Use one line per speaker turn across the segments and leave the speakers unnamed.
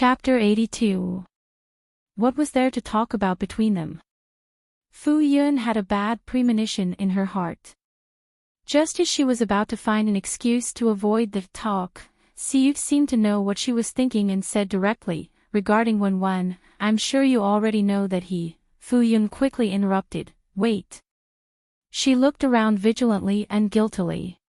Chapter 82. What was there to talk about between them? Fu Yun had a bad premonition in her heart. Just as she was about to find an excuse to avoid the talk, Siyu seemed to know what she was thinking and said directly, regarding Wen, "I'm sure you already know that he." Fu Yun quickly interrupted, "Wait." She looked around vigilantly and guiltily.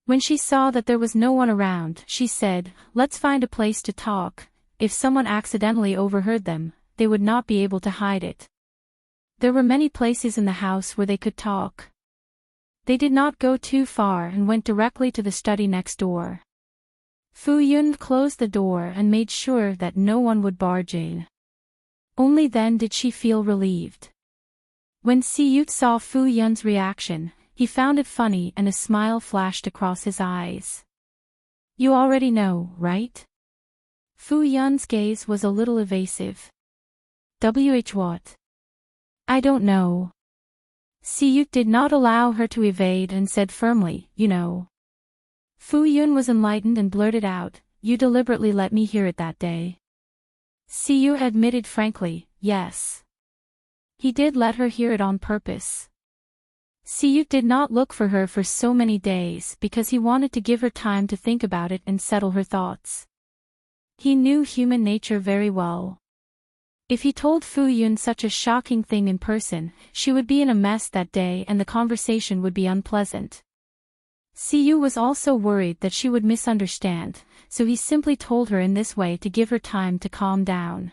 When she saw that there was no one around, she said, "Let's find a place to talk." If someone accidentally overheard them, they would not be able to hide it. There were many places in the house where they could talk. They did not go too far and went directly to the study next door. Fu Yun closed the door and made sure that no one would barge in. Only then did she feel relieved. When Siyu saw Fu Yun's reaction, he found it funny and a smile flashed across his eyes. "You already know, right?" Fu Yun's gaze was a little evasive. What? "I don't know." Siyu did not allow her to evade and said firmly, "You know." Fu Yun was enlightened and blurted out, "You deliberately let me hear it that day." Siyu admitted frankly, "Yes. He did let her hear it on purpose." Siyu did not look for her for so many days because he wanted to give her time to think about it and settle her thoughts. He knew human nature very well. If he told Fu Yun such a shocking thing in person, she would be in a mess that day and the conversation would be unpleasant. Siyu was also worried that she would misunderstand, so he simply told her in this way to give her time to calm down.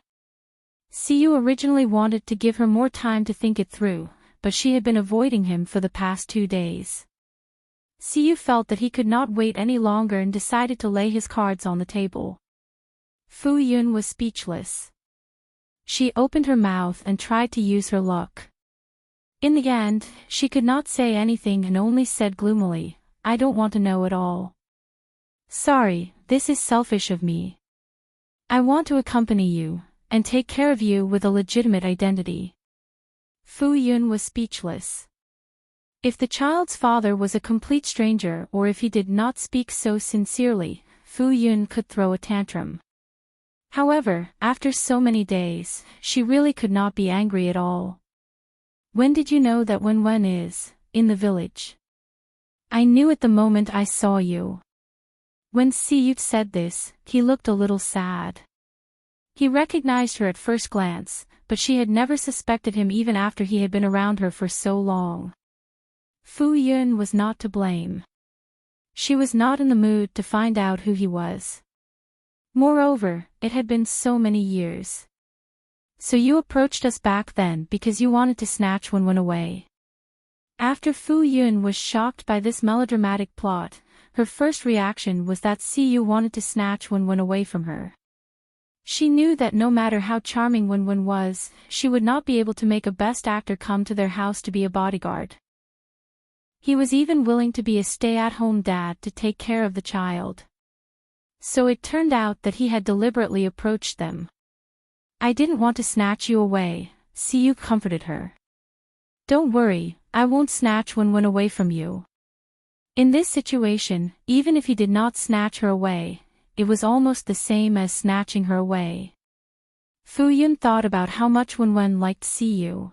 Siyu originally wanted to give her more time to think it through, but she had been avoiding him for the past 2 days. Siyu felt that he could not wait any longer and decided to lay his cards on the table. Fu Yun was speechless. She opened her mouth and tried to use her luck. In the end, she could not say anything and only said gloomily, "I don't want to know at all. Sorry, this is selfish of me. I want to accompany you, and take care of you with a legitimate identity." Fu Yun was speechless. If the child's father was a complete stranger or if he did not speak so sincerely, Fu Yun could throw a tantrum. However, after so many days, she really could not be angry at all. "When did you know that Wen is in the village?" "I knew it the moment I saw you." When Siyu said this, he looked a little sad. He recognized her at first glance, but she had never suspected him even after he had been around her for so long. Fu Yun was not to blame. She was not in the mood to find out who he was. Moreover, it had been so many years. "So you approached us back then because you wanted to snatch Wen away." After Fu Yun was shocked by this melodramatic plot, her first reaction was that Siyu wanted to snatch Wen away from her. She knew that no matter how charming Wen was, she would not be able to make a best actor come to their house to be a bodyguard. He was even willing to be a stay-at-home dad to take care of the child. So it turned out that he had deliberately approached them. "I didn't want to snatch you away," Siyu comforted her. "Don't worry, I won't snatch Wen away from you." In this situation, even if he did not snatch her away, it was almost the same as snatching her away. Fu Yun thought about how much Wen liked Siyu.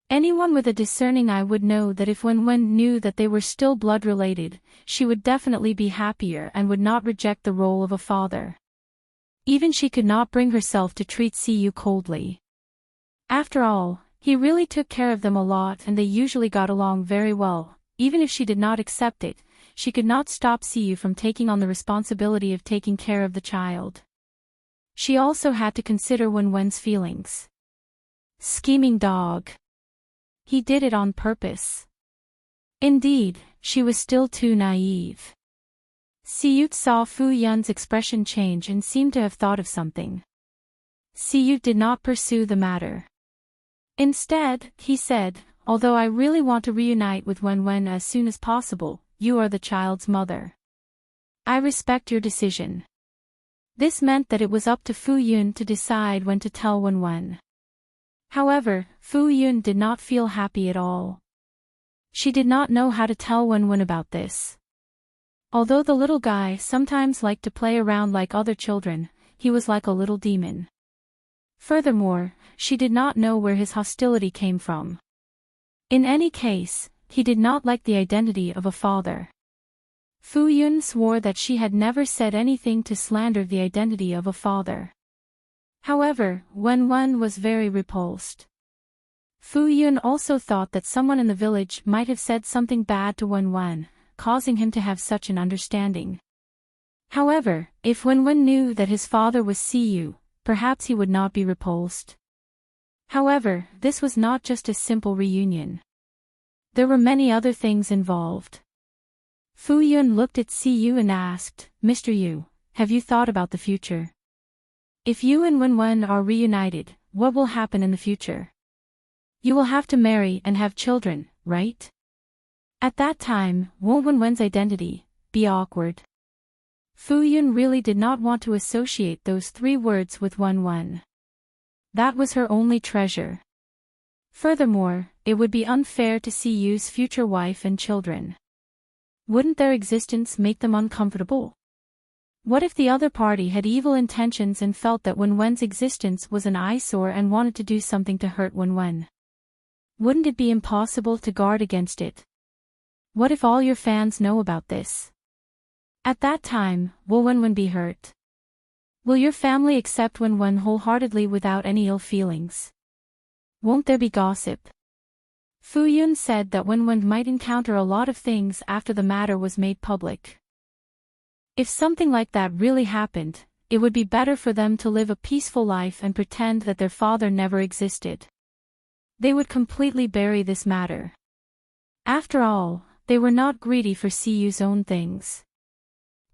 Anyone with a discerning eye would know that if Wen knew that they were still blood-related, she would definitely be happier and would not reject the role of a father. Even she could not bring herself to treat Siyu coldly. After all, he really took care of them a lot and they usually got along very well. Even if she did not accept it, she could not stop Siyu from taking on the responsibility of taking care of the child. She also had to consider Wen's feelings. Scheming dog. He did it on purpose. Indeed, she was still too naive. Siyu saw Fu Yun's expression change and seemed to have thought of something. Siyu did not pursue the matter. Instead, he said, "Although I really want to reunite with Wen as soon as possible, you are the child's mother. I respect your decision." This meant that it was up to Fu Yun to decide when to tell Wen. However, Fu Yun did not feel happy at all. She did not know how to tell Wen about this. Although the little guy sometimes liked to play around like other children, he was like a little demon. Furthermore, she did not know where his hostility came from. In any case, he did not like the identity of a father. Fu Yun swore that she had never said anything to slander the identity of a father. However, Wen was very repulsed. Fu Yun also thought that someone in the village might have said something bad to Wen, causing him to have such an understanding. However, if Wen knew that his father was Siyu, perhaps he would not be repulsed. However, this was not just a simple reunion. There were many other things involved. Fu Yun looked at Siyu and asked, "Mr. Yu, have you thought about the future? If you and Wen are reunited, what will happen in the future? You will have to marry and have children, right?" At that time, won't Wen's identity be awkward? Fu Yun really did not want to associate those 3 words with Wen. That was her only treasure. Furthermore, it would be unfair to see Yu's future wife and children. Wouldn't their existence make them uncomfortable? What if the other party had evil intentions and felt that Wen's existence was an eyesore and wanted to do something to hurt Wen? Wouldn't it be impossible to guard against it? What if all your fans know about this? At that time, will Wen be hurt? Will your family accept Wen wholeheartedly without any ill feelings? Won't there be gossip? Fu Yun said that Wen might encounter a lot of things after the matter was made public. If something like that really happened, it would be better for them to live a peaceful life and pretend that their father never existed. They would completely bury this matter. After all, they were not greedy for Siyu's own things.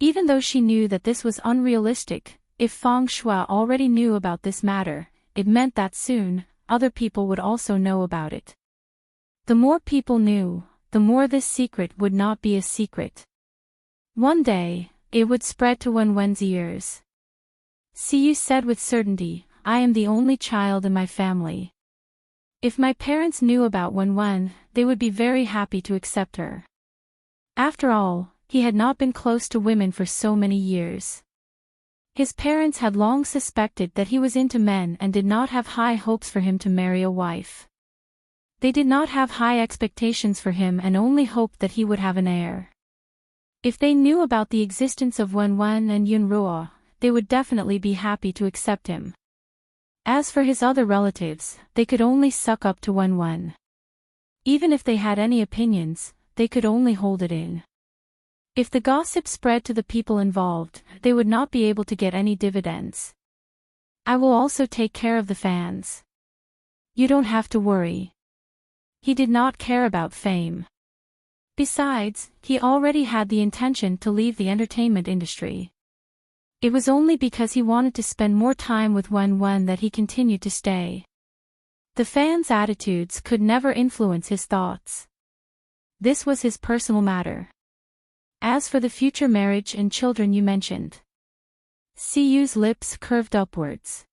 Even though she knew that this was unrealistic, if Feng Shui already knew about this matter, it meant that soon, other people would also know about it. The more people knew, the more this secret would not be a secret. One day, it would spread to Wen's ears. Siyu said with certainty, "I am the only child in my family. If my parents knew about Wen, they would be very happy to accept her." After all, he had not been close to women for so many years. His parents had long suspected that he was into men and did not have high hopes for him to marry a wife. They did not have high expectations for him and only hoped that he would have an heir. If they knew about the existence of Wen and Yunruo, they would definitely be happy to accept him. As for his other relatives, they could only suck up to Wen. Even if they had any opinions, they could only hold it in. If the gossip spread to the people involved, they would not be able to get any dividends. "I will also take care of the fans. You don't have to worry." He did not care about fame. Besides, he already had the intention to leave the entertainment industry. It was only because he wanted to spend more time with Wen that he continued to stay. The fans' attitudes could never influence his thoughts. This was his personal matter. As for the future marriage and children you mentioned. Siyu's lips curved upwards.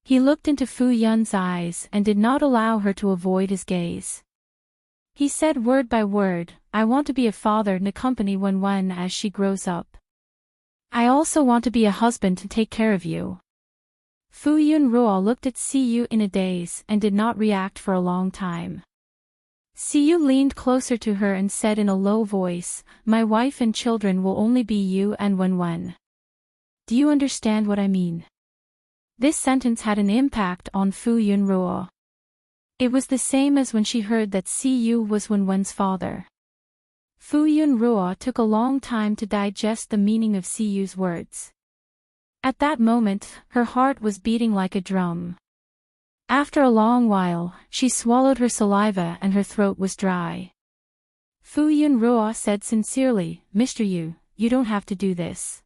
He looked into Fu Yun's eyes and did not allow her to avoid his gaze. He said word by word, "I want to be a father and accompany Wen as she grows up. I also want to be a husband to take care of you." Fu Yunruo looked at Siyu in a daze and did not react for a long time. Siyu leaned closer to her and said in a low voice, "My wife and children will only be you and Wen. Do you understand what I mean?" This sentence had an impact on Fu Yunruo. It was the same as when she heard that Siyu was Wen's father. Fu Yunruo took a long time to digest the meaning of Siyu's words. At that moment, her heart was beating like a drum. After a long while, she swallowed her saliva and her throat was dry. Fu Yunruo said sincerely, "Mr. Yu, you don't have to do this.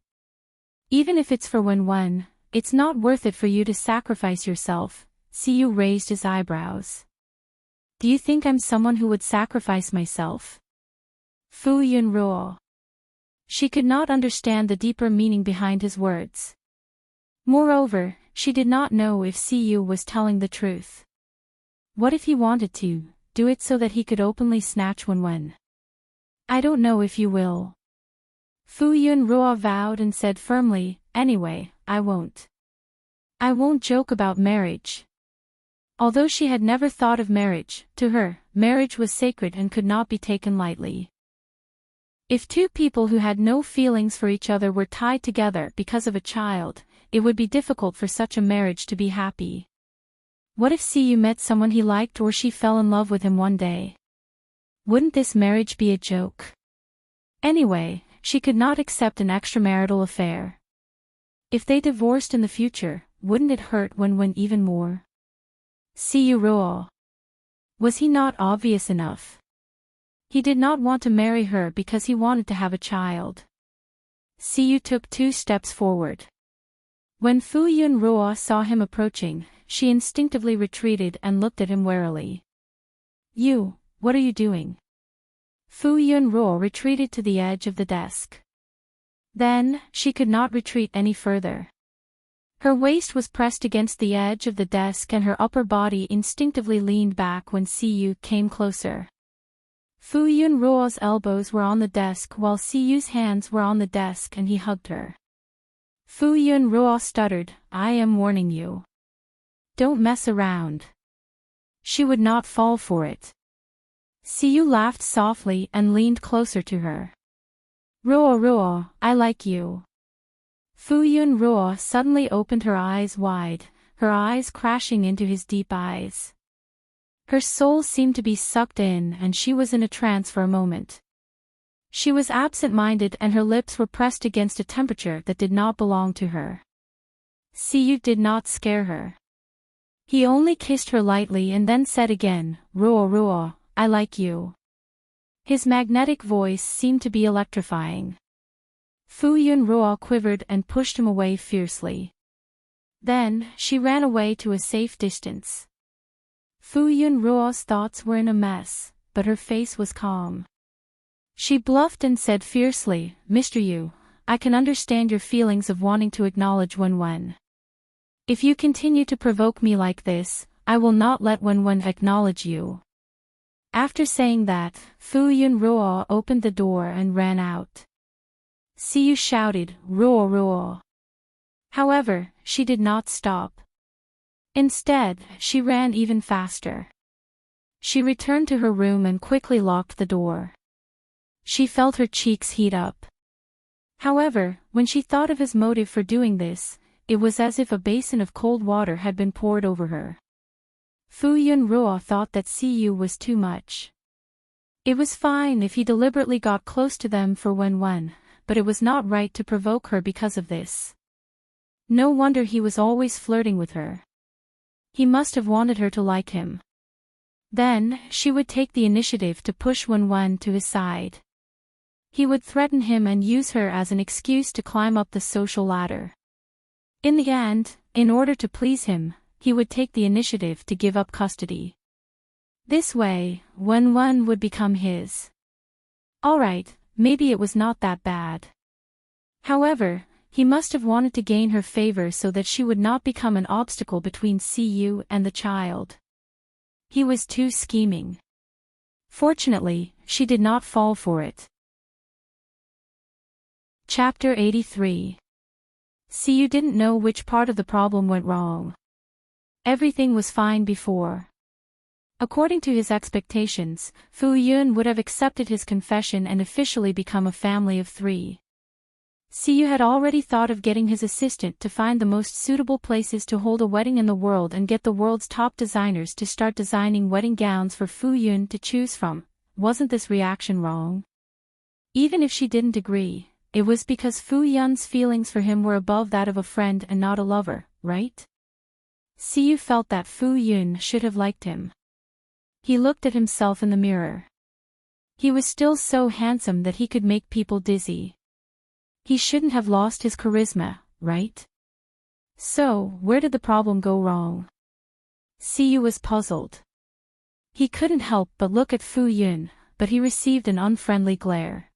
Even if it's for Wen, it's not worth it for you to sacrifice yourself." Siyu raised his eyebrows. "Do you think I'm someone who would sacrifice myself?" Fu Yunruo. She could not understand the deeper meaning behind his words. Moreover, she did not know if Siyu was telling the truth. What if he wanted to do it so that he could openly snatch Wen? "I don't know if you will." Fu Yunruo vowed and said firmly, "Anyway, I won't. I won't joke about marriage. Although she had never thought of marriage, to her, marriage was sacred and could not be taken lightly. If two people who had no feelings for each other were tied together because of a child, it would be difficult for such a marriage to be happy. What if Siyu met someone he liked or she fell in love with him one day? Wouldn't this marriage be a joke? Anyway, she could not accept an extramarital affair. If they divorced in the future, wouldn't it hurt Wen even more? Siyu Ruo. Was he not obvious enough? He did not want to marry her because he wanted to have a child. Siyu took 2 steps forward. When Fu Yun Ruo saw him approaching, she instinctively retreated and looked at him warily. You, what are you doing? Fu Yun Ruo retreated to the edge of the desk. Then, she could not retreat any further. Her waist was pressed against the edge of the desk and her upper body instinctively leaned back when Siyu came closer. Fu Yun Ruo's elbows were on the desk while Siyu's hands were on the desk and he hugged her. Fu Yun Ruo stuttered, I am warning you. Don't mess around. She would not fall for it. Siyu laughed softly and leaned closer to her. Ruo, I like you. Fu Yun Ruo suddenly opened her eyes wide, her eyes crashing into his deep eyes. Her soul seemed to be sucked in and she was in a trance for a moment. She was absent-minded and her lips were pressed against a temperature that did not belong to her. Siyu did not scare her. He only kissed her lightly and then said again, Ruo, I like you. His magnetic voice seemed to be electrifying. Fu Yun Ruo quivered and pushed him away fiercely. Then, she ran away to a safe distance. Fu Yun Ruo's thoughts were in a mess, but her face was calm. She bluffed and said fiercely, Mr. Yu, I can understand your feelings of wanting to acknowledge Wen. If you continue to provoke me like this, I will not let Wen acknowledge you. After saying that, Fu Yun Ruo opened the door and ran out. Siyu shouted, Ruo. However, she did not stop. Instead, she ran even faster. She returned to her room and quickly locked the door. She felt her cheeks heat up. However, when she thought of his motive for doing this, it was as if a basin of cold water had been poured over her. Fu Yun Ruo thought that Siyu was too much. It was fine if he deliberately got close to them for Wen, but it was not right to provoke her because of this. No wonder he was always flirting with her. He must have wanted her to like him. Then, she would take the initiative to push Wen to his side. He would threaten him and use her as an excuse to climb up the social ladder. In the end, in order to please him, he would take the initiative to give up custody. This way, Wen would become his. Alright, maybe it was not that bad. However, he must have wanted to gain her favor so that she would not become an obstacle between Siyu and the child. He was too scheming. Fortunately, she did not fall for it. Chapter 83. Siyu didn't know which part of the problem went wrong. Everything was fine before. According to his expectations, Fu Yun would have accepted his confession and officially become a family of 3. Siyu had already thought of getting his assistant to find the most suitable places to hold a wedding in the world and get the world's top designers to start designing wedding gowns for Fu Yun to choose from. Wasn't this reaction wrong? Even if she didn't agree, it was because Fu Yun's feelings for him were above that of a friend and not a lover, right? Siyu felt that Fu Yun should have liked him. He looked at himself in the mirror. He was still so handsome that he could make people dizzy. He shouldn't have lost his charisma, right? So, where did the problem go wrong? Siyu was puzzled. He couldn't help but look at Fu Yun, but he received an unfriendly glare.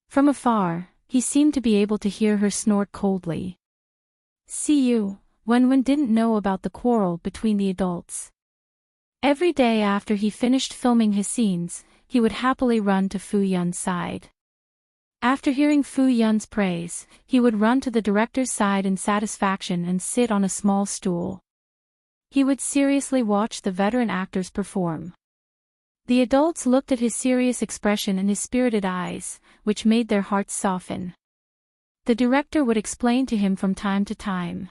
From afar, he seemed to be able to hear her snort coldly. Siyu, Wen didn't know about the quarrel between the adults. Every day after he finished filming his scenes, he would happily run to Fu Yun's side. After hearing Fu Yun's praise, he would run to the director's side in satisfaction and sit on a small stool. He would seriously watch the veteran actors perform. The adults looked at his serious expression and his spirited eyes, which made their hearts soften. The director would explain to him from time to time.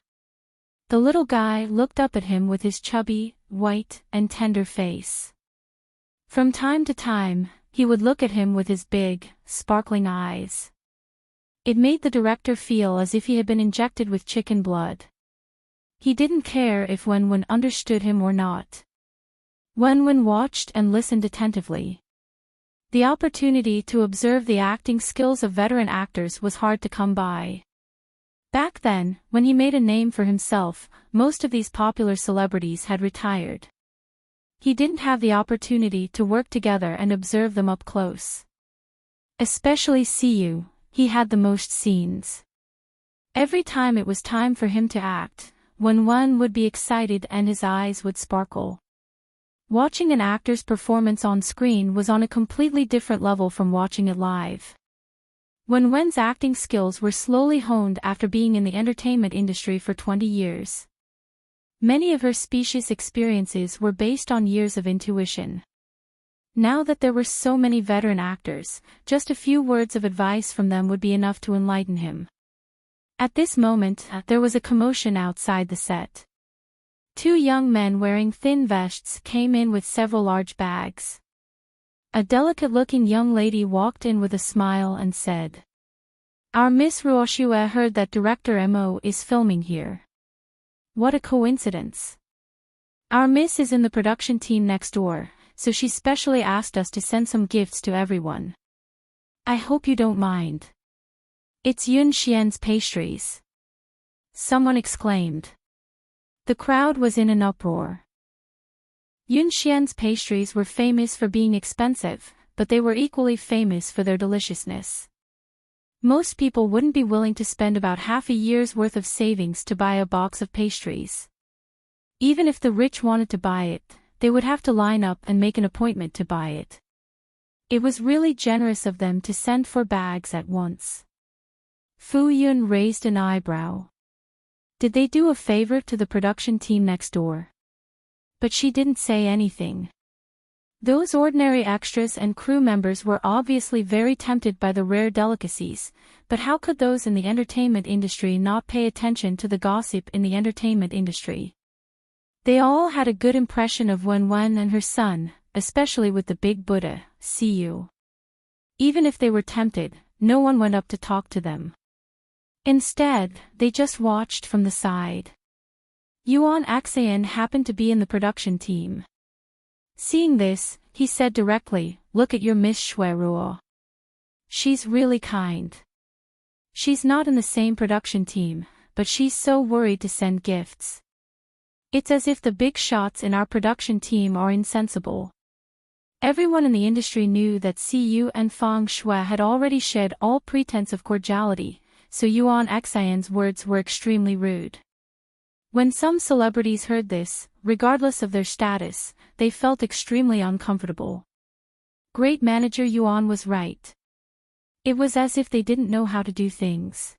The little guy looked up at him with his chubby, white, and tender face. From time to time, he would look at him with his big, sparkling eyes. It made the director feel as if he had been injected with chicken blood. He didn't care if Wen understood him or not. Wen watched and listened attentively. The opportunity to observe the acting skills of veteran actors was hard to come by. Back then, when he made a name for himself, most of these popular celebrities had retired. He didn't have the opportunity to work together and observe them up close. Especially Siyu, he had the most scenes. Every time it was time for him to act, Wen would be excited and his eyes would sparkle. Watching an actor's performance on screen was on a completely different level from watching it live. Wen's acting skills were slowly honed after being in the entertainment industry for 20 years. Many of her specious experiences were based on years of intuition. Now that there were so many veteran actors, just a few words of advice from them would be enough to enlighten him. At this moment, there was a commotion outside the set. Two young men wearing thin vests came in with several large bags. A delicate-looking young lady walked in with a smile and said, "Our Miss Ruoshue heard that Director Mo is filming here. What a coincidence. Our Miss is in the production team next door, so she specially asked us to send some gifts to everyone. I hope you don't mind." "It's Yun Xian's pastries," someone exclaimed. The crowd was in an uproar. Yun Xian's pastries were famous for being expensive, but they were equally famous for their deliciousness. Most people wouldn't be willing to spend about half a year's worth of savings to buy a box of pastries. Even if the rich wanted to buy it, they would have to line up and make an appointment to buy it. It was really generous of them to send 4 bags at once. Fu Yun raised an eyebrow. Did they do a favor to the production team next door? But she didn't say anything. Those ordinary extras and crew members were obviously very tempted by the rare delicacies, but how could those in the entertainment industry not pay attention to the gossip in the entertainment industry? They all had a good impression of Wen and her son, especially with the big Buddha, Siyu. Even if they were tempted, no one went up to talk to them. Instead, they just watched from the side. Yuan Axayan happened to be in the production team. Seeing this, he said directly, "Look at your Miss Shueruo. She's really kind. She's not in the same production team, but she's so worried to send gifts. It's as if the big shots in our production team are insensible." Everyone in the industry knew that Siyu and Fang Shui had already shed all pretense of cordiality, so Yuan Axayan's words were extremely rude. When some celebrities heard this, regardless of their status, they felt extremely uncomfortable. Great manager Yuan was right. It was as if they didn't know how to do things.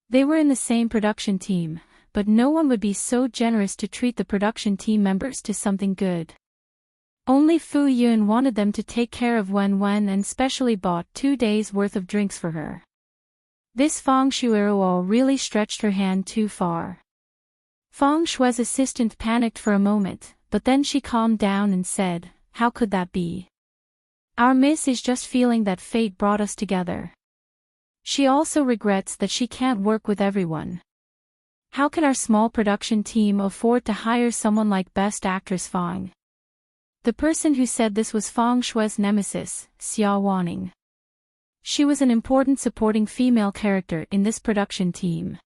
They were in the same production team, but no one would be so generous to treat the production team members to something good. Only Fu Yun wanted them to take care of Wen and specially bought 2 days' worth of drinks for her. This Fang Shueruo really stretched her hand too far. Fang Shui's assistant panicked for a moment, but then she calmed down and said, "How could that be? Our miss is just feeling that fate brought us together. She also regrets that she can't work with everyone. How can our small production team afford to hire someone like Best Actress Fang?" The person who said this was Fang Shui's nemesis, Xia Wanning. She was an important supporting female character in this production team.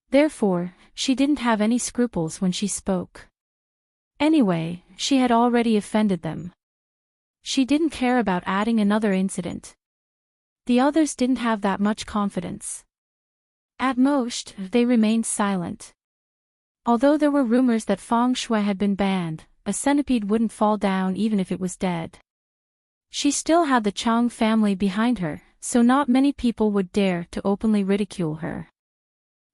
Therefore, she didn't have any scruples when she spoke. Anyway, she had already offended them. She didn't care about adding another incident. The others didn't have that much confidence. At most, they remained silent. Although there were rumors that Fang Shui had been banned, a centipede wouldn't fall down even if it was dead. She still had the Chang family behind her, so not many people would dare to openly ridicule her.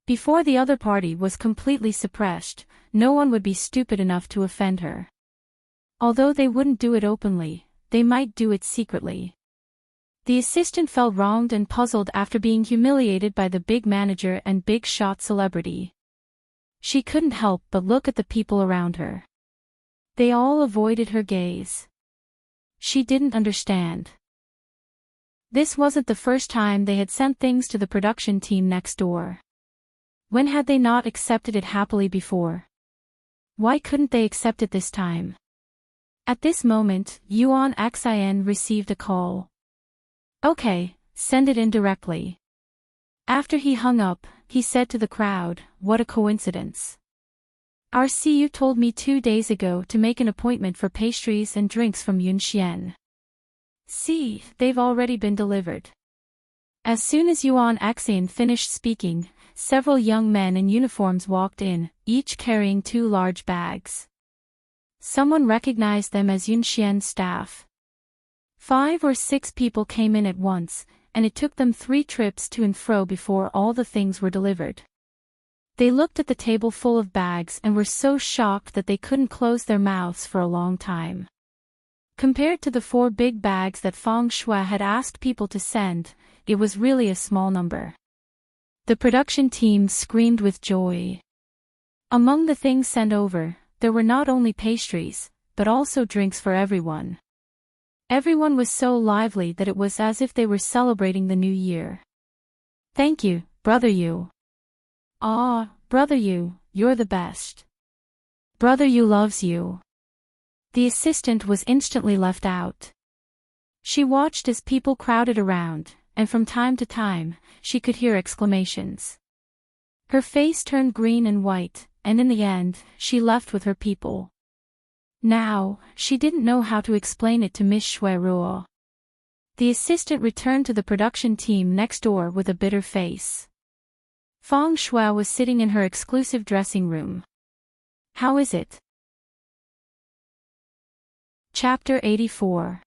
Before the other party was completely suppressed, no one would be stupid enough to offend her. Although they wouldn't do it openly, they might do it secretly. The assistant felt wronged and puzzled after being humiliated by the big manager and big shot celebrity. She couldn't help but look at the people around her. They all avoided her gaze. She didn't understand. This wasn't the first time they had sent things to the production team next door. When had they not accepted it happily before? Why couldn't they accept it this time? At this moment, Yuan Xin received a call. Okay, send it in directly. After he hung up, he said to the crowd, what a coincidence. Our CU told me 2 days ago to make an appointment for pastries and drinks from Yunxian. See, they've already been delivered. As soon as Yuan Xin finished speaking, several young men in uniforms walked in, each carrying 2 large bags. Someone recognized them as Yunxian's staff. 5 or 6 people came in at once, and it took them 3 trips to and fro before all the things were delivered. They looked at the table full of bags and were so shocked that they couldn't close their mouths for a long time. Compared to the 4 big bags that Feng Shui had asked people to send, it was really a small number. The production team screamed with joy. Among the things sent over, there were not only pastries, but also drinks for everyone. Everyone was so lively that it was as if they were celebrating the new year. Thank you, Brother Yu. Ah, Brother Yu, you're the best. Brother Yu loves you. The assistant was instantly left out. She watched as people crowded around, and from time to time, she could hear exclamations. Her face turned green and white, and in the end, she left with her people. Now, she didn't know how to explain it to Miss Shui Ruo. The assistant returned to the production team next door with a bitter face. Feng Shui was sitting in her exclusive dressing room. How is it? Chapter 84.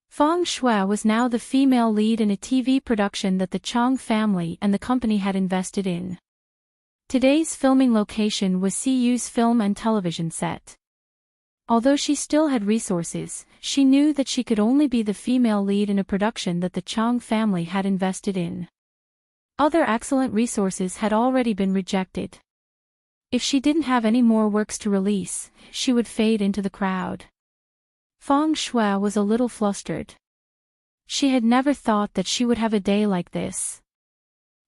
Feng Shui was now the female lead in a TV production that the Chang family and the company had invested in. Today's filming location was CU's film and television set. Although she still had resources, she knew that she could only be the female lead in a production that the Chang family had invested in. Other excellent resources had already been rejected. If she didn't have any more works to release, she would fade into the crowd. Feng Shui was a little flustered. She had never thought that she would have a day like this.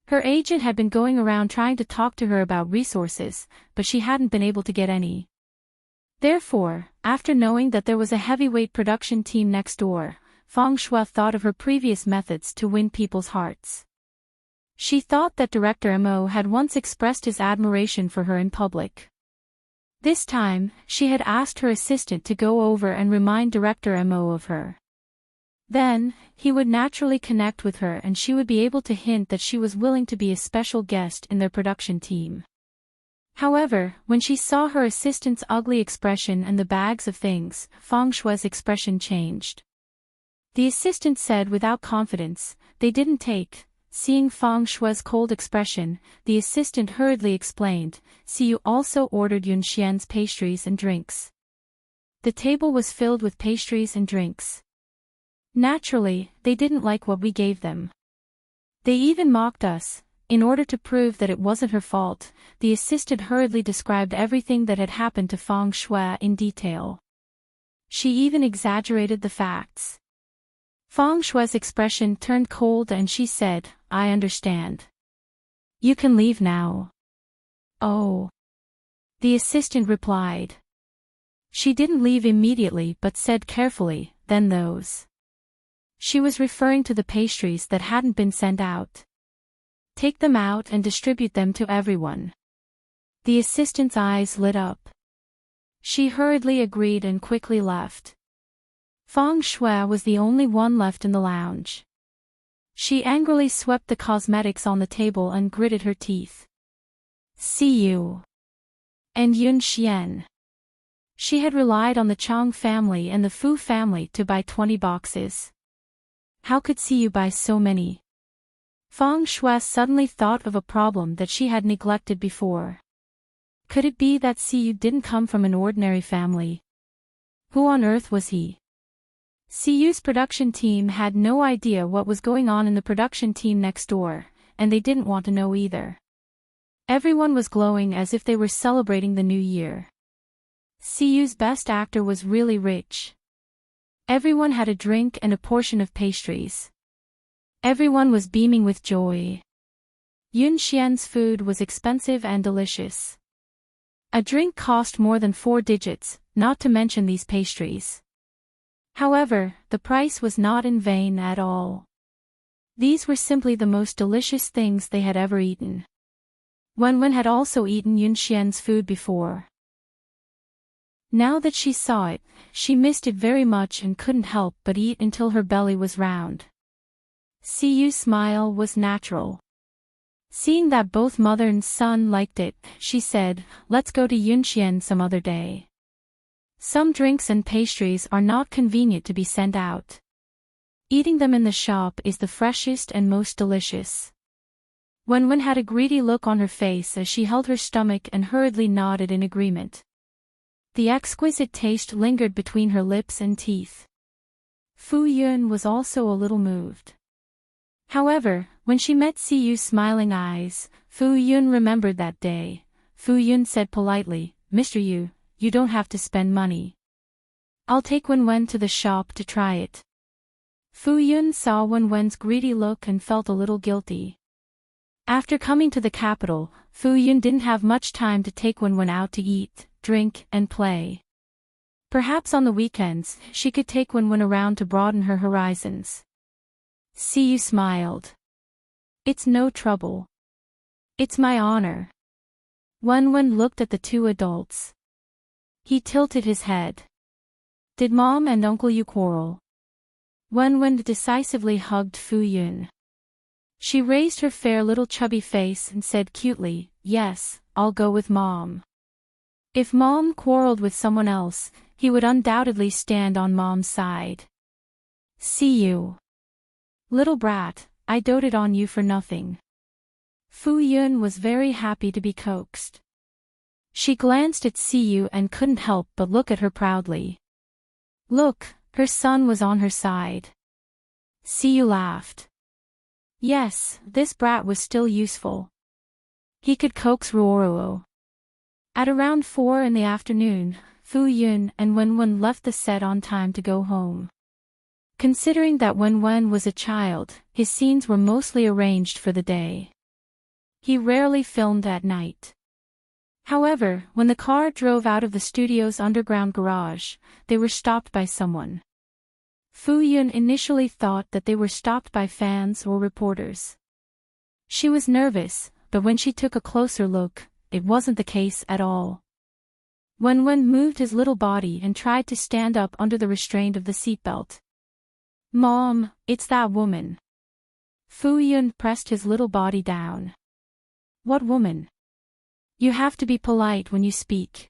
Her agent had been going around trying to talk to her about resources, but she hadn't been able to get any. Therefore, after knowing that there was a heavyweight production team next door, Feng Shui thought of her previous methods to win people's hearts. She thought that Director Mo had once expressed his admiration for her in public. This time, she had asked her assistant to go over and remind Director Mo of her. Then, he would naturally connect with her and she would be able to hint that she was willing to be a special guest in their production team. However, when she saw her assistant's ugly expression and the bags of things, Feng Shui's expression changed. The assistant said without confidence, "They didn't take." Seeing Feng Shui's cold expression, the assistant hurriedly explained, "See, you also ordered Yunxian's pastries and drinks." The table was filled with pastries and drinks. Naturally, they didn't like what we gave them. They even mocked us. In order to prove that it wasn't her fault, the assistant hurriedly described everything that had happened to Feng Shui in detail. She even exaggerated the facts. Feng Shui's expression turned cold and she said, "I understand. You can leave now." "Oh." The assistant replied. She didn't leave immediately but said carefully, "Then those." She was referring to the pastries that hadn't been sent out. "Take them out and distribute them to everyone." The assistant's eyes lit up. She hurriedly agreed and quickly left. Feng Shui was the only one left in the lounge. She angrily swept the cosmetics on the table and gritted her teeth. "See you." And Yunxian. She had relied on the Chang family and the Fu family to buy 20 boxes. How could Siyu buy so many? Feng Shui suddenly thought of a problem that she had neglected before. Could it be that Siyu didn't come from an ordinary family? Who on earth was he? Siyu's production team had no idea what was going on in the production team next door, and they didn't want to know either. Everyone was glowing as if they were celebrating the new year. Siyu's best actor was really rich. Everyone had a drink and a portion of pastries. Everyone was beaming with joy. Yun Xian's food was expensive and delicious. A drink cost more than 4 digits, not to mention these pastries. However, the price was not in vain at all. These were simply the most delicious things they had ever eaten. Wen had also eaten Yun Xian's food before. Now that she saw it, she missed it very much and couldn't help but eat until her belly was round. Siyu's smile was natural. Seeing that both mother and son liked it, she said, "Let's go to Yun Xian some other day. Some drinks and pastries are not convenient to be sent out. Eating them in the shop is the freshest and most delicious." Wen had a greedy look on her face as she held her stomach and hurriedly nodded in agreement. The exquisite taste lingered between her lips and teeth. Fu Yun was also a little moved. However, when she met Siyu's smiling eyes, Fu Yun remembered that day. Fu Yun said politely, "Mr. Yu, you don't have to spend money. I'll take Wen to the shop to try it." Fu Yun saw Wen's greedy look and felt a little guilty. After coming to the capital, Fu Yun didn't have much time to take Wen out to eat, drink, and play. Perhaps on the weekends, she could take Wen around to broaden her horizons. Siyu smiled. "It's no trouble. It's my honor." Wen looked at the two adults. He tilted his head. "Did Mom and Uncle Yu quarrel?" Wen decisively hugged Fu Yun. She raised her fair little chubby face and said cutely, "Yes, I'll go with Mom." If Mom quarreled with someone else, he would undoubtedly stand on Mom's side. "See you. Little brat, I doted on you for nothing." Fu Yun was very happy to be coaxed. She glanced at Siyu and couldn't help but look at her proudly. Look, her son was on her side. Siyu laughed. Yes, this brat was still useful. He could coax Ruoruo. At around 4 in the afternoon, Fu Yun and Wen left the set on time to go home. Considering that Wen was a child, his scenes were mostly arranged for the day. He rarely filmed at night. However, when the car drove out of the studio's underground garage, they were stopped by someone. Fu Yun initially thought that they were stopped by fans or reporters. She was nervous, but when she took a closer look, it wasn't the case at all. Wen moved his little body and tried to stand up under the restraint of the seatbelt. Mom, it's that woman. Fu Yun pressed his little body down. What woman? You have to be polite when you speak.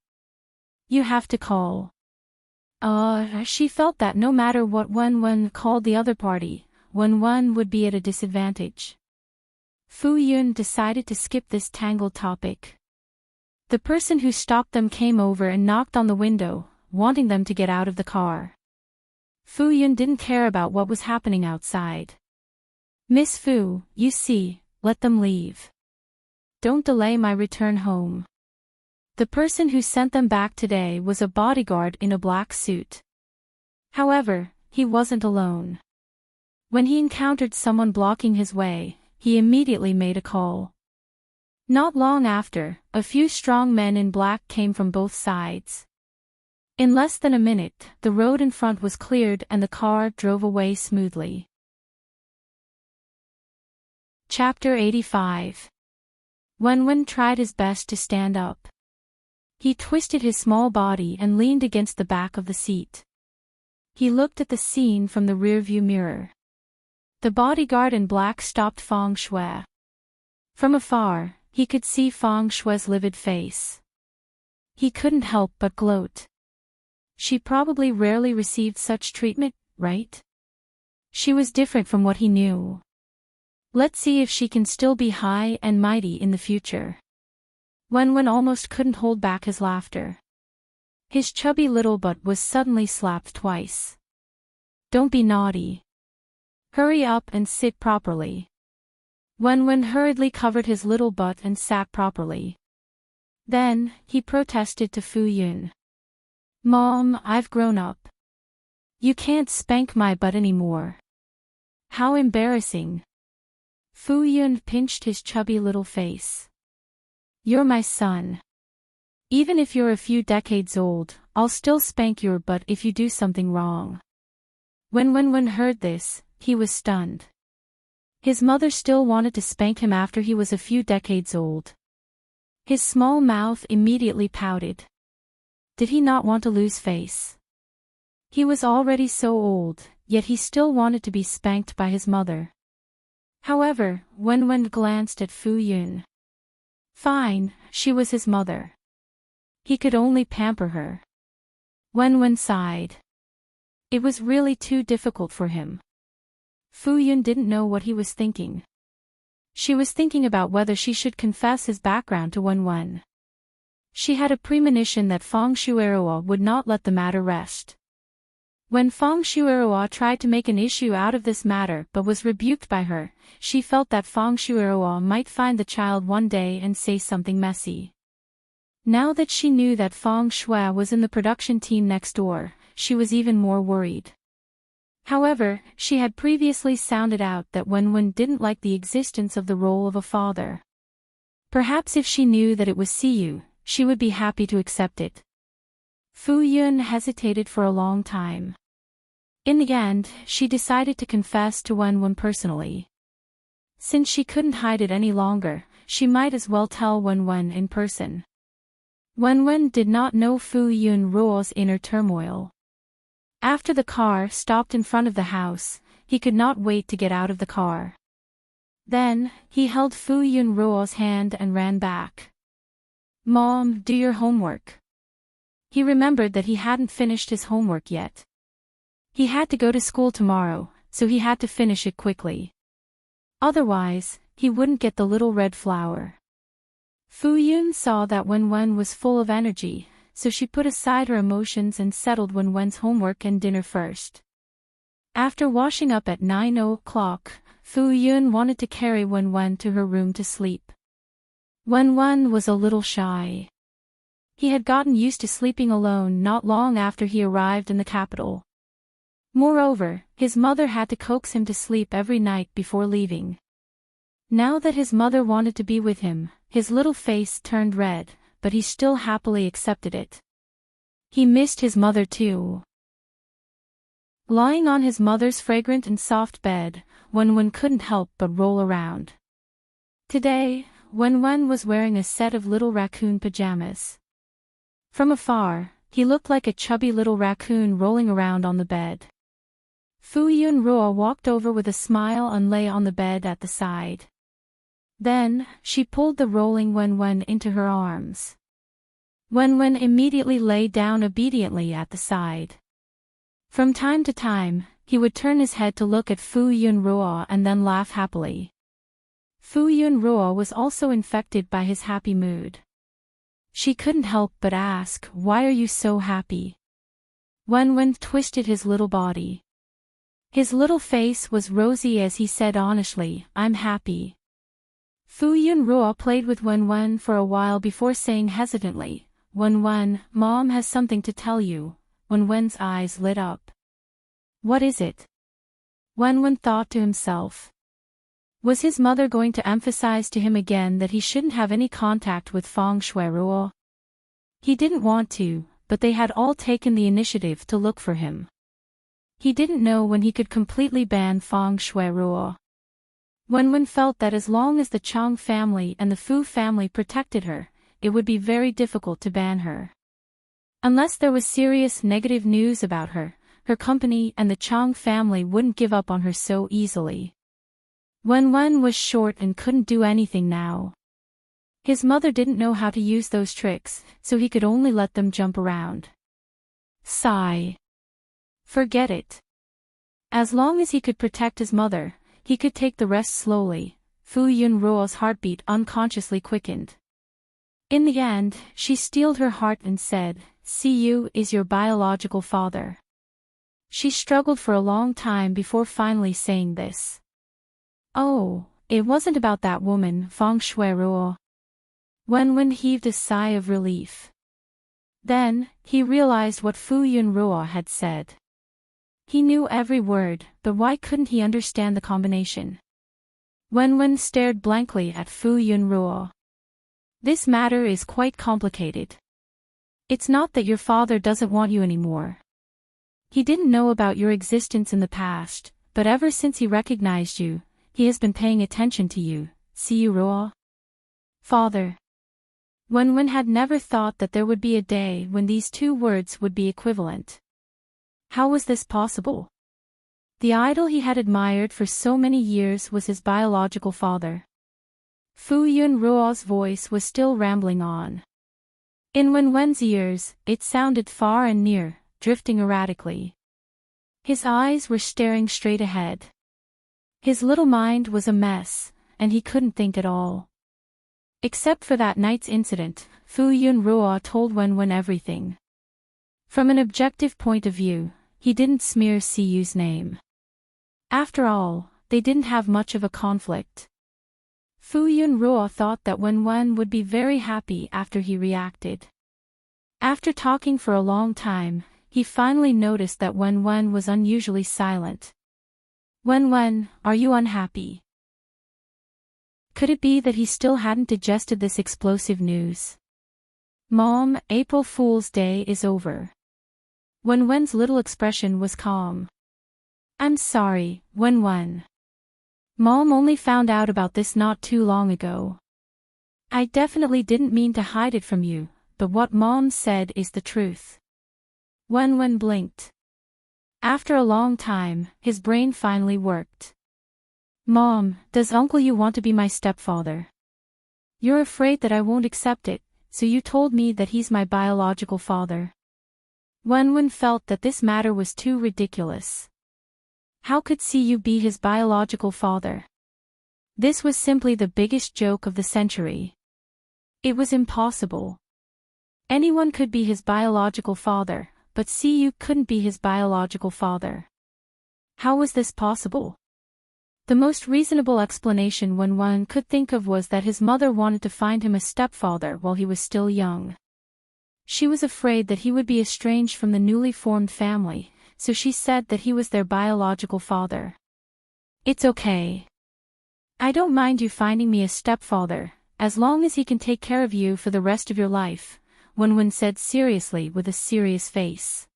You have to call. She felt that no matter what Wen called the other party, Wen would be at a disadvantage. Fu Yun decided to skip this tangled topic. The person who stopped them came over and knocked on the window, wanting them to get out of the car. Fu Yun didn't care about what was happening outside. Miss Fu, you see, let them leave. Don't delay my return home. The person who sent them back today was a bodyguard in a black suit. However, he wasn't alone. When he encountered someone blocking his way, he immediately made a call. Not long after, a few strong men in black came from both sides. In less than a minute, the road in front was cleared and the car drove away smoothly. Chapter 85. Wen tried his best to stand up. He twisted his small body and leaned against the back of the seat. He looked at the scene from the rearview mirror. The bodyguard in black stopped Feng Shui. From afar, he could see Feng Shui's livid face. He couldn't help but gloat. She probably rarely received such treatment, right? She was different from what he knew. Let's see if she can still be high and mighty in the future. Wen almost couldn't hold back his laughter. His chubby little butt was suddenly slapped twice. Don't be naughty. Hurry up and sit properly. Wen hurriedly covered his little butt and sat properly. Then, he protested to Fu Yun. Mom, I've grown up. You can't spank my butt anymore. How embarrassing. Fu Yun pinched his chubby little face. You're my son. Even if you're a few decades old, I'll still spank your butt if you do something wrong. When Wen heard this, he was stunned. His mother still wanted to spank him after he was a few decades old. His small mouth immediately pouted. Did he not want to lose face? He was already so old, yet he still wanted to be spanked by his mother. However, Wen glanced at Fu Yun. Fine, she was his mother. He could only pamper her. Wen sighed. It was really too difficult for him. Fu Yun didn't know what he was thinking. She was thinking about whether she should confess his background to Wen. She had a premonition that Feng Shueruo would not let the matter rest. When Feng Shueruo tried to make an issue out of this matter but was rebuked by her, she felt that Feng Shueruo might find the child one day and say something messy. Now that she knew that Feng Shui was in the production team next door, she was even more worried. However, she had previously sounded out that Wen didn't like the existence of the role of a father. Perhaps if she knew that it was Siyu, she would be happy to accept it. Fu Yun hesitated for a long time. In the end, she decided to confess to Wen personally. Since she couldn't hide it any longer, she might as well tell Wen in person. Wen did not know Fu Yun Ruo's inner turmoil. After the car stopped in front of the house, he could not wait to get out of the car. Then, he held Fu Yun Ruo's hand and ran back. Mom, do your homework. He remembered that he hadn't finished his homework yet. He had to go to school tomorrow, so he had to finish it quickly. Otherwise, he wouldn't get the little red flower. Fu Yun saw that Wen was full of energy, so she put aside her emotions and settled Wen's homework and dinner first. After washing up at 9 o'clock, Fu Yun wanted to carry Wen to her room to sleep. Wen was a little shy. He had gotten used to sleeping alone not long after he arrived in the capital. Moreover, his mother had to coax him to sleep every night before leaving. Now that his mother wanted to be with him, his little face turned red, but he still happily accepted it. He missed his mother too. Lying on his mother's fragrant and soft bed, Wen couldn't help but roll around. Today, Wen was wearing a set of little raccoon pajamas. From afar, he looked like a chubby little raccoon rolling around on the bed. Fu Yun Ruo walked over with a smile and lay on the bed at the side. Then, she pulled the rolling Wen into her arms. Wen immediately lay down obediently at the side. From time to time, he would turn his head to look at Fu Yun Ruo and then laugh happily. Fu Yun Ruo was also infected by his happy mood. She couldn't help but ask, "Why are you so happy?" Wen twisted his little body. His little face was rosy as he said honestly, "I'm happy." Fu Yun Ruo played with Wen for a while before saying hesitantly, "Wen, Mom has something to tell you." Wen's eyes lit up. What is it? Wen thought to himself. Was his mother going to emphasize to him again that he shouldn't have any contact with Feng Shueruo? He didn't want to, but they had all taken the initiative to look for him. He didn't know when he could completely ban Feng Shueruo. Wen felt that as long as the Chang family and the Fu family protected her, it would be very difficult to ban her. Unless there was serious negative news about her, her company and the Chang family wouldn't give up on her so easily. Wen was short and couldn't do anything now. His mother didn't know how to use those tricks, so he could only let them jump around. Sigh. Forget it. As long as he could protect his mother, he could take the rest slowly. Fu Yunruo's heartbeat unconsciously quickened. In the end, she steeled her heart and said, "Siyu is your biological father." She struggled for a long time before finally saying this. "Oh, it wasn't about that woman, Feng Shuiruo." Wenwen heaved a sigh of relief. Then, he realized what Fu Yunruo had said. He knew every word, but why couldn't he understand the combination? Wenwen stared blankly at Fu Yunruo. "This matter is quite complicated. It's not that your father doesn't want you anymore. He didn't know about your existence in the past, but ever since he recognized you, he has been paying attention to you, Siyu Father." Wenwen had never thought that there would be a day when these two words would be equivalent. How was this possible? The idol he had admired for so many years was his biological father. Fu Yunruo's voice was still rambling on. In Wenwen's ears, it sounded far and near, drifting erratically. His eyes were staring straight ahead. His little mind was a mess, and he couldn't think at all. Except for that night's incident, Fu Yunruo told Wenwen everything. From an objective point of view, he didn't smear Siyu's name. After all, they didn't have much of a conflict. Fu Yunruo thought that Wenwen would be very happy after he reacted. After talking for a long time, he finally noticed that Wenwen was unusually silent. "Wenwen, are you unhappy?" Could it be that he still hadn't digested this explosive news? "Mom, April Fool's Day is over." Wenwen's little expression was calm. "I'm sorry, Wenwen. Mom only found out about this not too long ago. I definitely didn't mean to hide it from you, but what Mom said is the truth." Wenwen blinked. After a long time, his brain finally worked. "Mom, does Uncle Yu want to be my stepfather? You're afraid that I won't accept it, so you told me that he's my biological father." Wenwen felt that this matter was too ridiculous. How could Siyu be his biological father? This was simply the biggest joke of the century. It was impossible. Anyone could be his biological father, but Siyu couldn't be his biological father. How was this possible? The most reasonable explanation Wenwen could think of was that his mother wanted to find him a stepfather while he was still young. She was afraid that he would be estranged from the newly formed family, so she said that he was their biological father. "It's okay. I don't mind you finding me a stepfather, as long as he can take care of you for the rest of your life," Wenwen said seriously with a serious face.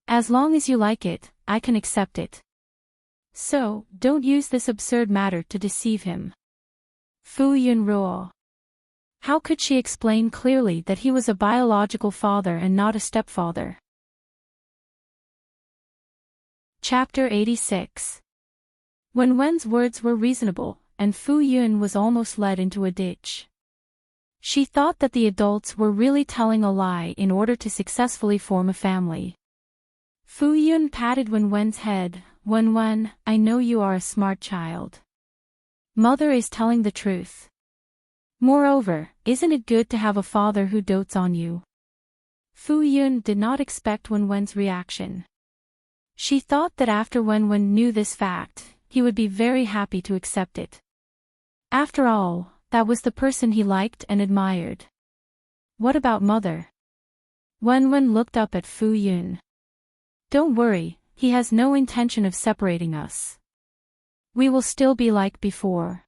"As long as you like it, I can accept it. So, don't use this absurd matter to deceive him." Fu Yunruo. How could she explain clearly that he was a biological father and not a stepfather? Chapter 86. Wenwen's words were reasonable, and Fu Yun was almost led into a ditch. She thought that the adults were really telling a lie in order to successfully form a family. Fu Yun patted Wenwen's head. "Wenwen, I know you are a smart child. Mother is telling the truth. Moreover, isn't it good to have a father who dotes on you?" Fu Yun did not expect Wenwen's reaction. She thought that after Wenwen knew this fact, he would be very happy to accept it. After all, that was the person he liked and admired. What about mother? Wenwen looked up at Fu Yun. "Don't worry, he has no intention of separating us. We will still be like before.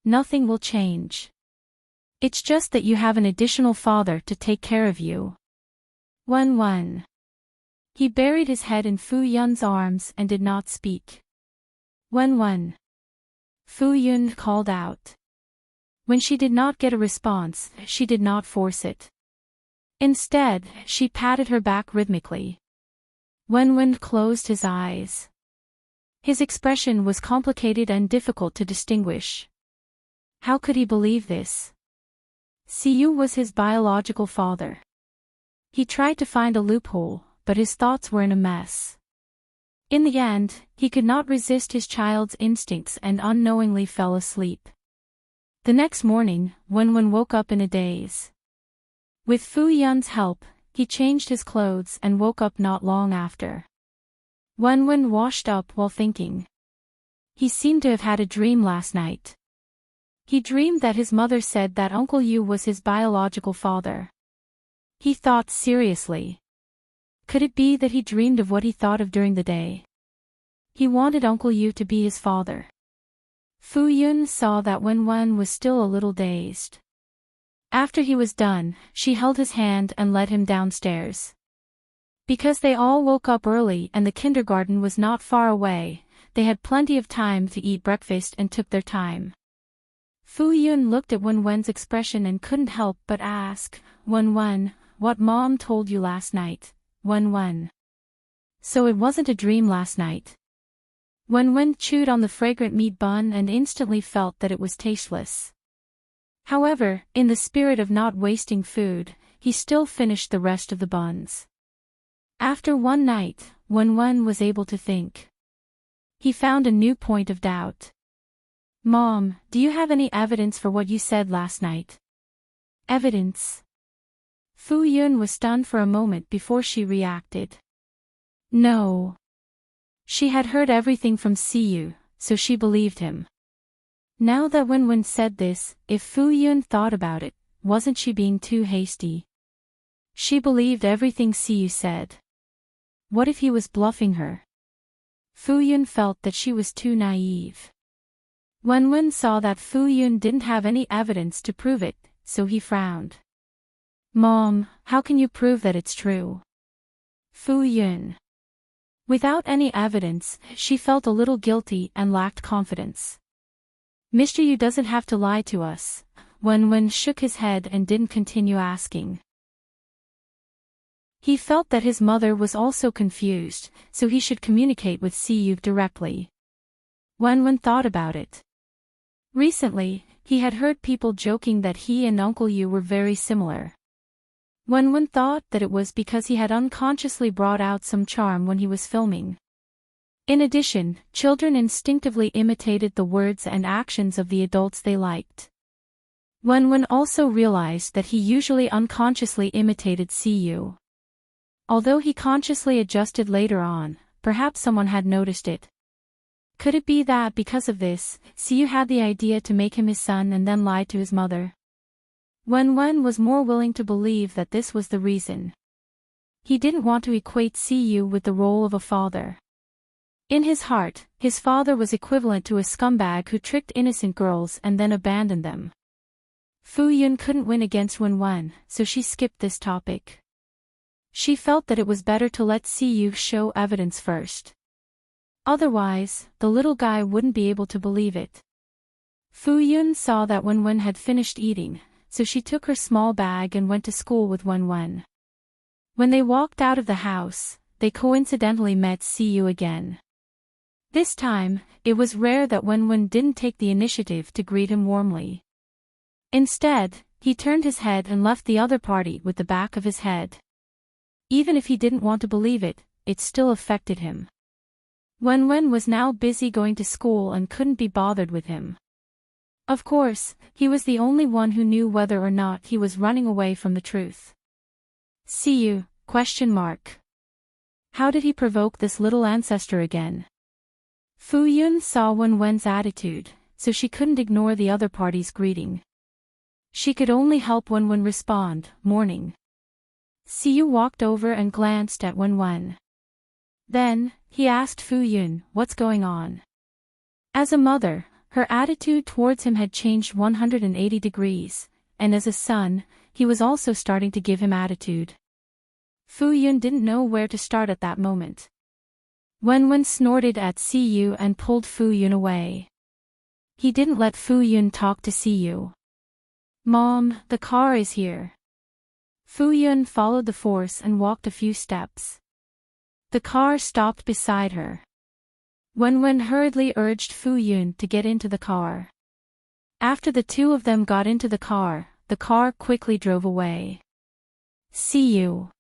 Nothing will change. It's just that you have an additional father to take care of you." Wenwen. He buried his head in Fu Yun's arms and did not speak. "Wenwen." Fu Yun called out. When she did not get a response, she did not force it. Instead, she patted her back rhythmically. Wenwen closed his eyes. His expression was complicated and difficult to distinguish. How could he believe this? Siyu was his biological father. He tried to find a loophole, but his thoughts were in a mess. In the end, he could not resist his child's instincts and unknowingly fell asleep. The next morning, Wen woke up in a daze. With Fu Yun's help, he changed his clothes and woke up not long after. Wen washed up while thinking. He seemed to have had a dream last night. He dreamed that his mother said that Uncle Yu was his biological father. He thought seriously. Could it be that he dreamed of what he thought of during the day? He wanted Uncle Yu to be his father. Fu Yun saw that Wen was still a little dazed. After he was done, she held his hand and led him downstairs. Because they all woke up early and the kindergarten was not far away, they had plenty of time to eat breakfast and took their time. Fu Yun looked at Wen's expression and couldn't help but ask, Wen, what Mom told you last night, Wen. So it wasn't a dream last night. Wen chewed on the fragrant meat bun and instantly felt that it was tasteless. However, in the spirit of not wasting food, he still finished the rest of the buns. After one night, Wen was able to think. He found a new point of doubt. Mom, do you have any evidence for what you said last night? Evidence? Fu Yun was stunned for a moment before she reacted. No. She had heard everything from Siyu, so she believed him. Now that Wen said this, if Fu Yun thought about it, wasn't she being too hasty? She believed everything Siyu said. What if he was bluffing her? Fu Yun felt that she was too naive. Wen saw that Fu Yun didn't have any evidence to prove it, so he frowned. Mom, how can you prove that it's true? Fu Yun. Without any evidence, she felt a little guilty and lacked confidence. Mr. Yu doesn't have to lie to us. Wen shook his head and didn't continue asking. He felt that his mother was also confused, so he should communicate with Siyu directly. Wen thought about it. Recently, he had heard people joking that he and Uncle Yu were very similar. Wen thought that it was because he had unconsciously brought out some charm when he was filming. In addition, children instinctively imitated the words and actions of the adults they liked. Wen also realized that he usually unconsciously imitated Siyu. Although he consciously adjusted later on, perhaps someone had noticed it. Could it be that because of this, Siyu had the idea to make him his son and then lied to his mother? Wen was more willing to believe that this was the reason. He didn't want to equate Siyu with the role of a father. In his heart, his father was equivalent to a scumbag who tricked innocent girls and then abandoned them. Fu Yun couldn't win against Wen, so she skipped this topic. She felt that it was better to let Siyu show evidence first. Otherwise, the little guy wouldn't be able to believe it. Fu Yun saw that Wen had finished eating, so she took her small bag and went to school with Wen. When they walked out of the house, they coincidentally met Siyu again. This time, it was rare that Wen didn't take the initiative to greet him warmly. Instead, he turned his head and left the other party with the back of his head. Even if he didn't want to believe it, it still affected him. Wen was now busy going to school and couldn't be bothered with him. Of course, he was the only one who knew whether or not he was running away from the truth. Siyu? How did he provoke this little ancestor again? Fu Yun saw Wen's attitude, so she couldn't ignore the other party's greeting. She could only help Wen respond, morning. Siyu walked over and glanced at Wen. Then, he asked Fu Yun, what's going on? As a mother, her attitude towards him had changed 180 degrees, and as a son, he was also starting to give him attitude. Fu Yun didn't know where to start at that moment. Wen snorted at Siyu and pulled Fu Yun away. He didn't let Fu Yun talk to Siyu. Mom, the car is here. Fu Yun followed the force and walked a few steps. The car stopped beside her. Wen hurriedly urged Fu Yun to get into the car. After the two of them got into the car quickly drove away. Siyu.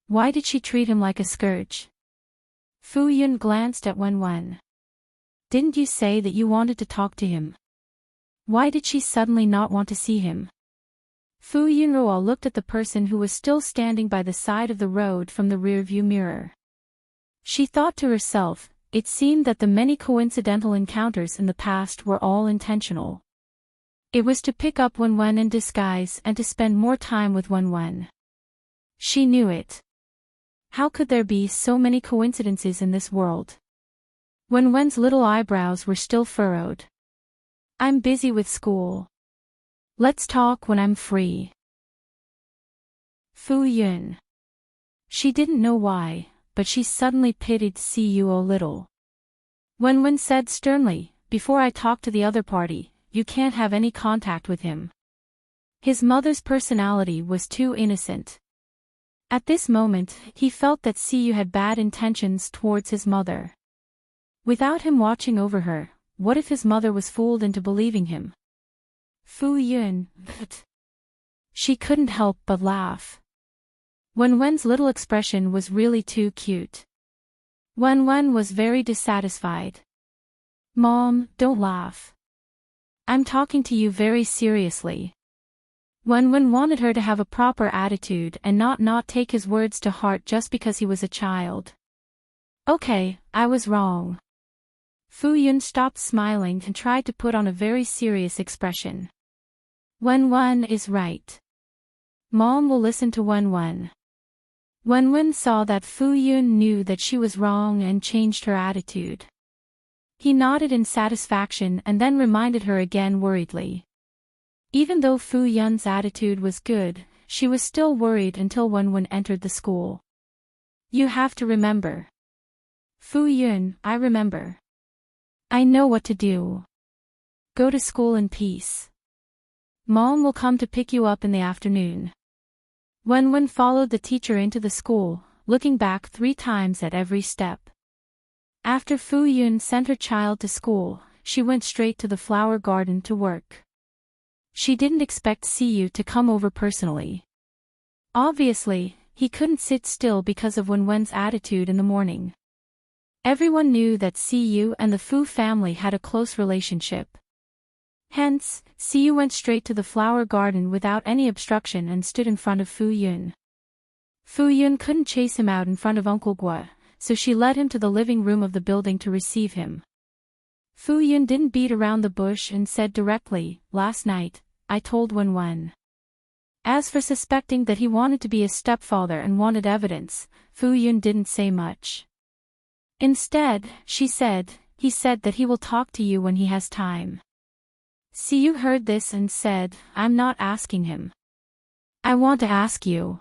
Why did she treat him like a scourge? Fu Yun glanced at Wen. Didn't you say that you wanted to talk to him? Why did she suddenly not want to see him? Fu Yunruo looked at the person who was still standing by the side of the road from the rearview mirror. She thought to herself, it seemed that the many coincidental encounters in the past were all intentional. It was to pick up Wen in disguise and to spend more time with Wen. She knew it. How could there be so many coincidences in this world? Wen's little eyebrows were still furrowed. I'm busy with school. Let's talk when I'm free. Fu Yun. She didn't know why, but she suddenly pitied Siyu a little. Wen said sternly, before I talk to the other party, you can't have any contact with him. His mother's personality was too innocent. At this moment, he felt that Siyu had bad intentions towards his mother. Without him watching over her, what if his mother was fooled into believing him? Fu Yun, but... She couldn't help but laugh. Wen's little expression was really too cute. Wen was very dissatisfied. Mom, don't laugh. I'm talking to you very seriously. Wen wanted her to have a proper attitude and not take his words to heart just because he was a child. Okay, I was wrong. Fu Yun stopped smiling and tried to put on a very serious expression. Wen is right. Mom will listen to Wen. Wen saw that Fu Yun knew that she was wrong and changed her attitude. He nodded in satisfaction and then reminded her again worriedly. Even though Fu Yun's attitude was good, she was still worried until Wen entered the school. You have to remember. Fu Yun, I remember. I know what to do. Go to school in peace. Mom will come to pick you up in the afternoon. Wen followed the teacher into the school, looking back 3 times at every step. After Fu Yun sent her child to school, she went straight to the flower garden to work. She didn't expect Siyu to come over personally. Obviously, he couldn't sit still because of Wen's attitude in the morning. Everyone knew that Siyu and the Fu family had a close relationship. Hence, Siyu went straight to the flower garden without any obstruction and stood in front of Fu Yun. Fu Yun couldn't chase him out in front of Uncle Gua, so she led him to the living room of the building to receive him. Fu Yun didn't beat around the bush and said directly, last night, I told Wen. As for suspecting that he wanted to be a stepfather and wanted evidence, Fu Yun didn't say much. Instead, she said, he said that he will talk to you when he has time. Siyu heard this and said, I'm not asking him. I want to ask you.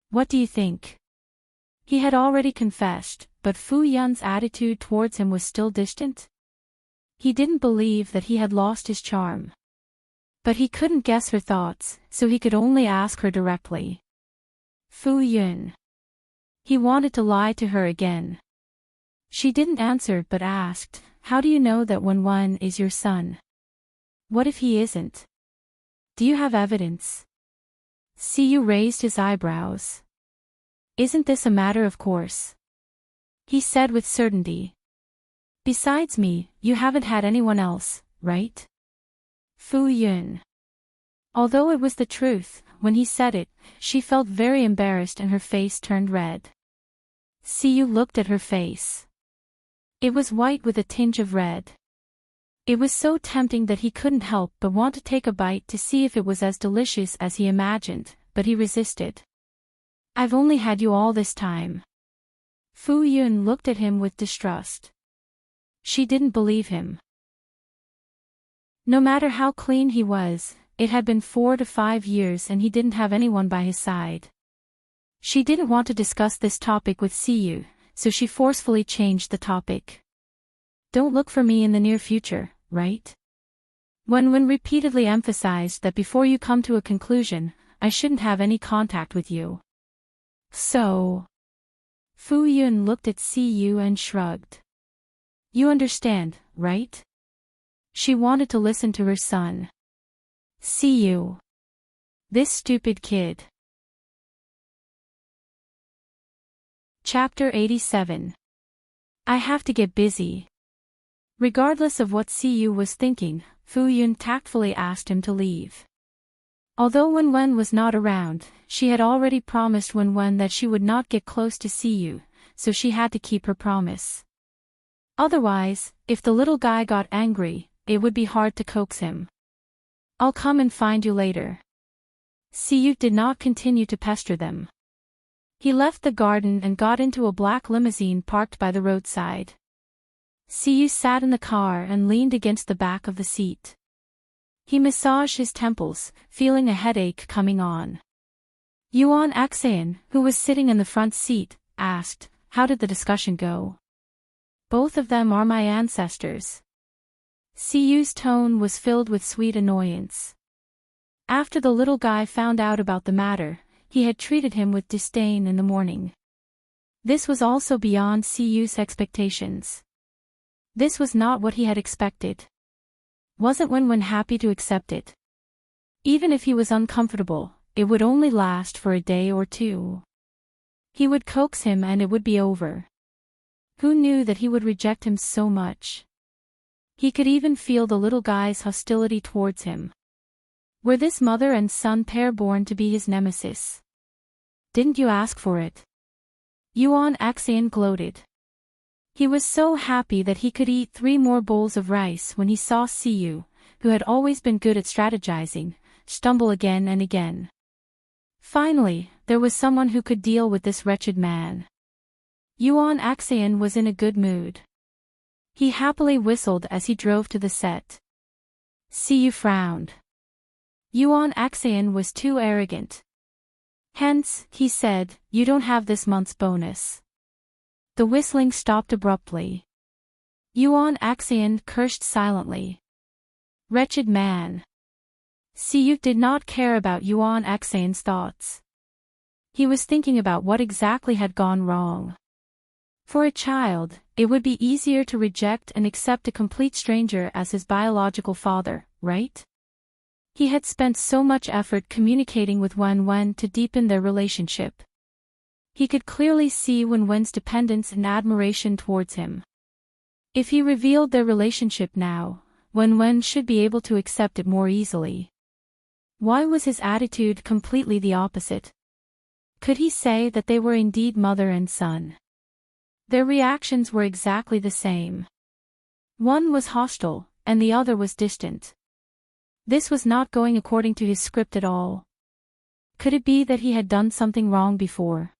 What do you think? He had already confessed, but Fu Yun's attitude towards him was still distant. He didn't believe that he had lost his charm. But he couldn't guess her thoughts, so he could only ask her directly. Fu Yun. He wanted to lie to her again. She didn't answer but asked, how do you know that Wen is your son? What if he isn't? Do you have evidence? Siyu raised his eyebrows. Isn't this a matter of course? He said with certainty. Besides me, you haven't had anyone else, right? Fu Yun. Although it was the truth, when he said it, she felt very embarrassed and her face turned red. Siyu looked at her face. It was white with a tinge of red. It was so tempting that he couldn't help but want to take a bite to see if it was as delicious as he imagined, but he resisted. I've only had you all this time. Fu Yun looked at him with distrust. She didn't believe him. No matter how clean he was, it had been 4 to 5 years and he didn't have anyone by his side. She didn't want to discuss this topic with Siyu, so she forcefully changed the topic. Don't look for me in the near future, right? Wen repeatedly emphasized that before you come to a conclusion, I shouldn't have any contact with you. So... Fu Yun looked at Siyu and shrugged. You understand, right? She wanted to listen to her son. Siyu. This stupid kid. Chapter 87. I have to get busy. Regardless of what Siyu was thinking, Fu Yun tactfully asked him to leave. Although Wen was not around, she had already promised Wen that she would not get close to Siyu, so she had to keep her promise. Otherwise, if the little guy got angry, it would be hard to coax him. I'll come and find you later. Siyu did not continue to pester them. He left the garden and got into a black limousine parked by the roadside. Siyu sat in the car and leaned against the back of the seat. He massaged his temples, feeling a headache coming on. Yuan Axean, who was sitting in the front seat, asked, "How did the discussion go?" "Both of them are my ancestors." Siyu's tone was filled with sweet annoyance. After the little guy found out about the matter, he had treated him with disdain in the morning. This was also beyond Siyu's expectations. This was not what he had expected. Wasn't Wen happy to accept it? Even if he was uncomfortable, it would only last for a day or two. He would coax him and it would be over. Who knew that he would reject him so much? He could even feel the little guy's hostility towards him. Were this mother and son pair born to be his nemesis? Didn't you ask for it? Yuan Axean gloated. He was so happy that he could eat 3 more bowls of rice when he saw Siyu, who had always been good at strategizing, stumble again and again. Finally, there was someone who could deal with this wretched man. Yuan Axean was in a good mood. He happily whistled as he drove to the set. Siyu frowned. Yuan Axean was too arrogant. "Hence," he said, "you don't have this month's bonus." The whistling stopped abruptly. Yuan Axean cursed silently. Wretched man. Siyu did not care about Yuan Axean's thoughts. He was thinking about what exactly had gone wrong. For a child, it would be easier to reject and accept a complete stranger as his biological father, right? He had spent so much effort communicating with Wen to deepen their relationship. He could clearly see Wen's dependence and admiration towards him. If he revealed their relationship now, Wen should be able to accept it more easily. Why was his attitude completely the opposite? Could he say that they were indeed mother and son? Their reactions were exactly the same. One was hostile, and the other was distant. This was not going according to his script at all. Could it be that he had done something wrong before?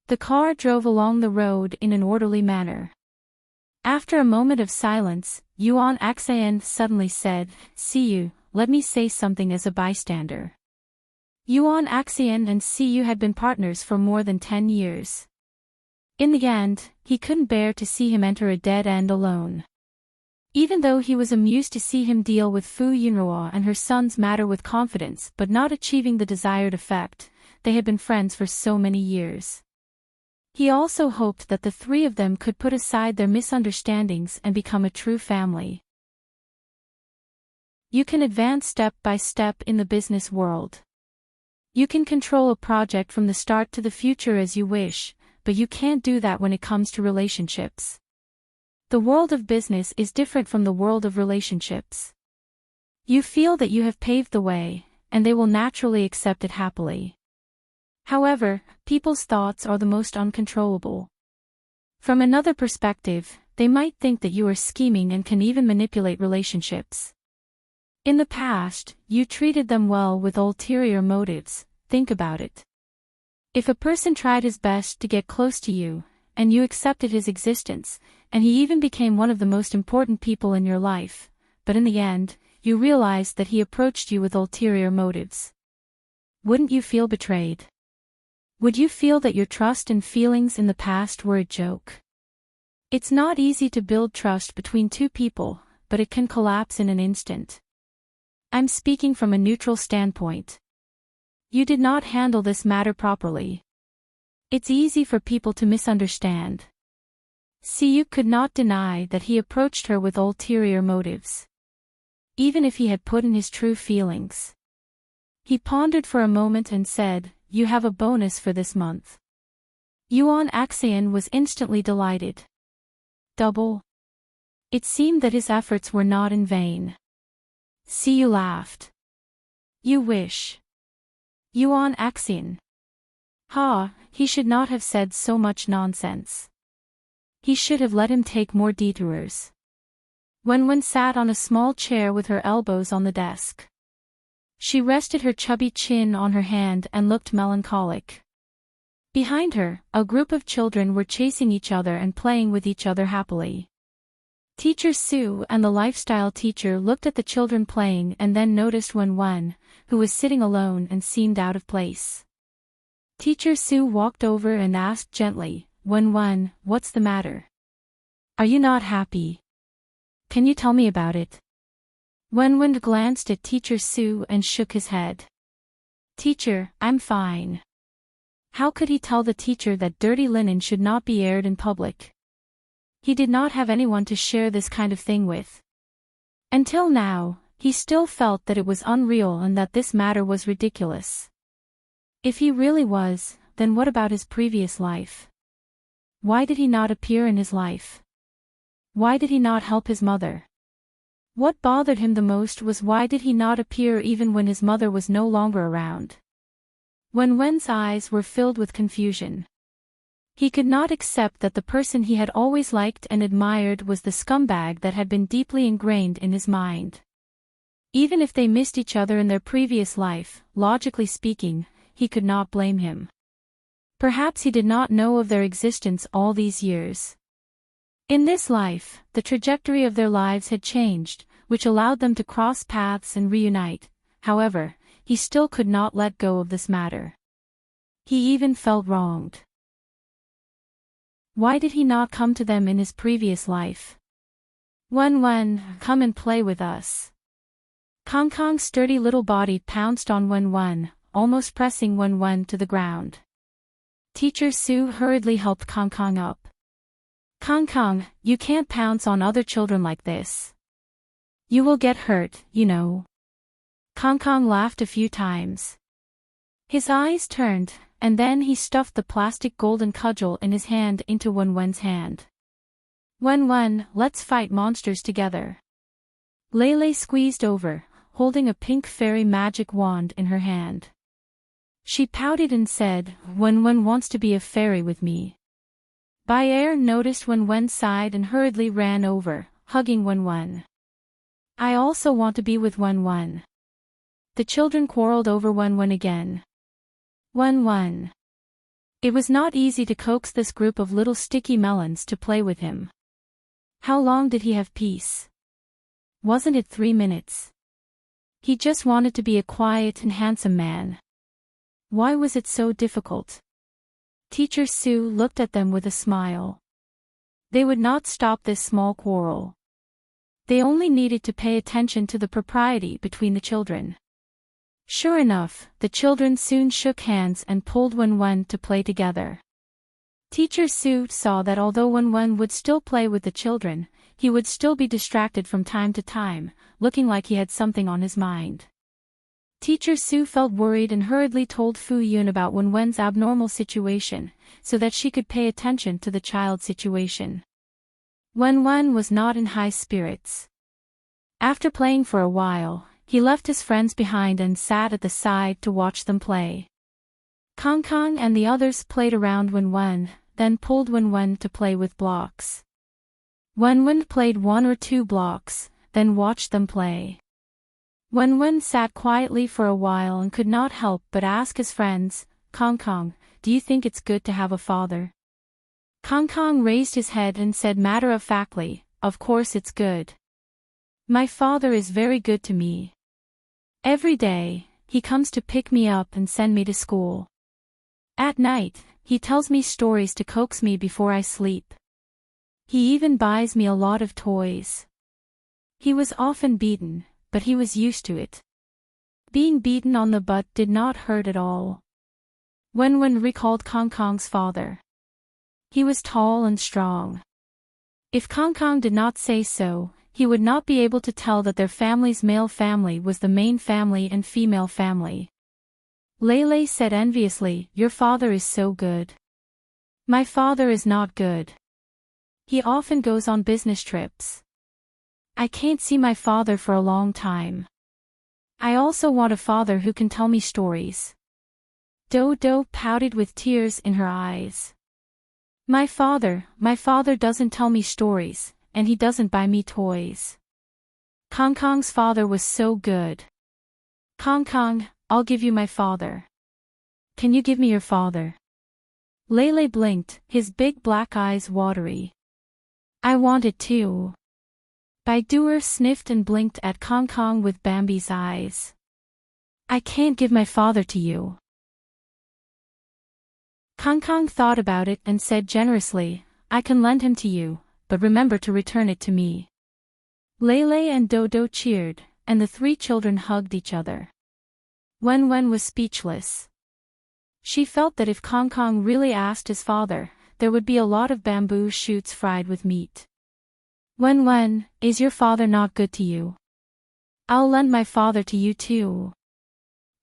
The car drove along the road in an orderly manner. After a moment of silence, Yuan Axean suddenly said, "Siyu, let me say something as a bystander." Yuan Axean and Siyu had been partners for more than 10 years. In the end, he couldn't bear to see him enter a dead end alone. Even though he was amused to see him deal with Fu Yunhua and her son's matter with confidence but not achieving the desired effect, they had been friends for so many years. He also hoped that the 3 of them could put aside their misunderstandings and become a true family. You can advance step by step in the business world. You can control a project from the start to the future as you wish, but you can't do that when it comes to relationships. The world of business is different from the world of relationships. You feel that you have paved the way, and they will naturally accept it happily. However, people's thoughts are the most uncontrollable. From another perspective, they might think that you are scheming and can even manipulate relationships. In the past, you treated them well with ulterior motives. Think about it. If a person tried his best to get close to you, and you accepted his existence, and he even became one of the most important people in your life, but in the end, you realized that he approached you with ulterior motives. Wouldn't you feel betrayed? Would you feel that your trust and feelings in the past were a joke? It's not easy to build trust between 2 people, but it can collapse in an instant. I'm speaking from a neutral standpoint. You did not handle this matter properly. It's easy for people to misunderstand. Siyu could not deny that he approached her with ulterior motives. Even if he had put in his true feelings. He pondered for a moment and said, "You have a bonus for this month." Yuan Axean was instantly delighted. double? It seemed that his efforts were not in vain. See, you laughed. You wish. You on Axin. Ha, he should not have said so much nonsense. He should have let him take more detours. Wen sat on a small chair with her elbows on the desk. She rested her chubby chin on her hand and looked melancholic. Behind her, a group of children were chasing each other and playing with each other happily. Teacher Sue and the lifestyle teacher looked at the children playing and then noticed Wen, who was sitting alone and seemed out of place. Teacher Sue walked over and asked gently, Wen, what's the matter? Are you not happy? Can you tell me about it? Wen glanced at Teacher Sue and shook his head. Teacher, I'm fine. How could he tell the teacher that dirty linen should not be aired in public? He did not have anyone to share this kind of thing with. Until now, he still felt that it was unreal and that this matter was ridiculous. If he really was, then what about his previous life? Why did he not appear in his life? Why did he not help his mother? What bothered him the most was why did he not appear even when his mother was no longer around? Wen's eyes were filled with confusion. He could not accept that the person he had always liked and admired was the scumbag that had been deeply ingrained in his mind. Even if they missed each other in their previous life, logically speaking, he could not blame him. Perhaps he did not know of their existence all these years. In this life, the trajectory of their lives had changed, which allowed them to cross paths and reunite. However, he still could not let go of this matter. He even felt wronged. Why did he not come to them in his previous life? Wen, come and play with us. Kong's sturdy little body pounced on Wen, almost pressing Wen to the ground. Teacher Sue hurriedly helped Kong up. Kong, you can't pounce on other children like this. You will get hurt, you know. Kong laughed a few times. His eyes turned, and then he stuffed the plastic golden cudgel in his hand into Wen's hand. Wen, let's fight monsters together. Lele squeezed over, holding a pink fairy magic wand in her hand. She pouted and said, Wen wants to be a fairy with me. Bayer noticed Wen sighed and hurriedly ran over, hugging Wen. I also want to be with Wen. The children quarreled over Wen again. Wen. It was not easy to coax this group of little sticky melons to play with him. How long did he have peace? Wasn't it 3 minutes? He just wanted to be a quiet and handsome man. Why was it so difficult? Teacher Sue looked at them with a smile. They would not stop this small quarrel. They only needed to pay attention to the propriety between the children. Sure enough, the children soon shook hands and pulled Wen to play together. Teacher Sue saw that although Wen would still play with the children, he would still be distracted from time to time, looking like he had something on his mind. Teacher Sue felt worried and hurriedly told Fu Yun about Wen's abnormal situation, so that she could pay attention to the child's situation. Wen was not in high spirits. After playing for a while, he left his friends behind and sat at the side to watch them play. Kong and the others played around Wen, then pulled Wen to play with blocks. Wen played 1 or 2 blocks, then watched them play. Wen sat quietly for a while and could not help but ask his friends, Kong, do you think it's good to have a father? Kong raised his head and said matter-of-factly, of course it's good. My father is very good to me. Every day, he comes to pick me up and send me to school. At night, he tells me stories to coax me before I sleep. He even buys me a lot of toys. He was often beaten, but he was used to it. Being beaten on the butt did not hurt at all. Wen recalled Kong's father. He was tall and strong. If Kong did not say so, he would not be able to tell that their family's male family was the main family and female family. Lele said enviously, your father is so good. My father is not good. He often goes on business trips. I can't see my father for a long time. I also want a father who can tell me stories. Dodo pouted with tears in her eyes. My father doesn't tell me stories, and he doesn't buy me toys. Kong Kong's father was so good. Kong Kong, I'll give you my father. Can you give me your father? Lele blinked, his big black eyes watery. I want it too. Baiduer sniffed and blinked at Kong Kong with Bambi's eyes. I can't give my father to you. Kong Kong thought about it and said generously, I can lend him to you, but remember to return it to me. Lele and Dodo cheered, and the three children hugged each other. Wen Wen was speechless. She felt that if Kong Kong really asked his father, there would be a lot of bamboo shoots fried with meat. Wen Wen, is your father not good to you? I'll lend my father to you too.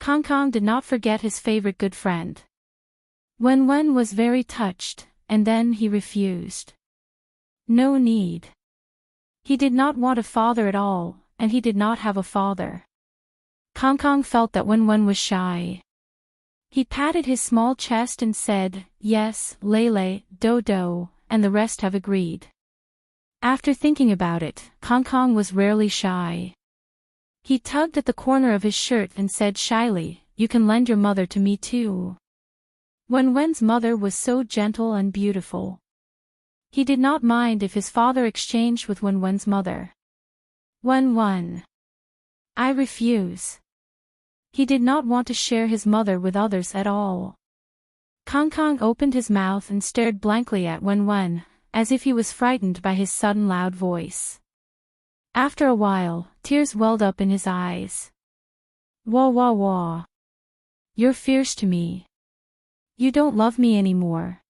Kong Kong did not forget his favorite good friend. Wen Wen was very touched, and then he refused. No need. He did not want a father at all, and he did not have a father. Kong Kong felt that Wen Wen was shy. He patted his small chest and said, yes, Lele, Dodo, and the rest have agreed. After thinking about it, Kong Kong was rarely shy. He tugged at the corner of his shirt and said shyly, you can lend your mother to me too. Wen Wen's mother was so gentle and beautiful. He did not mind if his father exchanged with Wen Wen's mother. Wen Wen. I refuse. He did not want to share his mother with others at all. Kong Kong opened his mouth and stared blankly at Wen Wen, as if he was frightened by his sudden loud voice. After a while, tears welled up in his eyes. Wah wah wah. You're fierce to me. You don't love me anymore.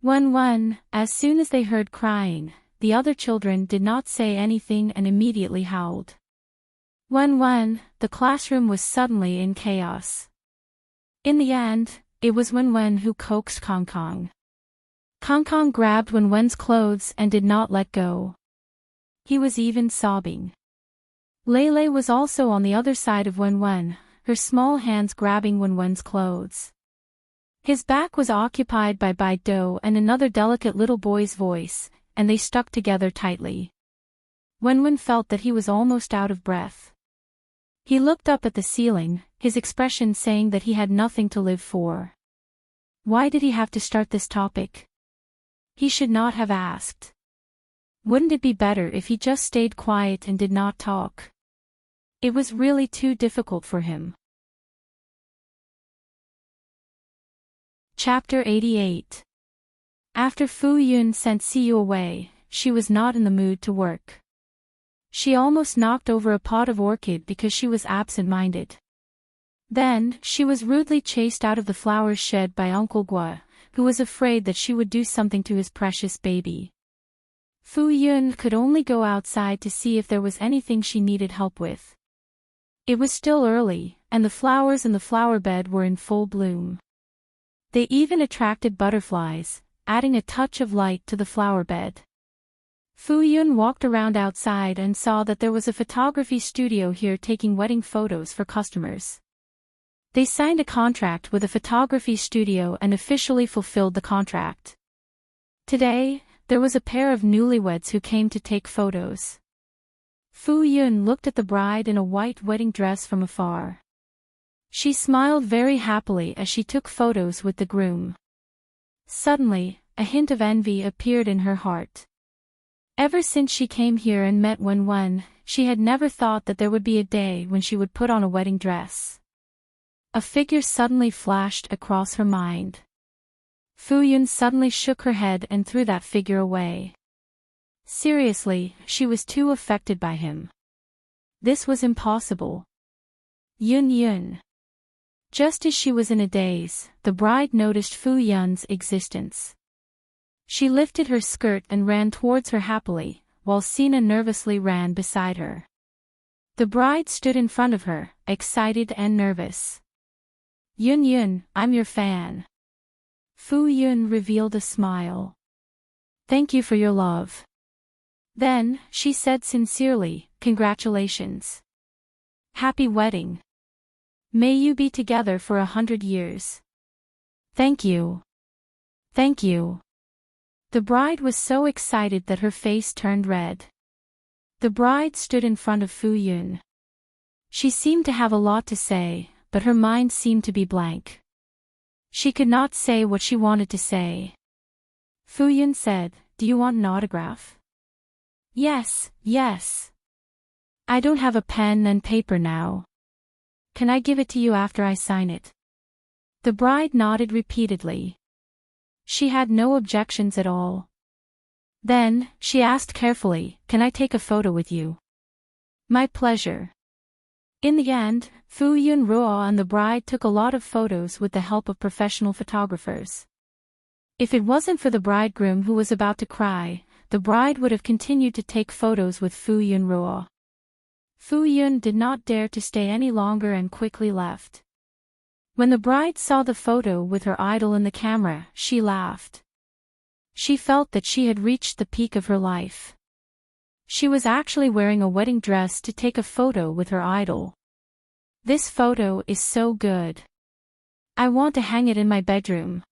Wen Wen, as soon as they heard crying, the other children did not say anything and immediately howled. Wen Wen, the classroom was suddenly in chaos. In the end, it was Wen Wen who coaxed Kong Kong. Kong Kong grabbed Wen Wen's clothes and did not let go. He was even sobbing. Lele was also on the other side of Wen Wen, her small hands grabbing Wen Wen's clothes. His back was occupied by Baidu and another delicate little boy's voice, and they stuck together tightly. Wen Wen felt that he was almost out of breath. He looked up at the ceiling, his expression saying that he had nothing to live for. Why did he have to start this topic? He should not have asked. Wouldn't it be better if he just stayed quiet and did not talk? It was really too difficult for him. Chapter 88. After Fu Yun sent Siyu away, she was not in the mood to work. She almost knocked over a pot of orchid because she was absent-minded. Then, she was rudely chased out of the flowers shed by Uncle Gua, who was afraid that she would do something to his precious baby. Fu Yun could only go outside to see if there was anything she needed help with. It was still early, and the flowers in the flower bed were in full bloom. They even attracted butterflies, adding a touch of light to the flower bed. Fu Yun walked around outside and saw that there was a photography studio here taking wedding photos for customers. They signed a contract with a photography studio and officially fulfilled the contract. Today, there was a pair of newlyweds who came to take photos. Fu Yun looked at the bride in a white wedding dress from afar. She smiled very happily as she took photos with the groom. Suddenly, a hint of envy appeared in her heart. Ever since she came here and met Wen Wen, she had never thought that there would be a day when she would put on a wedding dress. A figure suddenly flashed across her mind. Fu Yun suddenly shook her head and threw that figure away. Seriously, she was too affected by him. This was impossible. Yun Yun. Just as she was in a daze, the bride noticed Fu Yun's existence. She lifted her skirt and ran towards her happily, while Sina nervously ran beside her. The bride stood in front of her, excited and nervous. Yun Yun, I'm your fan. Fu Yun revealed a smile. Thank you for your love. Then, she said sincerely, congratulations. Happy wedding. May you be together for 100 years. Thank you. Thank you. The bride was so excited that her face turned red. The bride stood in front of Fu Yun. She seemed to have a lot to say, but her mind seemed to be blank. She could not say what she wanted to say. Fu Yun said, "Do you want an autograph?" Yes, yes. I don't have a pen and paper now. Can I give it to you after I sign it? The bride nodded repeatedly. She had no objections at all. Then, she asked carefully, "Can I take a photo with you?" My pleasure. In the end, Fu Yun Ruo and the bride took a lot of photos with the help of professional photographers. If it wasn't for the bridegroom who was about to cry, the bride would have continued to take photos with Fu Yun Ruo. Fu Yun did not dare to stay any longer and quickly left. When the bride saw the photo with her idol in the camera, she laughed. She felt that she had reached the peak of her life. She was actually wearing a wedding dress to take a photo with her idol. This photo is so good. I want to hang it in my bedroom.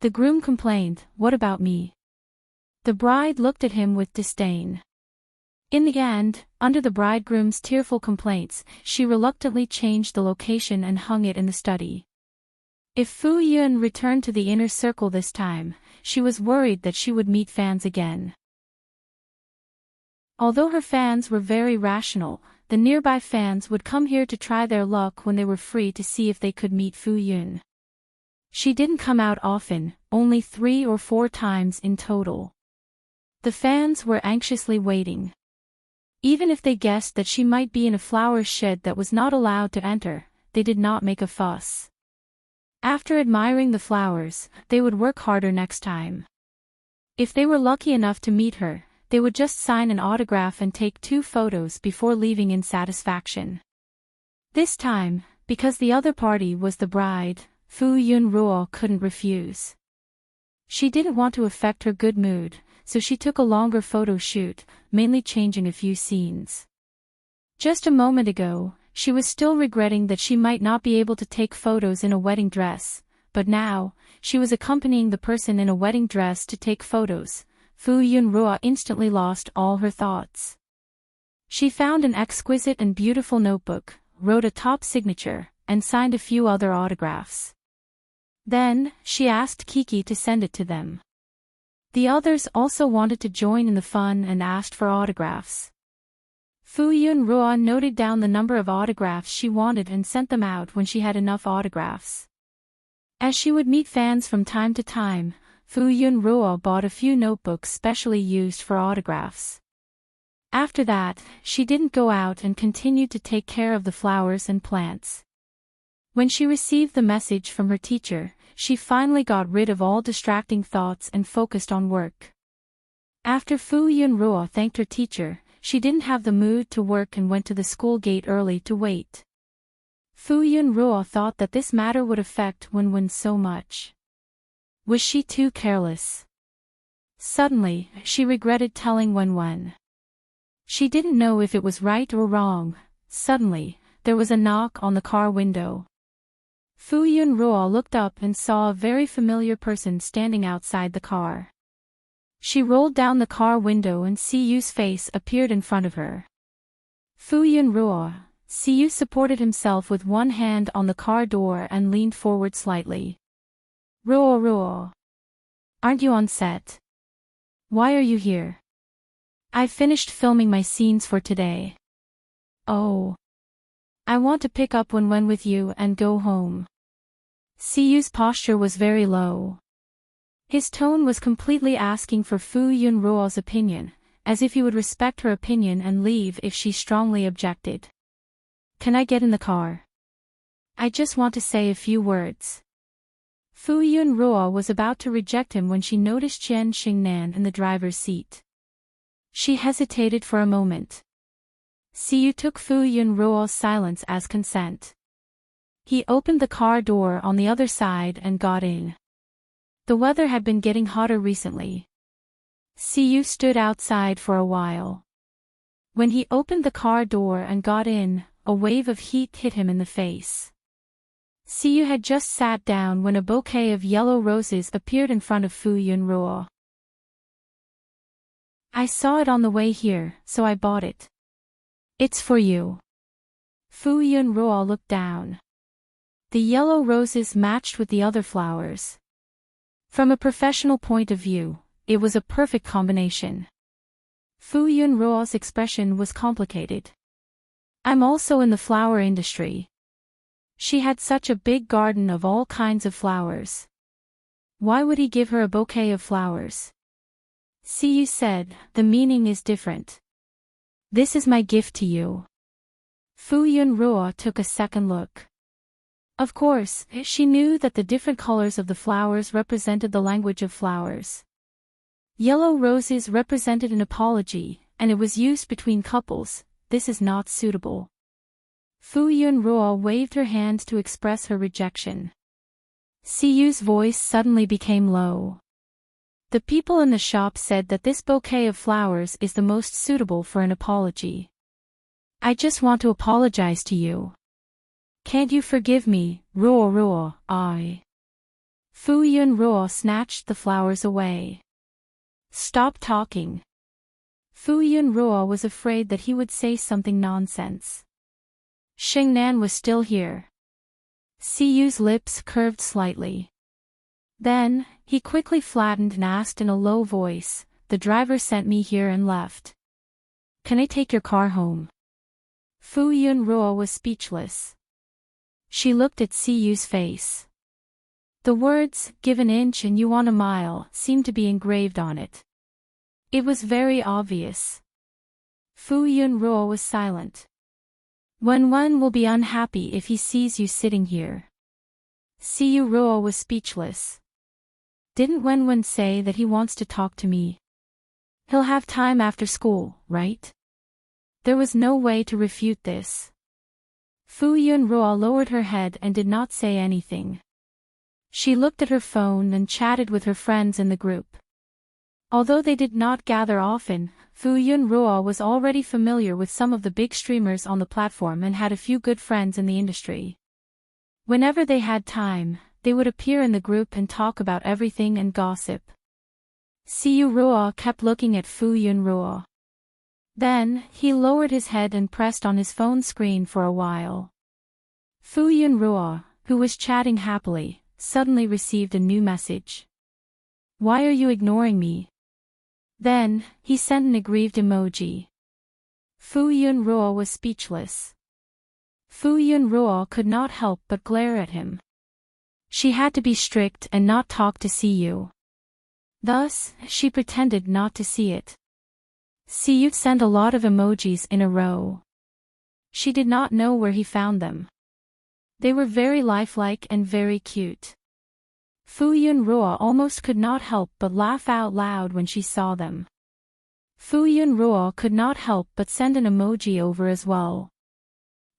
The groom complained, "What about me?" The bride looked at him with disdain. In the end, under the bridegroom's tearful complaints, she reluctantly changed the location and hung it in the study. If Fu Yun returned to the inner circle this time, she was worried that she would meet fans again. Although her fans were very rational, the nearby fans would come here to try their luck when they were free to see if they could meet Fu Yun. She didn't come out often, only 3 or 4 times in total. The fans were anxiously waiting. Even if they guessed that she might be in a flower shed that was not allowed to enter, they did not make a fuss. After admiring the flowers, they would work harder next time. If they were lucky enough to meet her, they would just sign an autograph and take 2 photos before leaving in satisfaction. This time, because the other party was the bride, Fu Yun Ruo couldn't refuse. She didn't want to affect her good mood, so she took a longer photo shoot, mainly changing a few scenes. Just a moment ago, she was still regretting that she might not be able to take photos in a wedding dress, but now, she was accompanying the person in a wedding dress to take photos. Fu Yun Ruo instantly lost all her thoughts. She found an exquisite and beautiful notebook, wrote a top signature, and signed a few other autographs. Then, she asked Kiki to send it to them. The others also wanted to join in the fun and asked for autographs. Fu Yun Ruo noted down the number of autographs she wanted and sent them out when she had enough autographs. As she would meet fans from time to time, Fu Yun Ruo bought a few notebooks specially used for autographs. After that, she didn't go out and continued to take care of the flowers and plants. When she received the message from her teacher, she finally got rid of all distracting thoughts and focused on work. After Fu Yun Ruo thanked her teacher, she didn't have the mood to work and went to the school gate early to wait. Fu Yun Ruo thought that this matter would affect Wen so much. Was she too careless? Suddenly, she regretted telling Wen. She didn't know if it was right or wrong. Suddenly, there was a knock on the car window. Fu Yun Ruo looked up and saw a very familiar person standing outside the car. She rolled down the car window and Siyu's face appeared in front of her. Fu Yun Ruo, Siyu supported himself with one hand on the car door and leaned forward slightly. Ruo. Aren't you on set? Why are you here? I finished filming my scenes for today. Oh. I want to pick up Wen with you and go home. Siyu's posture was very low. His tone was completely asking for Fu Yun Ruo's opinion, as if he would respect her opinion and leave if she strongly objected. Can I get in the car? I just want to say a few words. Fu Yun Ruo was about to reject him when she noticed Chen Xingnan in the driver's seat. She hesitated for a moment. Siyu took Fu Yun Ruo's silence as consent. He opened the car door on the other side and got in. The weather had been getting hotter recently. Siyu stood outside for a while. When he opened the car door and got in, a wave of heat hit him in the face. Siyu had just sat down when a bouquet of yellow roses appeared in front of Fu Yunruo. I saw it on the way here, so I bought it. It's for you. Fu Yunruo looked down. The yellow roses matched with the other flowers. From a professional point of view, it was a perfect combination. Fu Yunruo's expression was complicated. I'm also in the flower industry. She had such a big garden of all kinds of flowers. Why would he give her a bouquet of flowers? Siyu said, the meaning is different. This is my gift to you. Fu Yunruo took a second look. Of course, she knew that the different colors of the flowers represented the language of flowers. Yellow roses represented an apology, and it was used between couples. This is not suitable. Fu Yunruo waved her hand to express her rejection. Siyu's voice suddenly became low. The people in the shop said that this bouquet of flowers is the most suitable for an apology. I just want to apologize to you. Can't you forgive me, Ruo? Fu Yunruo snatched the flowers away. Stop talking. Fu Yunruo was afraid that he would say something nonsense. Xingnan was still here. Siyu's lips curved slightly. Then, he quickly flattened and asked in a low voice, the driver sent me here and left. Can I take your car home? Fu Yunruo was speechless. She looked at Siyu's face. The words, give an inch and you want a mile, seemed to be engraved on it. It was very obvious. Fu Yunruo was silent. Wenwen will be unhappy if he sees you sitting here. Siyu Ruo was speechless. Didn't Wenwen say that he wants to talk to me? He'll have time after school, right? There was no way to refute this. Fu Yunruo lowered her head and did not say anything. She looked at her phone and chatted with her friends in the group. Although they did not gather often, Fu Yunruo was already familiar with some of the big streamers on the platform and had a few good friends in the industry. Whenever they had time, they would appear in the group and talk about everything and gossip. Siyu Ruo kept looking at Fu Yunruo. Then, he lowered his head and pressed on his phone screen for a while. Fu Yunruo, who was chatting happily, suddenly received a new message. Why are you ignoring me? Then, he sent an aggrieved emoji. Fu Yunruo was speechless. Fu Yunruo could not help but glare at him. She had to be strict and not talk to Siyu. Thus, she pretended not to see it. Siyu sent a lot of emojis in a row. She did not know where he found them. They were very lifelike and very cute. Fu Yunruo almost could not help but laugh out loud when she saw them. Fu Yunruo could not help but send an emoji over as well.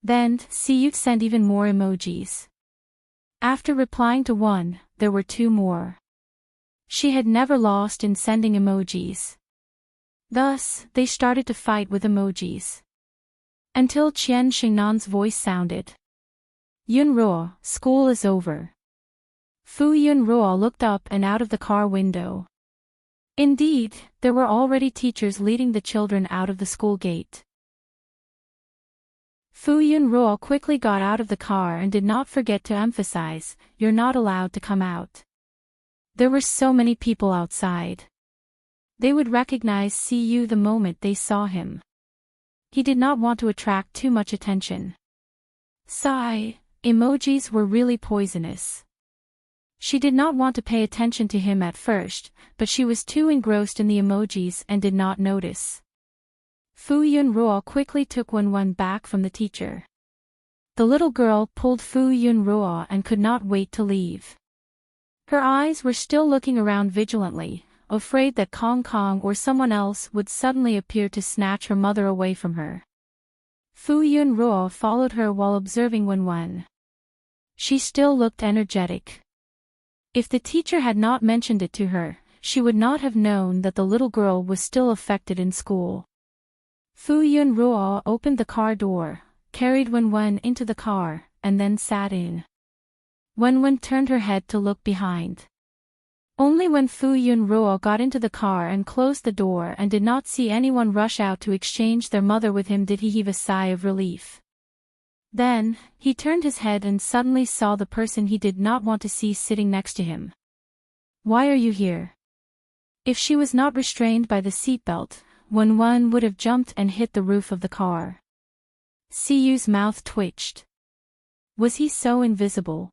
Then, Siyu sent even more emojis. After replying to one, there were two more. She had never lost in sending emojis. Thus, they started to fight with emojis. Until Qian Xingnan's voice sounded. Yunruo, school is over. Fu Yunruo looked up and out of the car window. Indeed, there were already teachers leading the children out of the school gate. Fu Yunruo quickly got out of the car and did not forget to emphasize, you're not allowed to come out. There were so many people outside. They would recognize Siyu the moment they saw him. He did not want to attract too much attention. Sigh, emojis were really poisonous. She did not want to pay attention to him at first, but she was too engrossed in the emojis and did not notice. Fu Yunruo quickly took Wenwen back from the teacher. The little girl pulled Fu Yunruo and could not wait to leave. Her eyes were still looking around vigilantly, afraid that Kong Kong or someone else would suddenly appear to snatch her mother away from her. Fu Yunruo followed her while observing Wenwen. She still looked energetic. If the teacher had not mentioned it to her, she would not have known that the little girl was still affected in school. Fu Yunruo opened the car door, carried Wenwen into the car, and then sat in. Wenwen turned her head to look behind. Only when Fu Yunruo got into the car and closed the door and did not see anyone rush out to exchange their mother with him did he heave a sigh of relief. Then, he turned his head and suddenly saw the person he did not want to see sitting next to him. "Why are you here?" If she was not restrained by the seatbelt, Wenwen would have jumped and hit the roof of the car. Siyu's mouth twitched. Was he so invisible?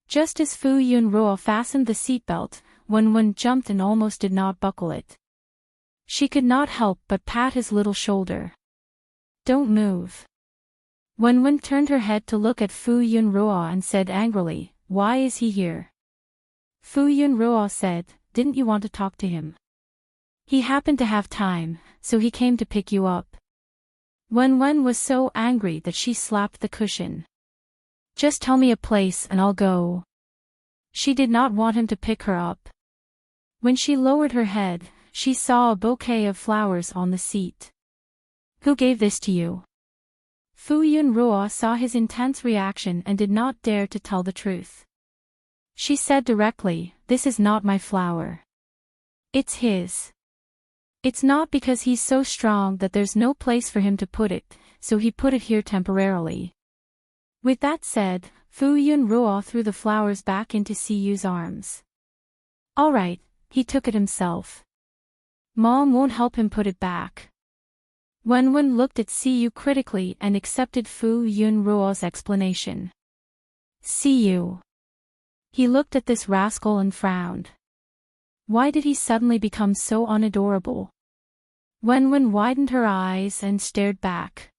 Just as Fu Yunruo fastened the seatbelt, Wenwen jumped and almost did not buckle it. She could not help but pat his little shoulder. "Don't move." Wenwen turned her head to look at Fu Yunruo and said angrily, "Why is he here?" Fu Yunruo said, "Didn't you want to talk to him? He happened to have time, so he came to pick you up." Wenwen was so angry that she slapped the cushion. "Just tell me a place and I'll go." She did not want him to pick her up. When she lowered her head, she saw a bouquet of flowers on the seat. "Who gave this to you?" Fu Yunruo saw his intense reaction and did not dare to tell the truth. She said directly, "This is not my flower. It's his. It's not because he's so strong that there's no place for him to put it, so he put it here temporarily." With that said, Fu Yunruo threw the flowers back into Siyu's arms. "All right, he took it himself. Mom won't help him put it back." Wenwen looked at Siyu critically and accepted Fu Yunruo's explanation. "Siyu." He looked at this rascal and frowned. Why did he suddenly become so unadorable? Wenwen widened her eyes and stared back.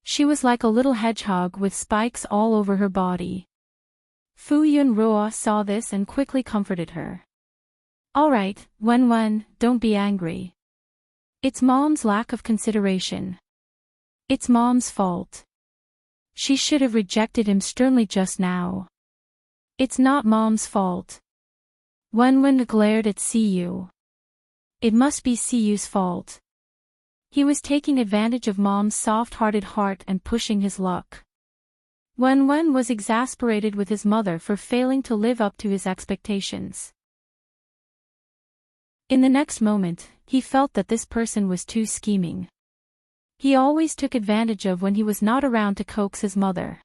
She was like a little hedgehog with spikes all over her body. Fu Yunruo saw this and quickly comforted her. "All right, Wenwen, don't be angry. It's Mom's lack of consideration. It's Mom's fault. She should have rejected him sternly just now. It's not Mom's fault." Wenwen glared at Siyu. It must be Siyu's fault. He was taking advantage of Mom's soft-hearted heart and pushing his luck. Wenwen was exasperated with his mother for failing to live up to his expectations. In the next moment, he felt that this person was too scheming. He always took advantage of when he was not around to coax his mother.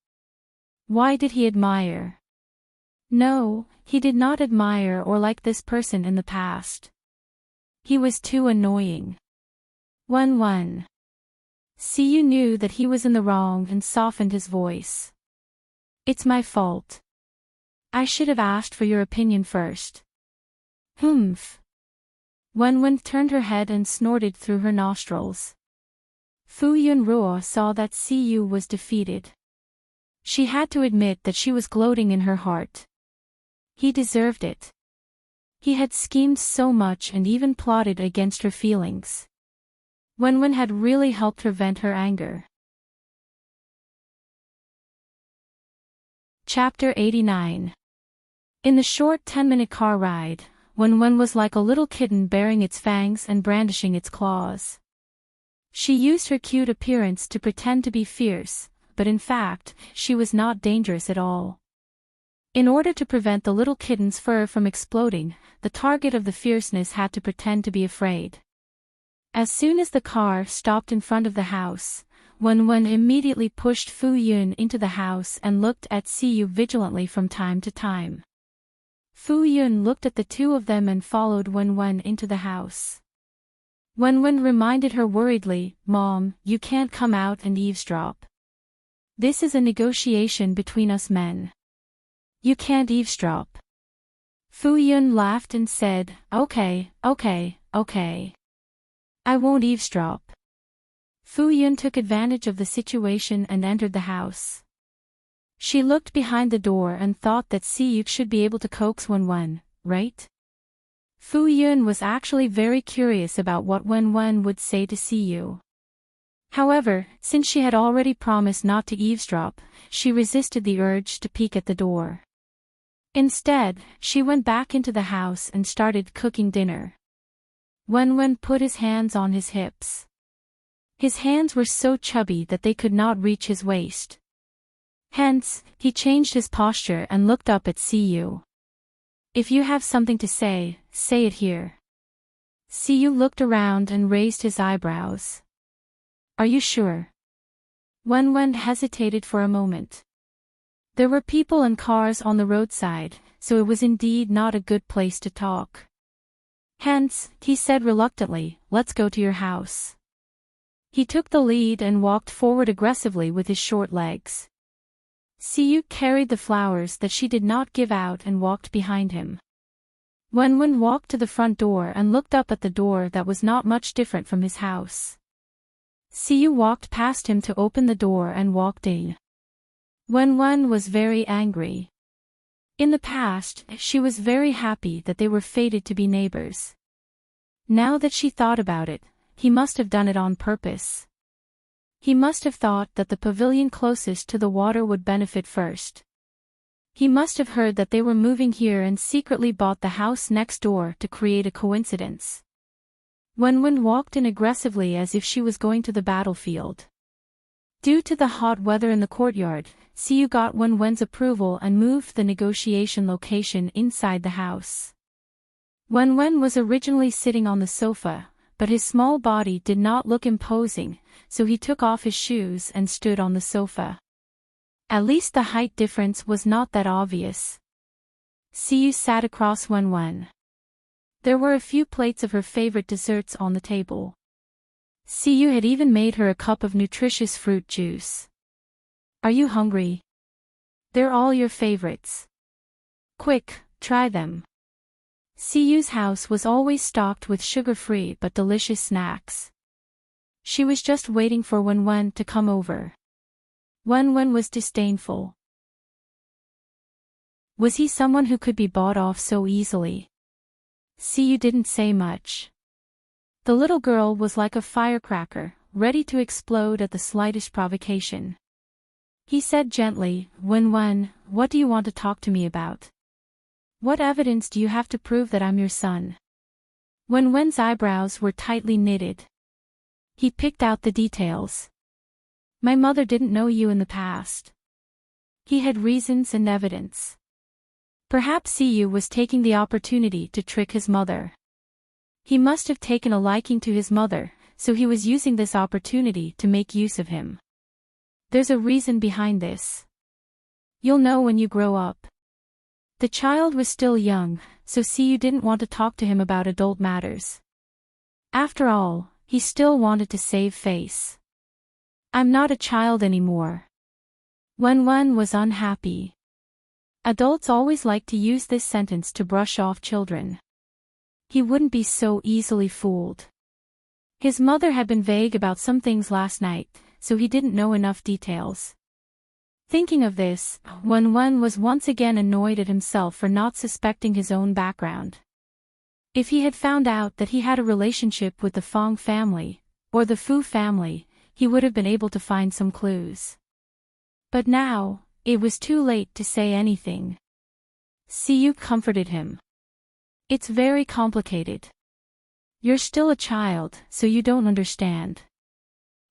Why did he admire? No, he did not admire or like this person in the past. He was too annoying. Wenwen. Siyu knew that he was in the wrong and softened his voice. "It's my fault. I should have asked for your opinion first." "Humph." Wenwen turned her head and snorted through her nostrils. Fu Yunruo saw that Siyu was defeated. She had to admit that she was gloating in her heart. He deserved it. He had schemed so much and even plotted against her feelings. Wenwen had really helped her vent her anger. Chapter 89. In the short 10-minute car ride, Wenwen was like a little kitten baring its fangs and brandishing its claws. She used her cute appearance to pretend to be fierce, but in fact, she was not dangerous at all. In order to prevent the little kitten's fur from exploding, the target of the fierceness had to pretend to be afraid. As soon as the car stopped in front of the house, Wenwen immediately pushed Fu Yun into the house and looked at Siyu vigilantly from time to time. Fu Yun looked at the two of them and followed Wenwen into the house. Wenwen reminded her worriedly, "Mom, you can't come out and eavesdrop. This is a negotiation between us men. You can't eavesdrop." Fu Yun laughed and said, Okay. I won't eavesdrop." Fu Yun took advantage of the situation and entered the house. She looked behind the door and thought that Siyu should be able to coax Wenwen, right? Fu Yun was actually very curious about what Wenwen would say to Siyu. However, since she had already promised not to eavesdrop, she resisted the urge to peek at the door. Instead, she went back into the house and started cooking dinner. Wen put his hands on his hips. His hands were so chubby that they could not reach his waist. Hence, he changed his posture and looked up at Siyu. If you have something to say it here. Siyu looked around and raised his eyebrows. Are you sure? Wen hesitated for a moment. There were people and cars on the roadside, so it was indeed not a good place to talk. Hence, he said reluctantly, let's go to your house. He took the lead and walked forward aggressively with his short legs. Siyu carried the flowers that she did not give out and walked behind him. Wen walked to the front door and looked up at the door that was not much different from his house. Siyu walked past him to open the door and walked in. Wen was very angry. In the past, she was very happy that they were fated to be neighbors. Now that she thought about it, he must have done it on purpose. He must have thought that the pavilion closest to the water would benefit first. He must have heard that they were moving here and secretly bought the house next door to create a coincidence. Wen walked in aggressively as if she was going to the battlefield. Due to the hot weather in the courtyard, Siyu got Wen's approval and moved the negotiation location inside the house. Wen was originally sitting on the sofa, but his small body did not look imposing, so he took off his shoes and stood on the sofa. At least the height difference was not that obvious. Siyu sat across Wen. There were a few plates of her favorite desserts on the table. Siyu had even made her a cup of nutritious fruit juice. Are you hungry? They're all your favorites. Quick, try them. Siyu's house was always stocked with sugar-free but delicious snacks. She was just waiting for Wen to come over. Wen was disdainful. Was he someone who could be bought off so easily? Siyu didn't say much. The little girl was like a firecracker, ready to explode at the slightest provocation. He said gently, Wen, what do you want to talk to me about? What evidence do you have to prove that I'm your son? Wen's eyebrows were tightly knitted. He picked out the details. My mother didn't know you in the past. He had reasons and evidence. Perhaps Siyu was taking the opportunity to trick his mother. He must have taken a liking to his mother, so he was using this opportunity to make use of him. There's a reason behind this. You'll know when you grow up. The child was still young, so Siyu didn't want to talk to him about adult matters. After all, he still wanted to save face. I'm not a child anymore. Wen was unhappy. Adults always like to use this sentence to brush off children. He wouldn't be so easily fooled. His mother had been vague about some things last night, so he didn't know enough details. Thinking of this, Wen was once again annoyed at himself for not suspecting his own background. If he had found out that he had a relationship with the Fong family, or the Fu family, he would have been able to find some clues. But now, it was too late to say anything. Siyu comforted him. It's very complicated. You're still a child, so you don't understand.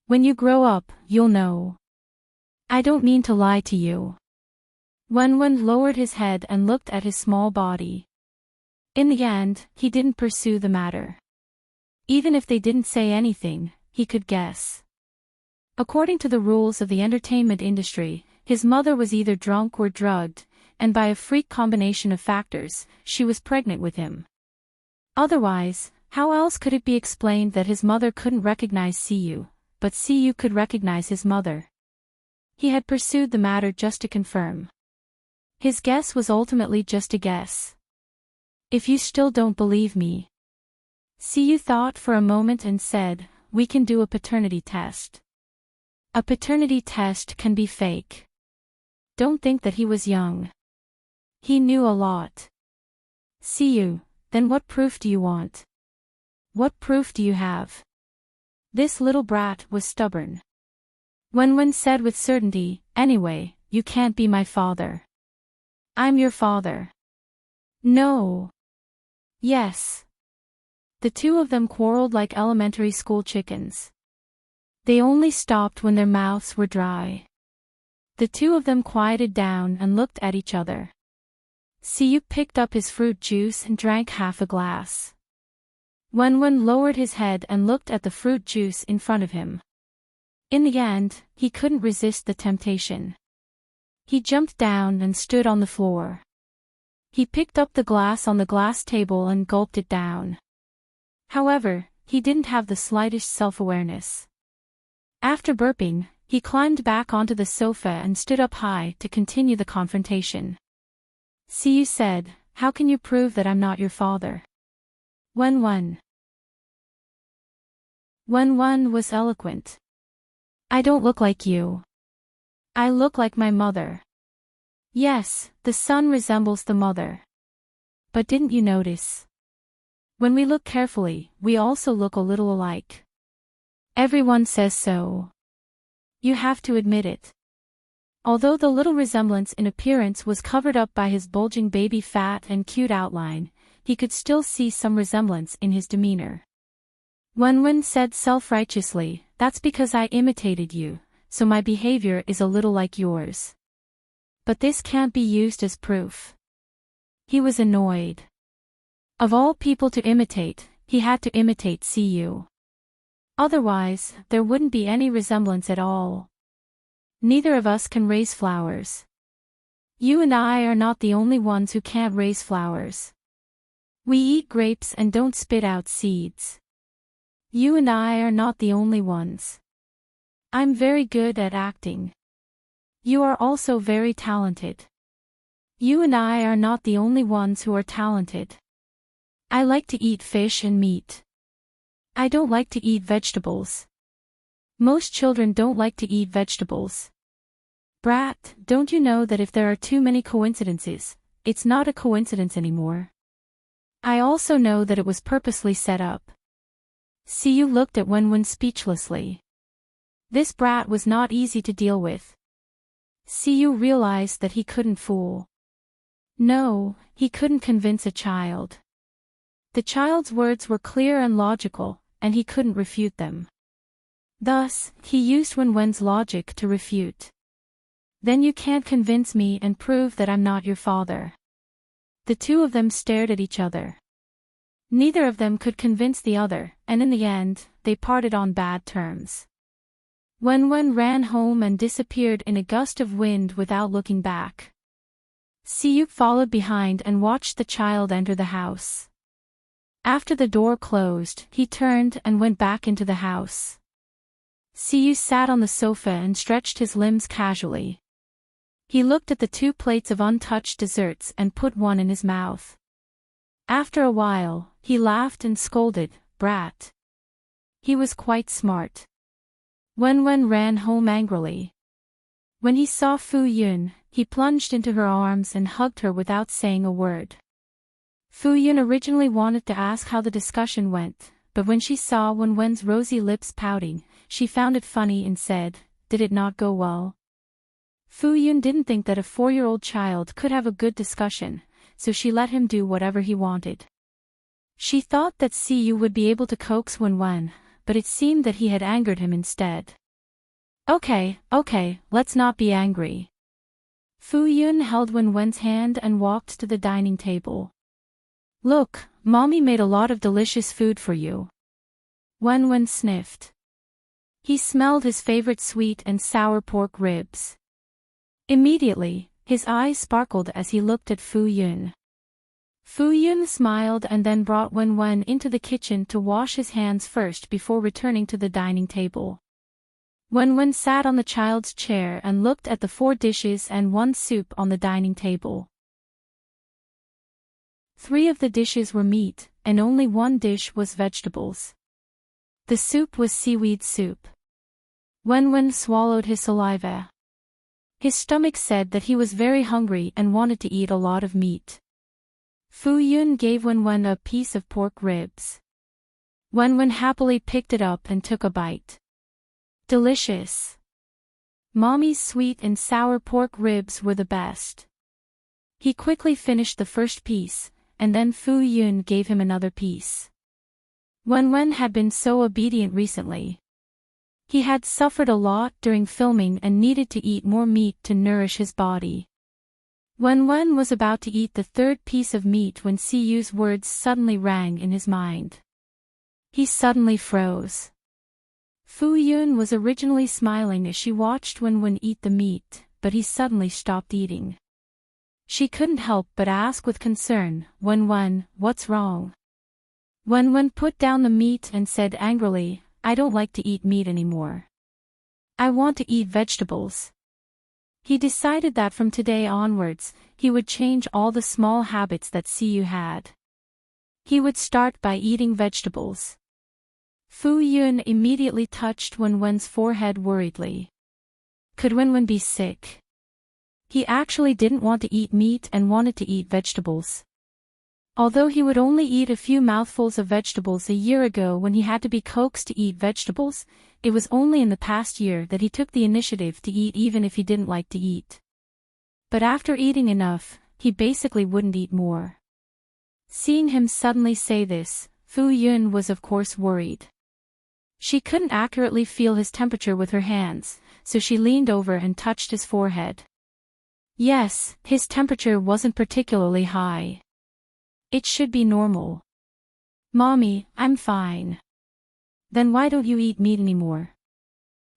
When you grow up, you'll know. I don't mean to lie to you. Wen lowered his head and looked at his small body. In the end, he didn't pursue the matter. Even if they didn't say anything, he could guess. According to the rules of the entertainment industry, his mother was either drunk or drugged, and by a freak combination of factors, she was pregnant with him. Otherwise, how else could it be explained that his mother couldn't recognize Siyu, but Siyu could recognize his mother? He had pursued the matter just to confirm. His guess was ultimately just a guess. If you still don't believe me. Siyu thought for a moment and said, we can do a paternity test. A paternity test can be fake. Don't think that he was young. He knew a lot. Siyu, then what proof do you want? What proof do you have? This little brat was stubborn. Wen said with certainty, anyway, you can't be my father. I'm your father. No. Yes. The two of them quarreled like elementary school chickens. They only stopped when their mouths were dry. The two of them quieted down and looked at each other. Siyu picked up his fruit juice and drank half a glass. Wenwen lowered his head and looked at the fruit juice in front of him. In the end, he couldn't resist the temptation. He jumped down and stood on the floor. He picked up the glass on the glass table and gulped it down. However, he didn't have the slightest self-awareness. After burping, he climbed back onto the sofa and stood up high to continue the confrontation. Siyu said, "How can you prove that I'm not your father?" Wenwen was eloquent. "I don't look like you. I look like my mother." Yes, the son resembles the mother. But didn't you notice? When we look carefully, we also look a little alike. Everyone says so. You have to admit it. Although the little resemblance in appearance was covered up by his bulging baby fat and cute outline, he could still see some resemblance in his demeanor. Wenwen said self-righteously, "That's because I imitated you, so my behavior is a little like yours. But this can't be used as proof." He was annoyed. Of all people to imitate, he had to imitate Siyu. Otherwise, there wouldn't be any resemblance at all. Neither of us can raise flowers. You and I are not the only ones who can't raise flowers. We eat grapes and don't spit out seeds. You and I are not the only ones. I'm very good at acting. You are also very talented. You and I are not the only ones who are talented. I like to eat fish and meat. I don't like to eat vegetables. Most children don't like to eat vegetables. Brat, don't you know that if there are too many coincidences, it's not a coincidence anymore? I also know that it was purposely set up. Siyu looked at Wenwen speechlessly. This brat was not easy to deal with. Siyu realized that he couldn't fool. No, he couldn't convince a child. The child's words were clear and logical, and he couldn't refute them. Thus, he used Wenwen's logic to refute. Then you can't convince me and prove that I'm not your father. The two of them stared at each other. Neither of them could convince the other, and in the end, they parted on bad terms. Wenwen ran home and disappeared in a gust of wind without looking back. Siyu followed behind and watched the child enter the house. After the door closed, he turned and went back into the house. Siyu sat on the sofa and stretched his limbs casually. He looked at the 2 plates of untouched desserts and put one in his mouth. After a while, he laughed and scolded, "Brat." He was quite smart. Wenwen ran home angrily. When he saw Fu Yun, he plunged into her arms and hugged her without saying a word. Fu Yun originally wanted to ask how the discussion went, but when she saw Wenwen's rosy lips pouting, she found it funny and said, "Did it not go well?" Fu Yun didn't think that a 4-year-old child could have a good discussion, so she let him do whatever he wanted. She thought that Siyu would be able to coax Wenwen, but it seemed that he had angered him instead. Okay, let's not be angry." Fu Yun held Wenwen's hand and walked to the dining table. "Look, Mommy made a lot of delicious food for you." Wenwen sniffed. He smelled his favorite sweet and sour pork ribs. Immediately, his eyes sparkled as he looked at Fu Yun. Fu Yun smiled and then brought Wenwen into the kitchen to wash his hands first before returning to the dining table. Wenwen sat on the child's chair and looked at the 4 dishes and 1 soup on the dining table. 3 of the dishes were meat, and only 1 dish was vegetables. The soup was seaweed soup. Wenwen swallowed his saliva. His stomach said that he was very hungry and wanted to eat a lot of meat. Fu Yun gave Wenwen a piece of pork ribs. Wenwen happily picked it up and took a bite. Delicious. Mommy's sweet and sour pork ribs were the best. He quickly finished the first piece, and then Fu Yun gave him another piece. Wen had been so obedient recently. He had suffered a lot during filming and needed to eat more meat to nourish his body. Wen was about to eat the third piece of meat when Siyu's words suddenly rang in his mind. He suddenly froze. Fu Yun was originally smiling as she watched Wen eat the meat, but he suddenly stopped eating. She couldn't help but ask with concern, Wen, what's wrong? Wen put down the meat and said angrily, I don't like to eat meat anymore. I want to eat vegetables. He decided that from today onwards, he would change all the small habits that Siyu had. He would start by eating vegetables. Fu Yun immediately touched Wen's forehead worriedly. Could Wen be sick? He actually didn't want to eat meat and wanted to eat vegetables. Although he would only eat a few mouthfuls of vegetables a year ago when he had to be coaxed to eat vegetables, it was only in the past year that he took the initiative to eat even if he didn't like to eat. But after eating enough, he basically wouldn't eat more. Seeing him suddenly say this, Fu Yun was of course worried. She couldn't accurately feel his temperature with her hands, so she leaned over and touched his forehead. Yes, his temperature wasn't particularly high. It should be normal. Mommy, I'm fine. Then why don't you eat meat anymore?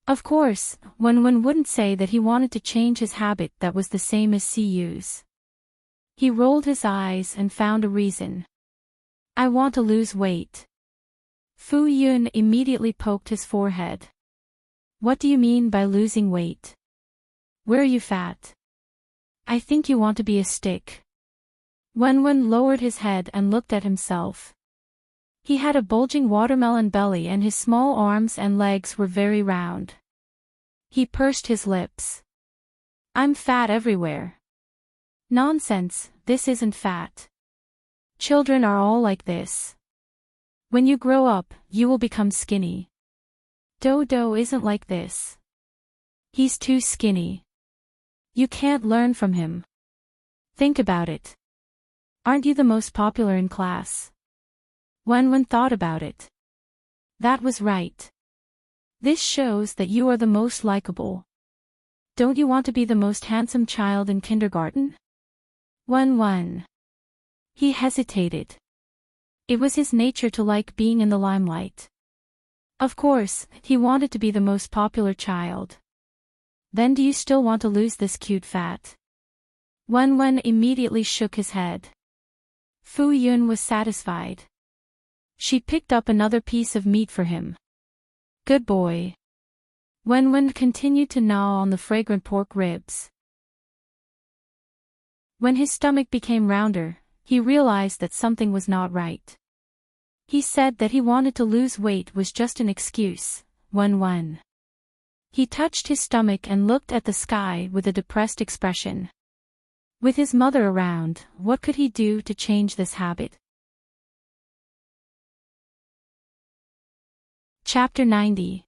Of course, Wen wouldn't say that he wanted to change his habit that was the same as Siyu's. He rolled his eyes and found a reason. I want to lose weight. Fu Yun immediately poked his forehead. What do you mean by losing weight? Where are you fat? I think you want to be a stick. Wen lowered his head and looked at himself. He had a bulging watermelon belly and his small arms and legs were very round. He pursed his lips. I'm fat everywhere. Nonsense, this isn't fat. Children are all like this. When you grow up, you will become skinny. Dodo isn't like this. He's too skinny. You can't learn from him. Think about it. Aren't you the most popular in class? Wen thought about it. That was right. This shows that you are the most likable. Don't you want to be the most handsome child in kindergarten? Wen. He hesitated. It was his nature to like being in the limelight. Of course, he wanted to be the most popular child. Then do you still want to lose this cute fat? Wen immediately shook his head. Fu Yun was satisfied. She picked up another piece of meat for him. Good boy. Wen continued to gnaw on the fragrant pork ribs. When his stomach became rounder, he realized that something was not right. He said that he wanted to lose weight was just an excuse. Wen. He touched his stomach and looked at the sky with a depressed expression. With his mother around, what could he do to change this habit? Chapter 90.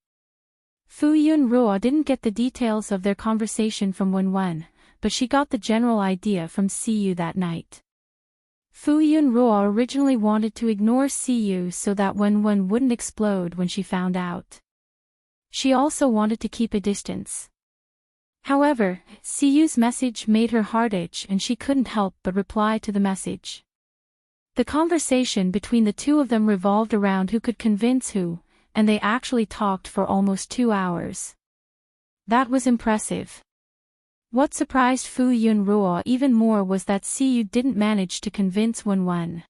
Fu Yun Ruo didn't get the details of their conversation from Wen, but she got the general idea from Siyu that night. Fu Yun Ruo originally wanted to ignore Siyu so that Wen wouldn't explode when she found out. She also wanted to keep a distance. However, Siyu's message made her heart itch and she couldn't help but reply to the message. The conversation between the two of them revolved around who could convince who, and they actually talked for almost 2 hours. That was impressive. What surprised Fu Yun Ruo even more was that Siyu didn't manage to convince Wen.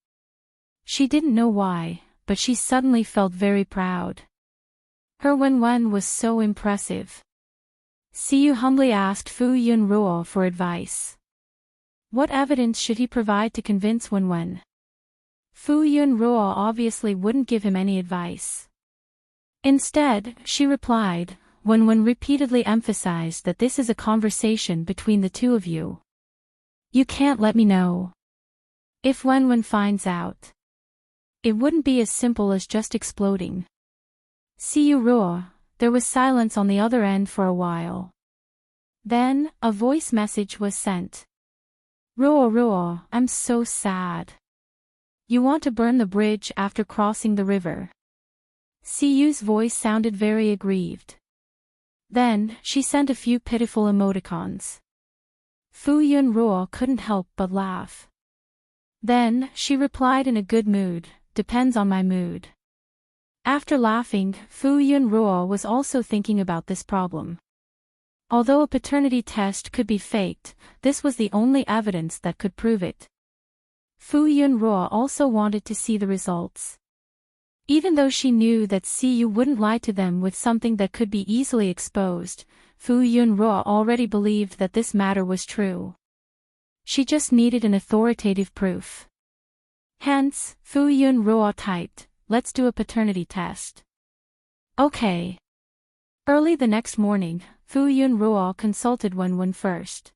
She didn't know why, but she suddenly felt very proud. Her Wen was so impressive. Siyu humbly asked Fu Yun Ruo for advice. What evidence should he provide to convince Wen? Fu Yun Ruo obviously wouldn't give him any advice. Instead, she replied, Wen repeatedly emphasized that this is a conversation between the two of you. You can't let me know. If Wen finds out, it wouldn't be as simple as just exploding. Siyu Ruo, there was silence on the other end for a while. Then, a voice message was sent. Ruo, I'm so sad. You want to burn the bridge after crossing the river. Siyu's voice sounded very aggrieved. Then, she sent a few pitiful emoticons. Fu Yunruo couldn't help but laugh. Then, she replied in a good mood, depends on my mood. After laughing, Fu Yunruo was also thinking about this problem. Although a paternity test could be faked, this was the only evidence that could prove it. Fu Yunruo also wanted to see the results. Even though she knew that Siyu wouldn't lie to them with something that could be easily exposed, Fu Yunruo already believed that this matter was true. She just needed an authoritative proof. Hence, Fu Yunruo typed, "Let's do a paternity test." Okay. Early the next morning, Fu Yunruo consulted Wenwen first.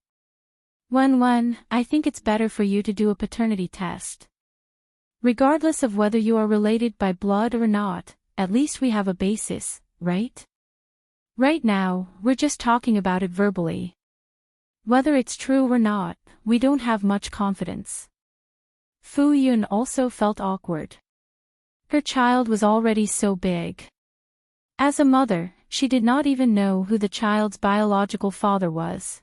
Wenwen, I think it's better for you to do a paternity test. Regardless of whether you are related by blood or not, at least we have a basis, right? Right now, we're just talking about it verbally. Whether it's true or not, we don't have much confidence. Fu Yun also felt awkward. Her child was already so big. As a mother, she did not even know who the child's biological father was.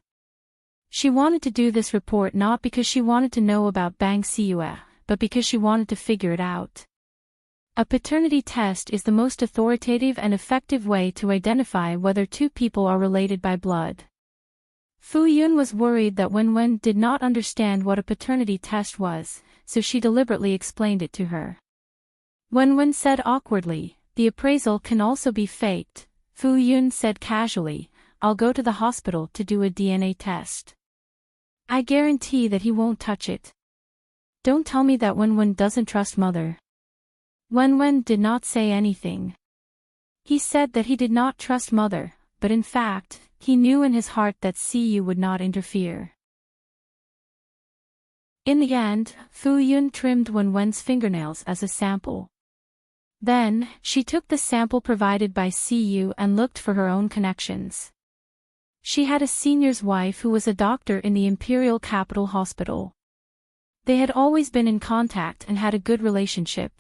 She wanted to do this report not because she wanted to know about Bang Siyue, but because she wanted to figure it out. A paternity test is the most authoritative and effective way to identify whether two people are related by blood. Fu Yun was worried that Wenwen did not understand what a paternity test was, so she deliberately explained it to her. Wenwen said awkwardly, "The appraisal can also be faked." Fu Yun said casually, "I'll go to the hospital to do a DNA test. I guarantee that he won't touch it." Don't tell me that Wenwen doesn't trust mother. Wenwen did not say anything. He said that he did not trust mother, but in fact, he knew in his heart that Siyu would not interfere. In the end, Fu Yun trimmed Wenwen's fingernails as a sample. Then, she took the sample provided by Siyu and looked for her own connections. She had a senior's wife who was a doctor in the Imperial Capital Hospital. They had always been in contact and had a good relationship.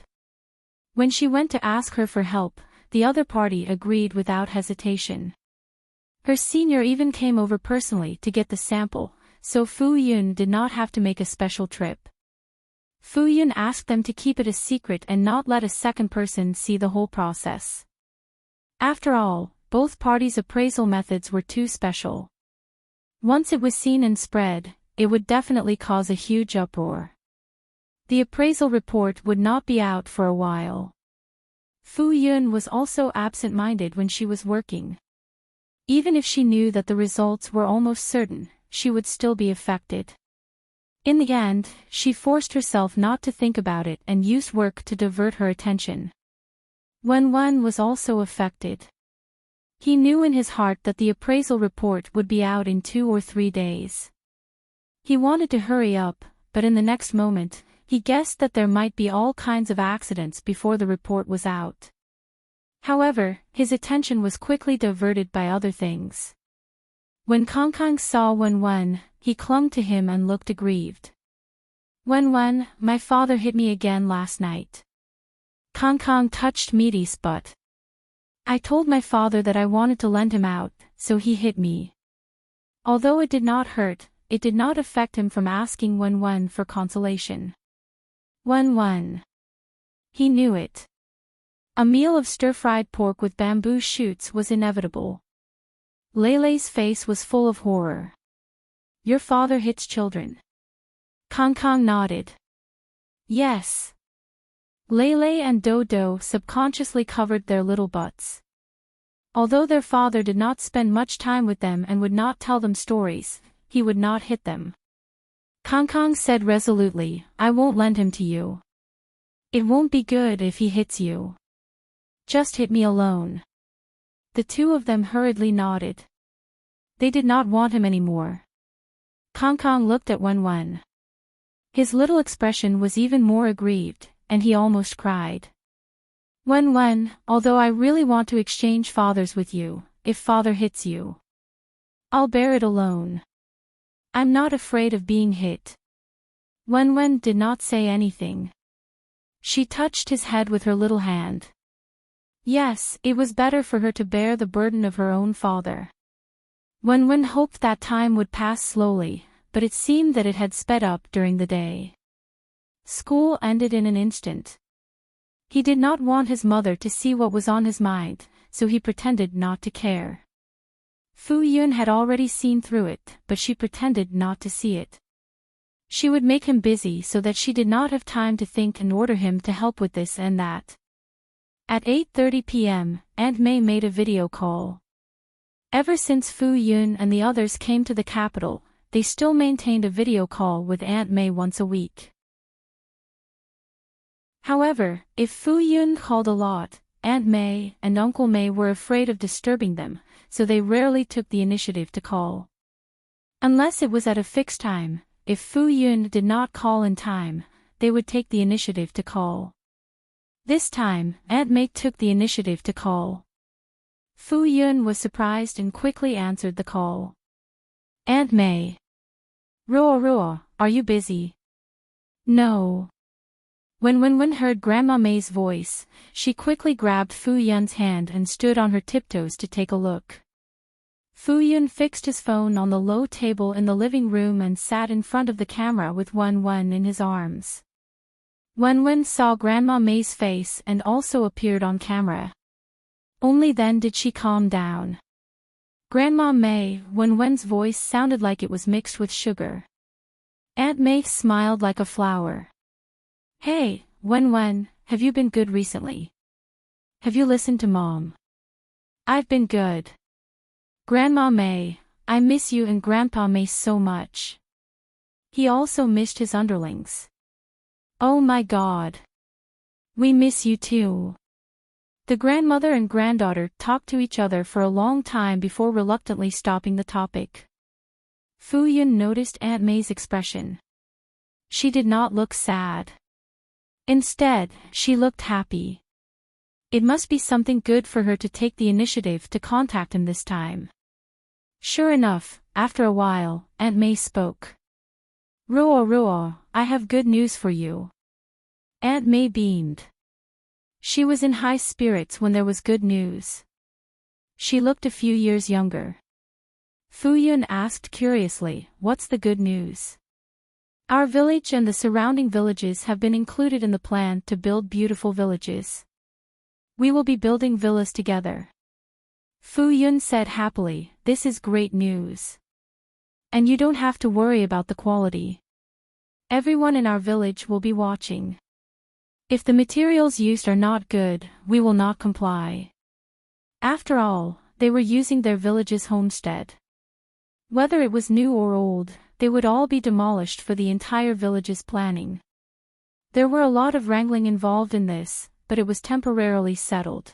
When she went to ask her for help, the other party agreed without hesitation. Her senior even came over personally to get the sample, so Fu Yun did not have to make a special trip. Fu Yun asked them to keep it a secret and not let a second person see the whole process. After all, both parties' appraisal methods were too special. Once it was seen and spread, it would definitely cause a huge uproar. The appraisal report would not be out for a while. Fu Yun was also absent-minded when she was working. Even if she knew that the results were almost certain, she would still be affected. In the end, she forced herself not to think about it and used work to divert her attention. Wenwen was also affected. He knew in his heart that the appraisal report would be out in 2 or 3 days. He wanted to hurry up, but in the next moment, he guessed that there might be all kinds of accidents before the report was out. However, his attention was quickly diverted by other things. When Kangkang saw Wenwen, he clung to him and looked aggrieved. "Wenwen, my father hit me again last night." Kangkang touched Meaty's butt. "I told my father that I wanted to lend him out, so he hit me." Although it did not hurt, it did not affect him from asking Wenwen for consolation. Wenwen. He knew it. A meal of stir-fried pork with bamboo shoots was inevitable. Leilei's face was full of horror. "Your father hits children." Kangkang nodded. "Yes." Leilei and Dodo subconsciously covered their little butts. Although their father did not spend much time with them and would not tell them stories, he would not hit them. Kangkang said resolutely, "I won't lend him to you. It won't be good if he hits you. Just hit me alone." The two of them hurriedly nodded. They did not want him anymore. Kangkang looked at Wenwen. His little expression was even more aggrieved, and he almost cried. "Wenwen, although I really want to exchange fathers with you, if father hits you, I'll bear it alone. I'm not afraid of being hit." Wen did not say anything. She touched his head with her little hand. Yes, it was better for her to bear the burden of her own father. Wen hoped that time would pass slowly, but it seemed that it had sped up during the day. School ended in an instant. He did not want his mother to see what was on his mind, so he pretended not to care. Fu Yun had already seen through it, but she pretended not to see it. She would make him busy so that she did not have time to think and order him to help with this and that. At 8:30 p.m., Aunt May made a video call. Ever since Fu Yun and the others came to the capital, they still maintained a video call with Aunt May once a week. However, if Fu Yun called a lot, Aunt May and Uncle May were afraid of disturbing them, so they rarely took the initiative to call. Unless it was at a fixed time, if Fu Yun did not call in time, they would take the initiative to call. This time, Aunt May took the initiative to call. Fu Yun was surprised and quickly answered the call. Aunt May. Ruo, are you busy? No. When Wen heard Grandma May's voice, she quickly grabbed Fu Yun's hand and stood on her tiptoes to take a look. Fu Yun fixed his phone on the low table in the living room and sat in front of the camera with Wen in his arms. Wen saw Grandma May's face and also appeared on camera. Only then did she calm down. Grandma May, Wen's voice sounded like it was mixed with sugar. Aunt May smiled like a flower. Hey, Wen, have you been good recently? Have you listened to Mom? I've been good. Grandma May, I miss you and Grandpa May so much. He also missed his underlings. Oh my God. We miss you too. The grandmother and granddaughter talked to each other for a long time before reluctantly stopping the topic. Fu Yun noticed Aunt May's expression. She did not look sad. Instead, she looked happy. It must be something good for her to take the initiative to contact him this time. Sure enough, after a while, Aunt May spoke. Ruo, I have good news for you. Aunt May beamed. She was in high spirits when there was good news. She looked a few years younger. Fu Yun asked curiously, what's the good news? Our village and the surrounding villages have been included in the plan to build beautiful villages. We will be building villas together. Fu Yun said happily, this is great news. And you don't have to worry about the quality. Everyone in our village will be watching. If the materials used are not good, we will not comply. After all, they were using their village's homestead. Whether it was new or old, they would all be demolished for the entire village's planning. There were a lot of wrangling involved in this, but it was temporarily settled.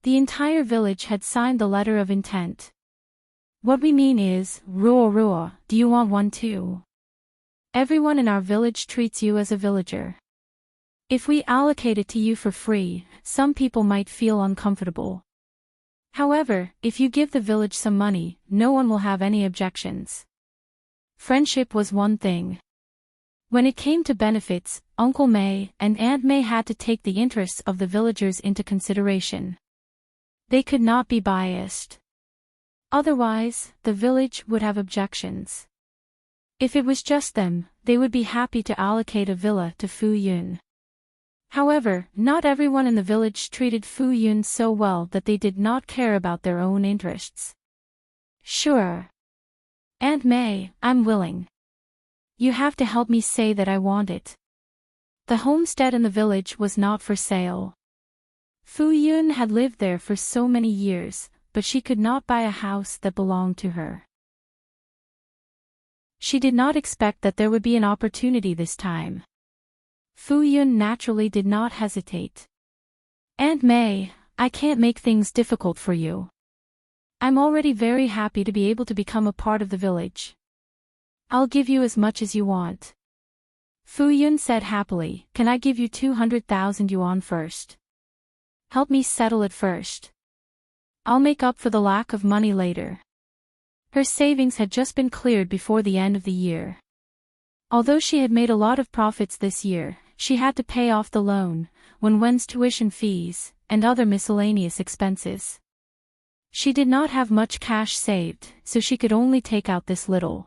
The entire village had signed the letter of intent. What we mean is, Ruo, do you want one too? Everyone in our village treats you as a villager. If we allocate it to you for free, some people might feel uncomfortable. However, if you give the village some money, no one will have any objections. Friendship was one thing. When it came to benefits, Uncle May and Aunt May had to take the interests of the villagers into consideration. They could not be biased. Otherwise, the village would have objections. If it was just them, they would be happy to allocate a villa to Fu Yun. However, not everyone in the village treated Fu Yun so well that they did not care about their own interests. Sure. Aunt May, I'm willing. You have to help me say that I want it. The homestead in the village was not for sale. Fu Yun had lived there for so many years, but she could not buy a house that belonged to her. She did not expect that there would be an opportunity this time. Fu Yun naturally did not hesitate. Aunt May, I can't make things difficult for you. I'm already very happy to be able to become a part of the village. I'll give you as much as you want. Fu Yun said happily, can I give you 200,000 yuan first? Help me settle it first. I'll make up for the lack of money later. Her savings had just been cleared before the end of the year. Although she had made a lot of profits this year, she had to pay off the loan, Wenwen's tuition fees, and other miscellaneous expenses. She did not have much cash saved, so she could only take out this little.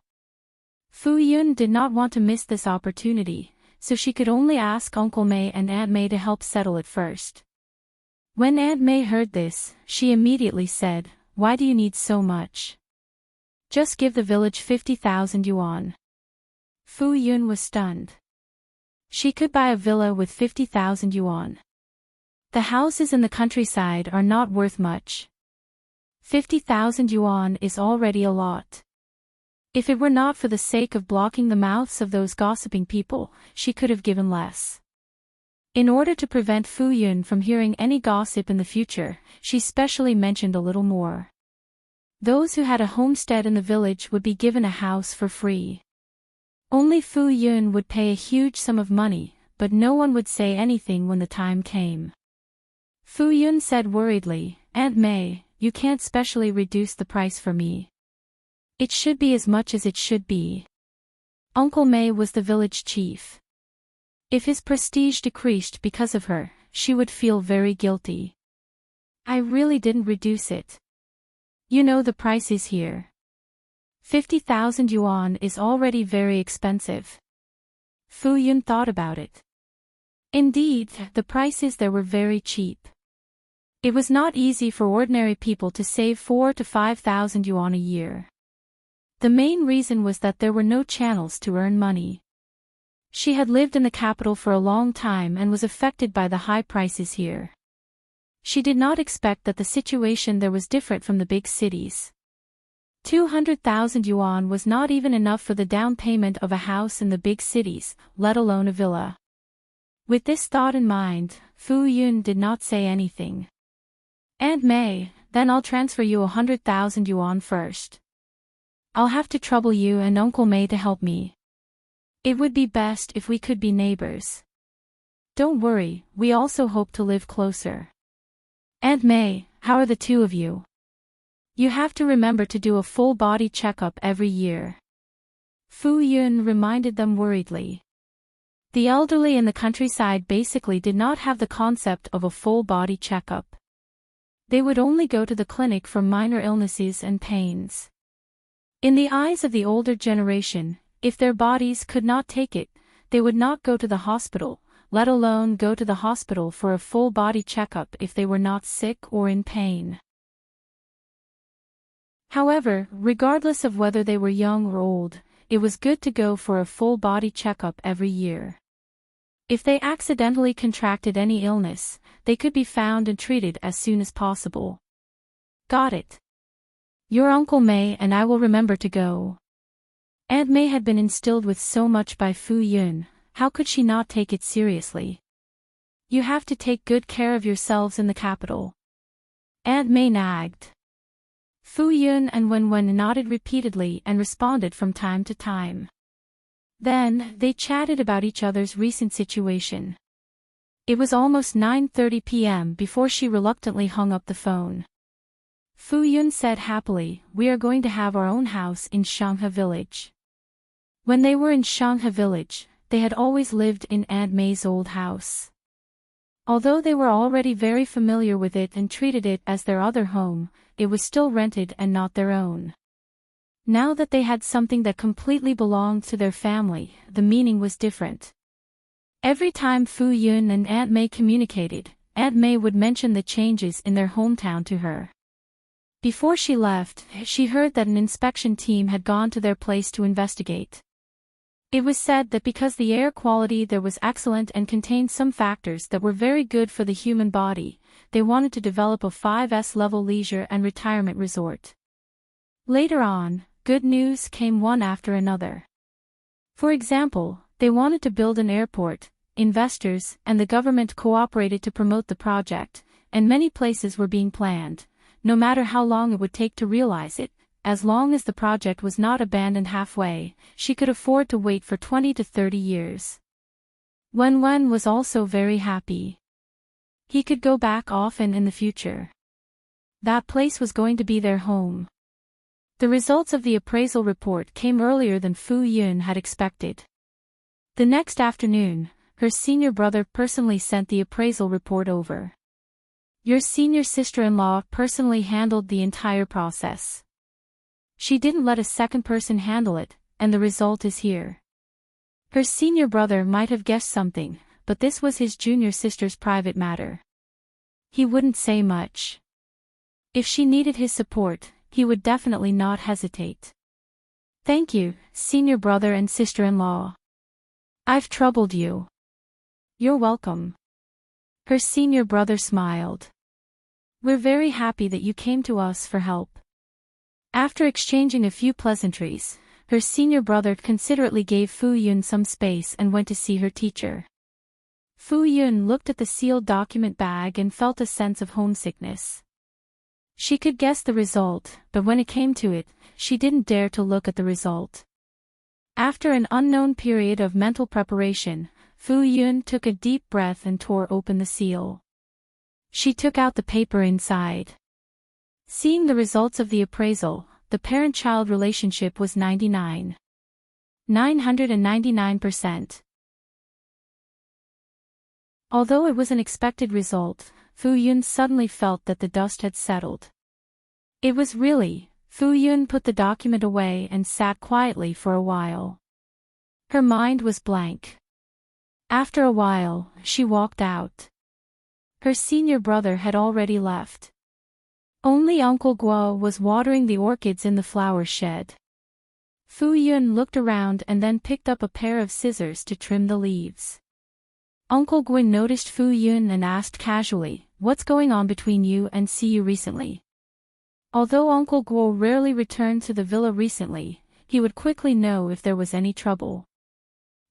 Fu Yun did not want to miss this opportunity, so she could only ask Uncle May and Aunt May to help settle it first. When Aunt May heard this, she immediately said, "Why do you need so much? Just give the village 50,000 yuan. Fu Yun was stunned. She could buy a villa with 50,000 yuan. The houses in the countryside are not worth much. 50,000 yuan is already a lot. If it were not for the sake of blocking the mouths of those gossiping people, she could have given less. In order to prevent Fu Yun from hearing any gossip in the future, she specially mentioned a little more. Those who had a homestead in the village would be given a house for free. Only Fu Yun would pay a huge sum of money, but no one would say anything when the time came. Fu Yun said worriedly, "Aunt May, you can't specially reduce the price for me. It should be as much as it should be." Uncle May was the village chief. If his prestige decreased because of her, she would feel very guilty. "I really didn't reduce it. You know the price is here. 50,000 yuan is already very expensive." Fu Yun thought about it. Indeed, the prices there were very cheap. It was not easy for ordinary people to save 4,000 to 5,000 yuan a year. The main reason was that there were no channels to earn money. She had lived in the capital for a long time and was affected by the high prices here. She did not expect that the situation there was different from the big cities. 200,000 yuan was not even enough for the down payment of a house in the big cities, let alone a villa. With this thought in mind, Fu Yun did not say anything. "Aunt May, then I'll transfer you 100,000 yuan first. I'll have to trouble you and Uncle May to help me. It would be best if we could be neighbors. Don't worry, we also hope to live closer. Aunt May, how are the two of you? You have to remember to do a full body checkup every year." Fu Yun reminded them worriedly. The elderly in the countryside basically did not have the concept of a full body checkup. They would only go to the clinic for minor illnesses and pains. In the eyes of the older generation, if their bodies could not take it, they would not go to the hospital, let alone go to the hospital for a full body checkup if they were not sick or in pain. However, regardless of whether they were young or old, it was good to go for a full body checkup every year. If they accidentally contracted any illness, they could be found and treated as soon as possible. "Got it. Your Uncle May and I will remember to go." Aunt May had been instilled with so much by Fu Yun, how could she not take it seriously? "You have to take good care of yourselves in the capital." Aunt May nagged. Fu Yun and Wenwen nodded repeatedly and responded from time to time. Then, they chatted about each other's recent situation. It was almost 9:30 p.m. before she reluctantly hung up the phone. Fu Yun said happily, "We are going to have our own house in Shanghe village." When they were in Shanghe village, they had always lived in Aunt May's old house. Although they were already very familiar with it and treated it as their other home, it was still rented and not their own. Now that they had something that completely belonged to their family, the meaning was different. Every time Fu Yun and Aunt May communicated, Aunt May would mention the changes in their hometown to her. Before she left, she heard that an inspection team had gone to their place to investigate. It was said that because the air quality there was excellent and contained some factors that were very good for the human body, they wanted to develop a 5S level leisure and retirement resort. Later on, good news came one after another. For example, they wanted to build an airport, investors and the government cooperated to promote the project, and many places were being planned, no matter how long it would take to realize it. As long as the project was not abandoned halfway, she could afford to wait for 20 to 30 years. Wenwen was also very happy. He could go back often in the future. That place was going to be their home. The results of the appraisal report came earlier than Fu Yun had expected. The next afternoon, her senior brother personally sent the appraisal report over. Your senior sister-in-law personally handled the entire process. She didn't let a second person handle it, and the result is here. Her senior brother might have guessed something, but this was his junior sister's private matter. He wouldn't say much. If she needed his support, he would definitely not hesitate. Thank you, senior brother and sister-in-law. I've troubled you. You're welcome. Her senior brother smiled. We're very happy that you came to us for help. After exchanging a few pleasantries, her senior brother considerately gave Fu Yun some space and went to see her teacher. Fu Yun looked at the sealed document bag and felt a sense of homesickness. She could guess the result, but when it came to it, she didn't dare to look at the result. After an unknown period of mental preparation, Fu Yun took a deep breath and tore open the seal. She took out the paper inside. Seeing the results of the appraisal, the parent-child relationship was 999%. Although it was an expected result, Fu Yun suddenly felt that the dust had settled. It was really. Fu Yun put the document away and sat quietly for a while. Her mind was blank. After a while, she walked out. Her senior brother had already left. Only Uncle Guo was watering the orchids in the flower shed. Fu Yun looked around and then picked up a pair of scissors to trim the leaves. Uncle Guo noticed Fu Yun and asked casually, "What's going on between you and Siyu recently?" Although Uncle Guo rarely returned to the villa recently, he would quickly know if there was any trouble.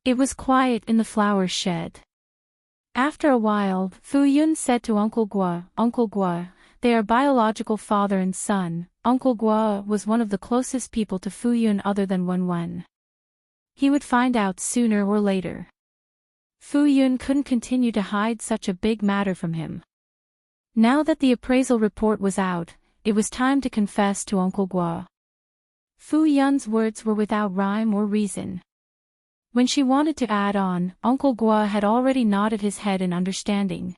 It was quiet in the flower shed. After a while, Fu Yun said to Uncle Guo, "Uncle Guo, they are biological father and son." Uncle Guo was one of the closest people to Fu Yun other than Wen. He would find out sooner or later. Fu Yun couldn't continue to hide such a big matter from him. Now that the appraisal report was out, it was time to confess to Uncle Guo. Fu Yun's words were without rhyme or reason. When she wanted to add on, Uncle Guo had already nodded his head in understanding.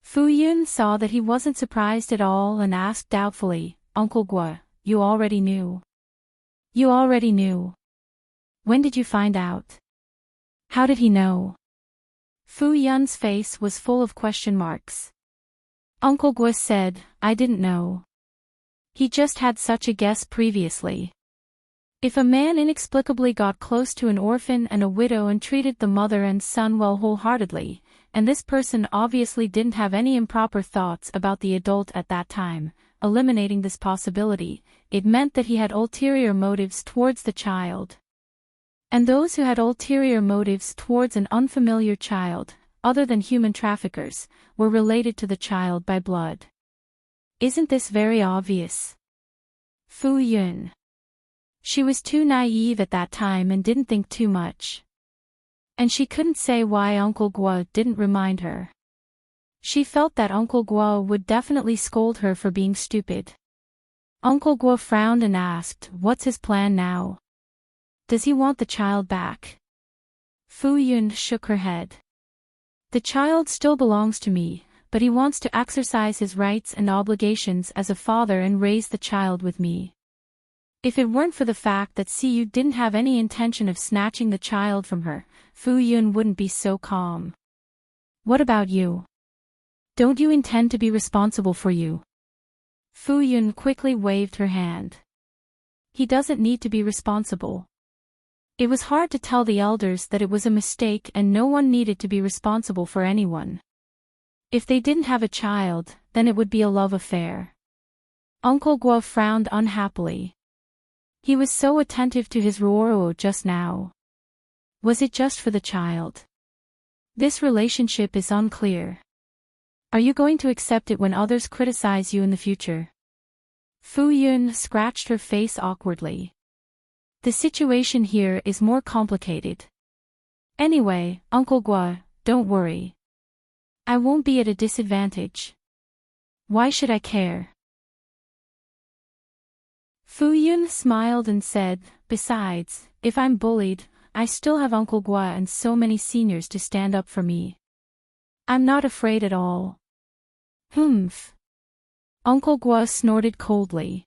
Fu Yun saw that he wasn't surprised at all and asked doubtfully, "Uncle Guo, you already knew?" "You already knew. When did you find out? How did he know?" Fu Yun's face was full of question marks. Uncle Guo said, "I didn't know. He just had such a guess previously. If a man inexplicably got close to an orphan and a widow and treated the mother and son well wholeheartedly, and this person obviously didn't have any improper thoughts about the adult at that time, eliminating this possibility, it meant that he had ulterior motives towards the child. And those who had ulterior motives towards an unfamiliar child, other than human traffickers, were related to the child by blood. Isn't this very obvious?" Fu Yun. She was too naive at that time and didn't think too much. And she couldn't say why Uncle Guo didn't remind her. She felt that Uncle Guo would definitely scold her for being stupid. Uncle Guo frowned and asked, "What's his plan now? Does he want the child back?" Fu Yun shook her head. "The child still belongs to me, but he wants to exercise his rights and obligations as a father and raise the child with me. If it weren't for the fact that Siyu didn't have any intention of snatching the child from her, Fu Yun wouldn't be so calm." "What about you? Don't you intend to be responsible for you?" Fu Yun quickly waved her hand. "He doesn't need to be responsible." It was hard to tell the elders that it was a mistake and no one needed to be responsible for anyone. If they didn't have a child, then it would be a love affair. Uncle Guo frowned unhappily. He was so attentive to his Ruoro just now. Was it just for the child? This relationship is unclear. Are you going to accept it when others criticize you in the future? Fu Yun scratched her face awkwardly. The situation here is more complicated. Anyway, Uncle Guo, don't worry. I won't be at a disadvantage. Why should I care? Fu Yun smiled and said, "Besides, if I'm bullied, I still have Uncle Gua and so many seniors to stand up for me. I'm not afraid at all. Humph. Uncle Gua snorted coldly.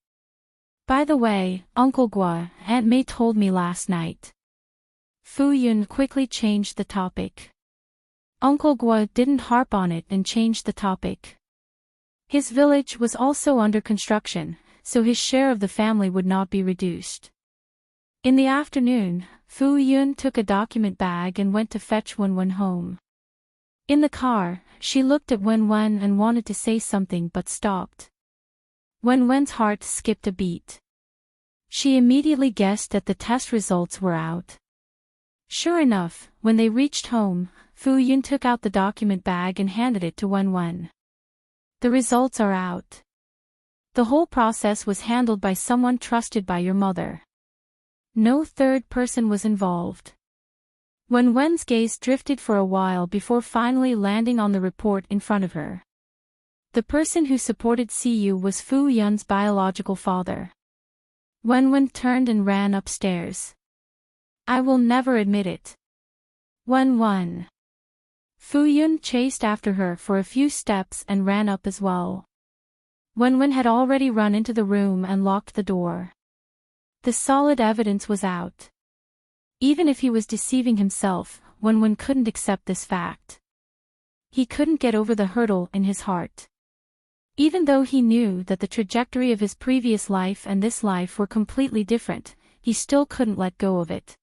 By the way, Uncle Gua, Aunt May told me last night. Fu Yun quickly changed the topic. Uncle Gua didn't harp on it and changed the topic. His village was also under construction, so his share of the family would not be reduced. In the afternoon, Fu Yun took a document bag and went to fetch Wen home. In the car, she looked at Wen and wanted to say something but stopped. Wen's heart skipped a beat. She immediately guessed that the test results were out. Sure enough, when they reached home, Fu Yun took out the document bag and handed it to Wen. The results are out. The whole process was handled by someone trusted by your mother. No third person was involved. Wen's gaze drifted for a while before finally landing on the report in front of her. The person who supported Siyu was Fu Yun's biological father. Wen turned and ran upstairs. I will never admit it. Wen. Fu Yun chased after her for a few steps and ran up as well. Wen had already run into the room and locked the door. The solid evidence was out. Even if he was deceiving himself, Wen couldn't accept this fact. He couldn't get over the hurdle in his heart. Even though he knew that the trajectory of his previous life and this life were completely different, he still couldn't let go of it.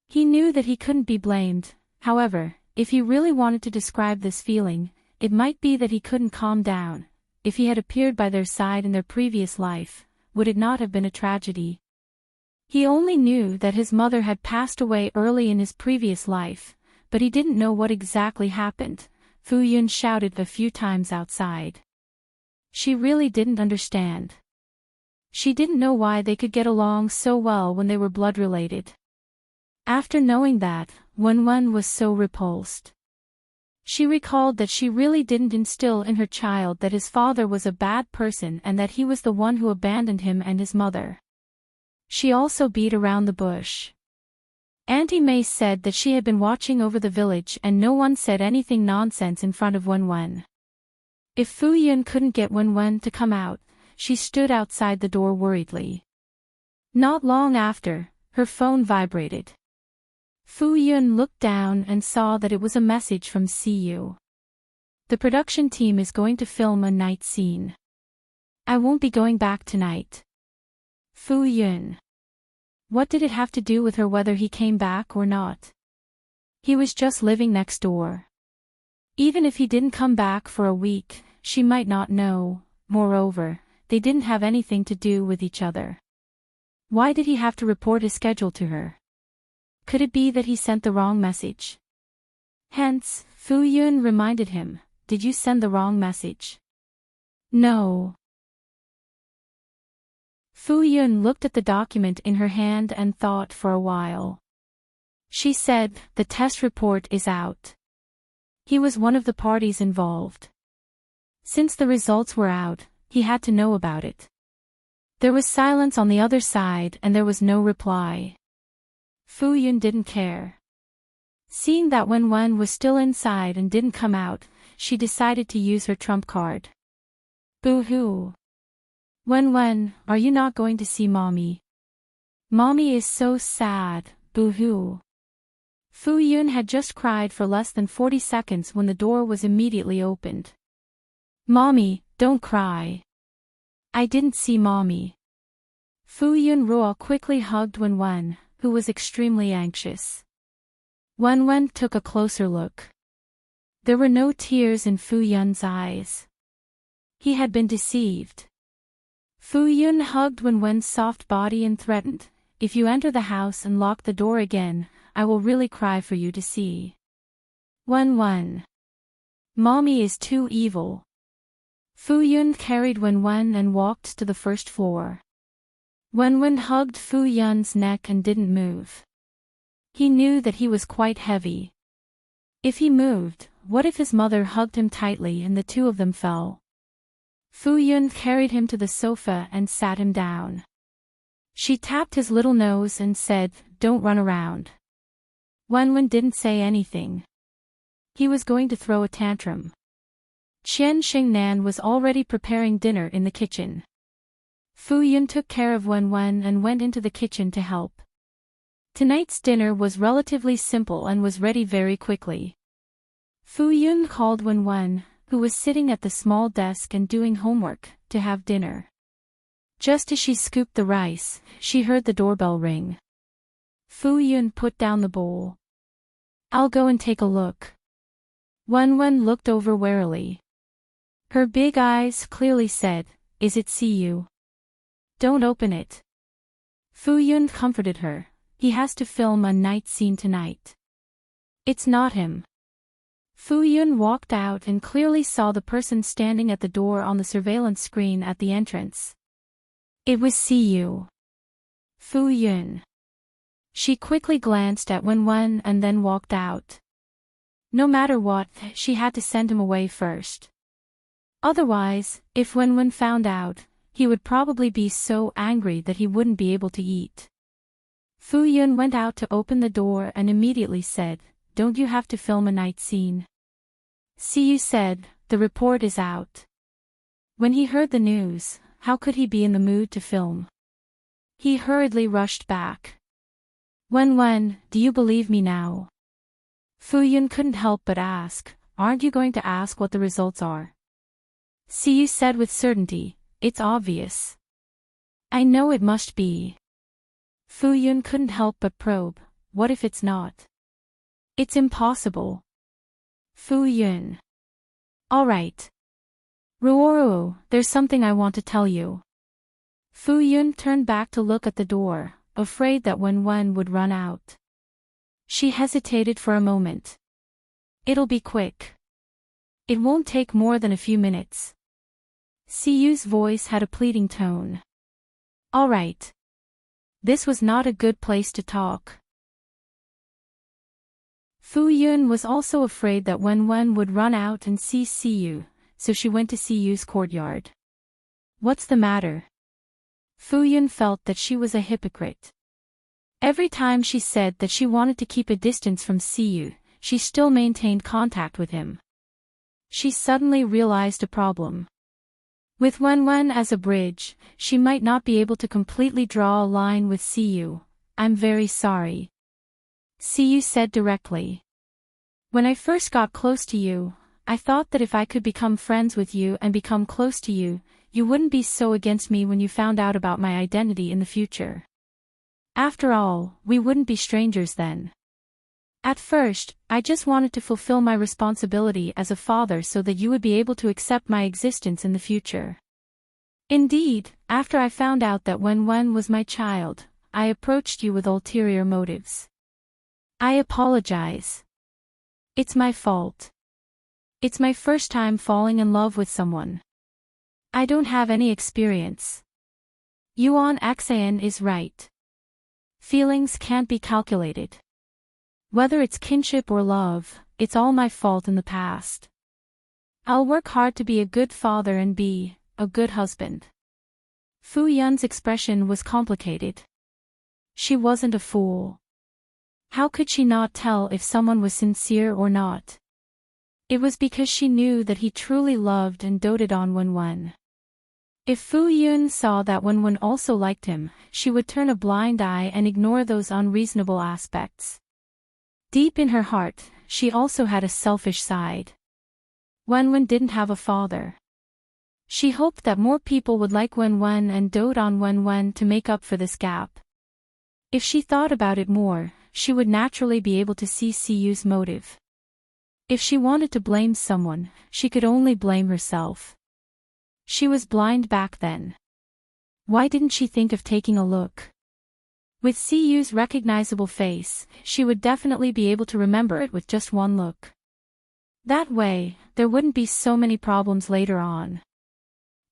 He knew that he couldn't be blamed, however, if he really wanted to describe this feeling, it might be that he couldn't calm down. If he had appeared by their side in their previous life, would it not have been a tragedy? He only knew that his mother had passed away early in his previous life, but he didn't know what exactly happened. Fu Yun shouted a few times outside. She really didn't understand. She didn't know why they could get along so well when they were blood-related. After knowing that, Wen was so repulsed. She recalled that she really didn't instill in her child that his father was a bad person and that he was the one who abandoned him and his mother. She also beat around the bush. Auntie May said that she had been watching over the village and no one said anything nonsense in front of Wen. If Fu Yun couldn't get Wen to come out, she stood outside the door worriedly. Not long after, her phone vibrated. Fu Yun looked down and saw that it was a message from Siyu. The production team is going to film a night scene. I won't be going back tonight. Fu Yun. What did it have to do with her whether he came back or not? He was just living next door. Even if he didn't come back for a week, she might not know. Moreover, they didn't have anything to do with each other. Why did he have to report his schedule to her? Could it be that he sent the wrong message? Hence, Fu Yun reminded him, did you send the wrong message? No. Fu Yun looked at the document in her hand and thought for a while. She said, the test report is out. He was one of the parties involved. Since the results were out, he had to know about it. There was silence on the other side and there was no reply. Fu Yun didn't care. Seeing that Wen was still inside and didn't come out, she decided to use her trump card. Boo-hoo. Wen, are you not going to see Mommy? Mommy is so sad, boo-hoo. Fu Yun had just cried for less than 40 seconds when the door was immediately opened. Mommy, don't cry. I didn't see Mommy. Fu Yun Ruo quickly hugged Wen, who was extremely anxious. Wen took a closer look. There were no tears in Fu Yun's eyes. He had been deceived. Fu Yun hugged Wen's soft body and threatened, if you enter the house and lock the door again, I will really cry for you to see. Wen. Mommy is too evil. Fu Yun carried Wen and walked to the first floor. Wen hugged Fu Yun's neck and didn't move. He knew that he was quite heavy. If he moved, what if his mother hugged him tightly and the two of them fell? Fu Yun carried him to the sofa and sat him down. She tapped his little nose and said, don't run around. Wenwen didn't say anything. He was going to throw a tantrum. Qian Xingnan was already preparing dinner in the kitchen. Fu Yun took care of Wenwen and went into the kitchen to help. Tonight's dinner was relatively simple and was ready very quickly. Fu Yun called Wenwen, who was sitting at the small desk and doing homework, to have dinner. Just as she scooped the rice, she heard the doorbell ring. Fu Yun put down the bowl. "I'll go and take a look." Wenwen looked over warily. Her big eyes clearly said, "Is it Siyu? Don't open it." Fu Yun comforted her. "He has to film a night scene tonight. It's not him." Fu Yun walked out and clearly saw the person standing at the door on the surveillance screen at the entrance. It was Siyu. Fu Yun. She quickly glanced at Wenwen and then walked out. No matter what, she had to send him away first. Otherwise, if Wenwen found out, he would probably be so angry that he wouldn't be able to eat. Fu Yun went out to open the door and immediately said, "Don't you have to film a night scene?" Siyu said, "The report is out." When he heard the news, how could he be in the mood to film? He hurriedly rushed back. "Wenwen, do you believe me now?" Fu Yun couldn't help but ask, "Aren't you going to ask what the results are?" Siyu said with certainty, "It's obvious. I know it must be." Fu Yun couldn't help but probe, "What if it's not?" "It's impossible." Fu Yun. "All right. Ruoruo, there's something I want to tell you." Fu Yun turned back to look at the door, afraid that Wenwen would run out. She hesitated for a moment. "It'll be quick. It won't take more than a few minutes." Siyu's voice had a pleading tone. "All right." This was not a good place to talk. Fu Yun was also afraid that Wenwen would run out and see Siyu, so she went to Siyu's courtyard. "What's the matter?" Fu Yun felt that she was a hypocrite. Every time she said that she wanted to keep a distance from Siyu, she still maintained contact with him. She suddenly realized a problem. With Wenwen as a bridge, she might not be able to completely draw a line with Siyu. "I'm very sorry," Siyu said directly. "When I first got close to you, I thought that if I could become friends with you and become close to you, you wouldn't be so against me when you found out about my identity in the future. After all, we wouldn't be strangers then. At first, I just wanted to fulfill my responsibility as a father so that you would be able to accept my existence in the future. Indeed, after I found out that Wenwen was my child, I approached you with ulterior motives. I apologize. It's my fault. It's my first time falling in love with someone. I don't have any experience. Yuan Axan is right. Feelings can't be calculated. Whether it's kinship or love, it's all my fault in the past. I'll work hard to be a good father and be a good husband." Fu Yun's expression was complicated. She wasn't a fool. How could she not tell if someone was sincere or not? It was because she knew that he truly loved and doted on Wenwen. If Fu Yun saw that Wenwen also liked him, she would turn a blind eye and ignore those unreasonable aspects. Deep in her heart, she also had a selfish side. Wenwen didn't have a father. She hoped that more people would like Wenwen and dote on Wenwen to make up for this gap. If she thought about it more, she would naturally be able to see Siyu's motive. If she wanted to blame someone, she could only blame herself. She was blind back then. Why didn't she think of taking a look? With Siyu's recognizable face, she would definitely be able to remember it with just one look. That way, there wouldn't be so many problems later on.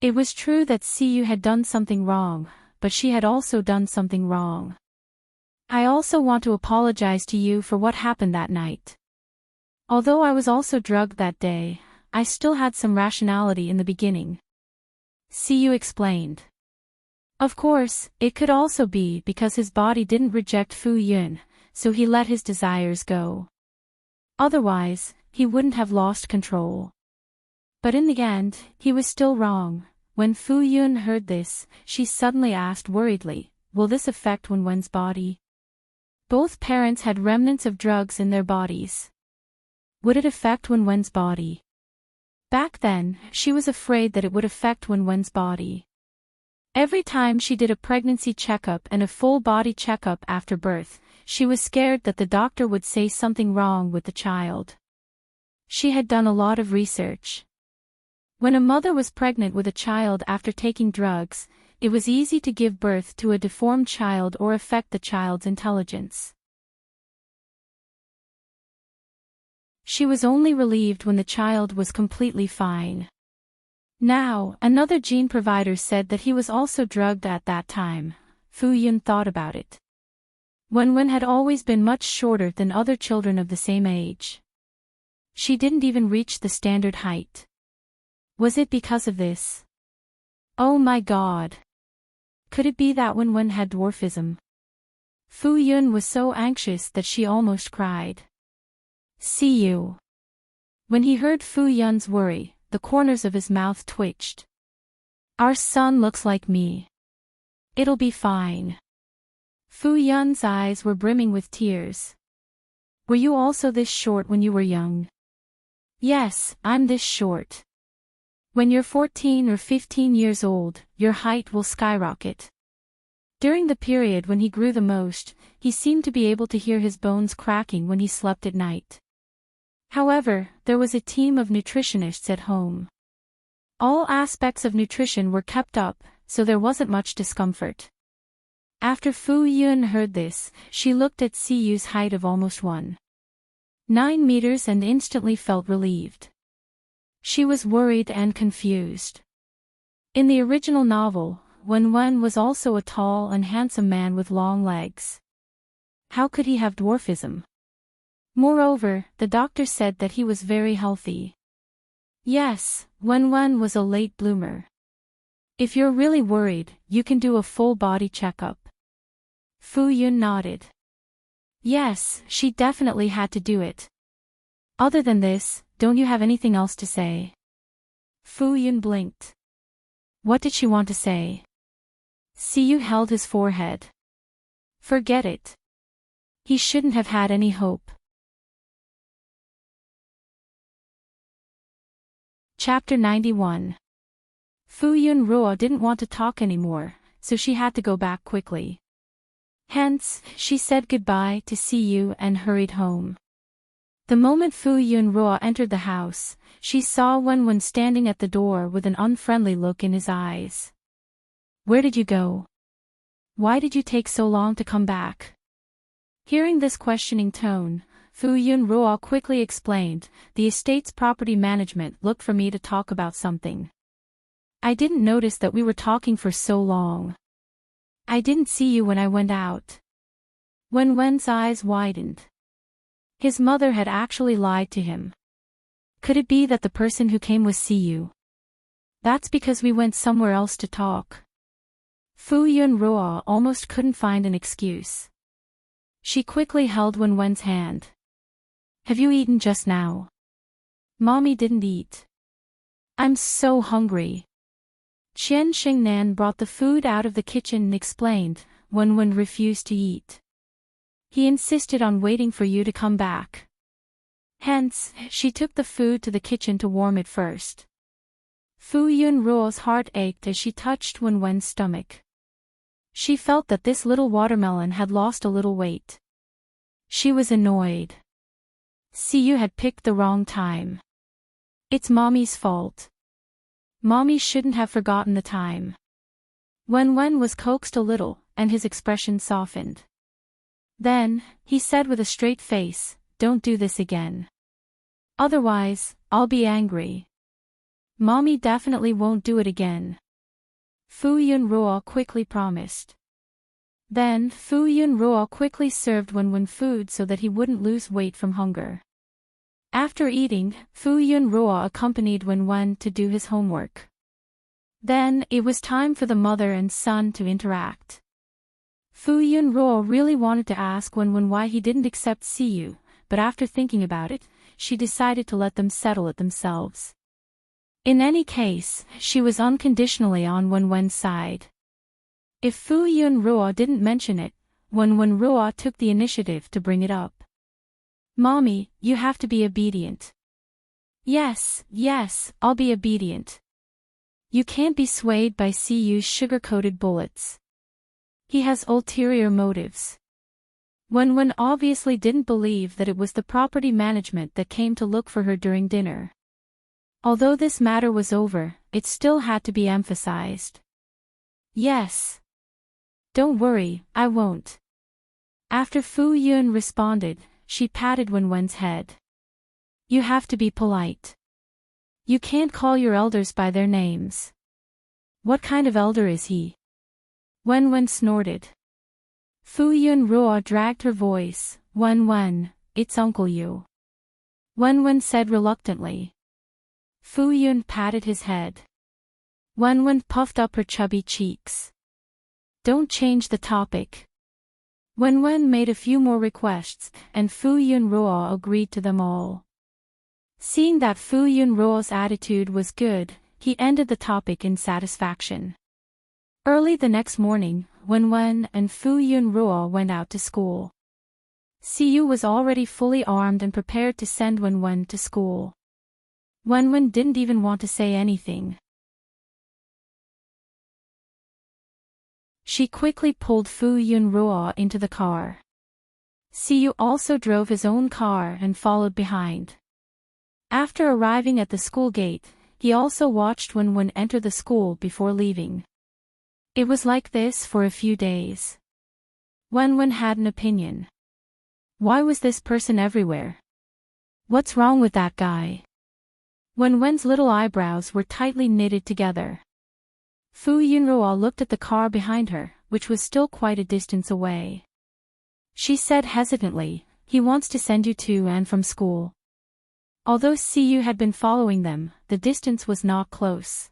It was true that Siyu had done something wrong, but she had also done something wrong. "I also want to apologize to you for what happened that night. Although I was also drugged that day, I still had some rationality in the beginning," Siyu explained. Of course, it could also be because his body didn't reject Fu Yun, so he let his desires go. Otherwise, he wouldn't have lost control. But in the end, he was still wrong. When Fu Yun heard this, she suddenly asked worriedly, "Will this affect Wenwen's body?" Both parents had remnants of drugs in their bodies. Would it affect Wenwen's body? Back then, she was afraid that it would affect Wenwen's body. Every time she did a pregnancy checkup and a full body checkup after birth, she was scared that the doctor would say something wrong with the child. She had done a lot of research. When a mother was pregnant with a child after taking drugs, it was easy to give birth to a deformed child or affect the child's intelligence. She was only relieved when the child was completely fine. Now, another gene provider said that he was also drugged at that time. Fu Yun thought about it. Wenwen had always been much shorter than other children of the same age. She didn't even reach the standard height. Was it because of this? Oh my God! Could it be that Wenwen had dwarfism? Fu Yun was so anxious that she almost cried. "See you." When he heard Fu Yun's worry, the corners of his mouth twitched. "Our son looks like me. It'll be fine." Fu Yun's eyes were brimming with tears. "Were you also this short when you were young?" "Yes, I'm this short. When you're 14 or 15 years old, your height will skyrocket." During the period when he grew the most, he seemed to be able to hear his bones cracking when he slept at night. However, there was a team of nutritionists at home. All aspects of nutrition were kept up, so there wasn't much discomfort. After Fu Yun heard this, she looked at Siyu's height of almost 1.9 meters and instantly felt relieved. She was worried and confused. In the original novel, Wenwen was also a tall and handsome man with long legs. How could he have dwarfism? Moreover, the doctor said that he was very healthy. Yes, Wenwen was a late bloomer. If you're really worried, you can do a full body checkup. Fu Yun nodded. Yes, she definitely had to do it. Other than this, don't you have anything else to say? Fu Yun blinked. What did she want to say? Siyu held his forehead. Forget it. He shouldn't have had any hope. Chapter 91. Fu Yun Ruo didn't want to talk anymore, so she had to go back quickly. Hence, she said goodbye to Siyu and hurried home. The moment Fu Yun Ruo entered the house, she saw Wenwen standing at the door with an unfriendly look in his eyes. Where did you go? Why did you take so long to come back? Hearing this questioning tone, Fu Yun Ruo quickly explained, the estate's property management looked for me to talk about something. I didn't notice that we were talking for so long. I didn't see you when I went out. Wenwen's eyes widened. His mother had actually lied to him. Could it be that the person who came was Siyu? That's because we went somewhere else to talk. Fu Yun Ruo almost couldn't find an excuse. She quickly held Wenwen's hand. Have you eaten just now? Mommy didn't eat. I'm so hungry. Qian Xingnan brought the food out of the kitchen and explained, Wenwen refused to eat. He insisted on waiting for you to come back. Hence, she took the food to the kitchen to warm it first. Fu Yun Ruo's heart ached as she touched Wenwen's stomach. She felt that this little watermelon had lost a little weight. She was annoyed. Siyu had picked the wrong time. It's Mommy's fault. Mommy shouldn't have forgotten the time. Wenwen was coaxed a little, and his expression softened. Then, he said with a straight face, don't do this again. Otherwise, I'll be angry. Mommy definitely won't do it again. Fu Yun Ruo quickly promised. Then, Fu Yun Ruo quickly served Wenwen food so that he wouldn't lose weight from hunger. After eating, Fu Yun Ruo accompanied Wenwen to do his homework. Then, it was time for the mother and son to interact. Fu Yunruo really wanted to ask Wenwen why he didn't accept Siyu, but after thinking about it, she decided to let them settle it themselves. In any case, she was unconditionally on Wenwen's side. If Fu Yunruo didn't mention it, Wenwen Ruo took the initiative to bring it up. "Mommy, you have to be obedient." Yes, I'll be obedient. You can't be swayed by Siyu's sugar-coated bullets. He has ulterior motives. Wenwen obviously didn't believe that it was the property management that came to look for her during dinner. Although this matter was over, it still had to be emphasized. "Yes. Don't worry, I won't." After Fu Yun responded, she patted Wenwen's head. "You have to be polite. You can't call your elders by their names." "What kind of elder is he?" Wenwen snorted. Fu Yunruo dragged her voice. "Wenwen, it's Uncle Yu." Wenwen said reluctantly. Fu Yun patted his head. Wenwen puffed up her chubby cheeks. "Don't change the topic." Wenwen made a few more requests, and Fu Yunruo agreed to them all. Seeing that Fu Yunruo's attitude was good, he ended the topic in satisfaction. Early the next morning, Wenwen and Fu Yunruo went out to school. Siyu was already fully armed and prepared to send Wenwen to school. Wenwen didn't even want to say anything. She quickly pulled Fu Yunruo into the car. Siyu also drove his own car and followed behind. After arriving at the school gate, he also watched Wenwen enter the school before leaving. It was like this for a few days. Wenwen had an opinion. Why was this person everywhere? What's wrong with that guy? Wenwen's little eyebrows were tightly knitted together. Fu Yunruo looked at the car behind her, which was still quite a distance away. She said hesitantly, "He wants to send you to and from school." Although Siyu had been following them, the distance was not close.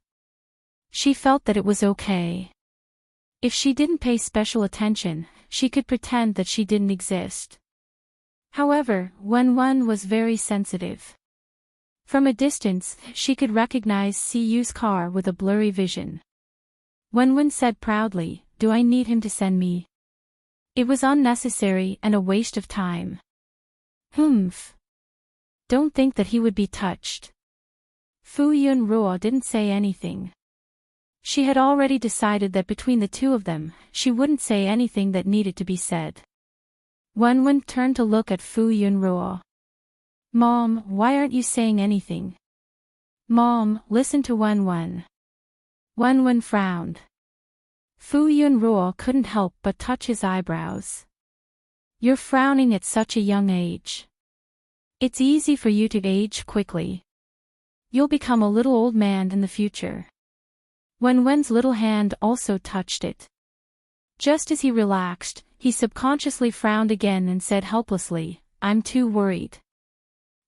She felt that it was okay. If she didn't pay special attention, she could pretend that she didn't exist. However, Wenwen was very sensitive. From a distance, she could recognize Siyu's car with a blurry vision. Wenwen said proudly, "Do I need him to send me?" It was unnecessary and a waste of time. Humph. Don't think that he would be touched. Fu Yunruo didn't say anything. She had already decided that between the two of them, she wouldn't say anything that needed to be said. Wenwen turned to look at Fu Yunruo. "Mom, why aren't you saying anything?" "Mom, listen to Wenwen." Wenwen frowned. Fu Yunruo couldn't help but touch his eyebrows. "You're frowning at such a young age. It's easy for you to age quickly. You'll become a little old man in the future." Wenwen's little hand also touched it. Just as he relaxed, he subconsciously frowned again and said helplessly, "I'm too worried."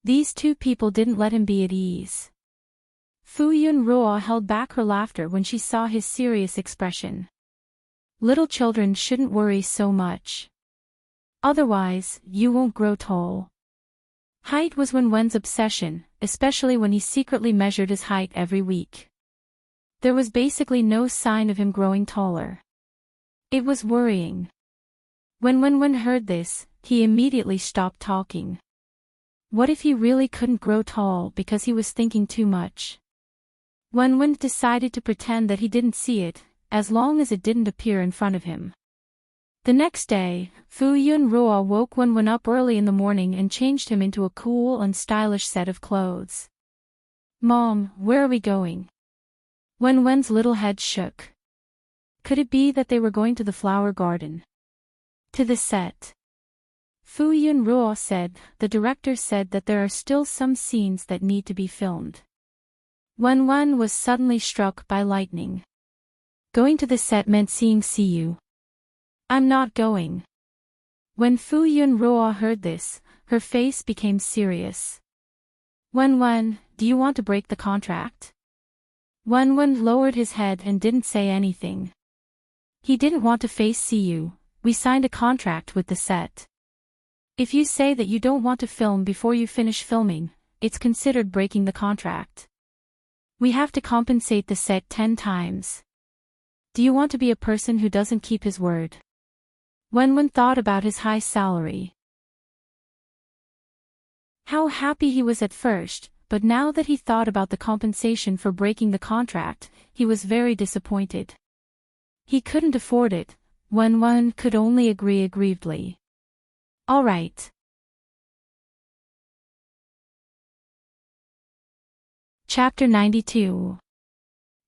These two people didn't let him be at ease. Fu Yunruo held back her laughter when she saw his serious expression. Little children shouldn't worry so much. Otherwise, you won't grow tall. Height was Wenwen's obsession, especially when he secretly measured his height every week. There was basically no sign of him growing taller. It was worrying. When Wenwen heard this, he immediately stopped talking. What if he really couldn't grow tall because he was thinking too much? Wenwen decided to pretend that he didn't see it, as long as it didn't appear in front of him. The next day, Fu Yunruo woke Wenwen up early in the morning and changed him into a cool and stylish set of clothes. "Mom, where are we going?" Wenwen's little head shook. Could it be that they were going to the flower garden? To the set. Fu Yunruo said, "The director said that there are still some scenes that need to be filmed." Wenwen was suddenly struck by lightning. Going to the set meant seeing Siyu. "I'm not going." When Fu Yunruo heard this, her face became serious. "Wenwen, do you want to break the contract?" Wenwen lowered his head and didn't say anything. He didn't want to face Siyu, we signed a contract with the set. If you say that you don't want to film before you finish filming, it's considered breaking the contract. We have to compensate the set 10 times. Do you want to be a person who doesn't keep his word? Wenwen thought about his high salary. How happy he was at first, but now that he thought about the compensation for breaking the contract, he was very disappointed. He couldn't afford it. Wenwen could only agree aggrievedly. All right. Chapter 92.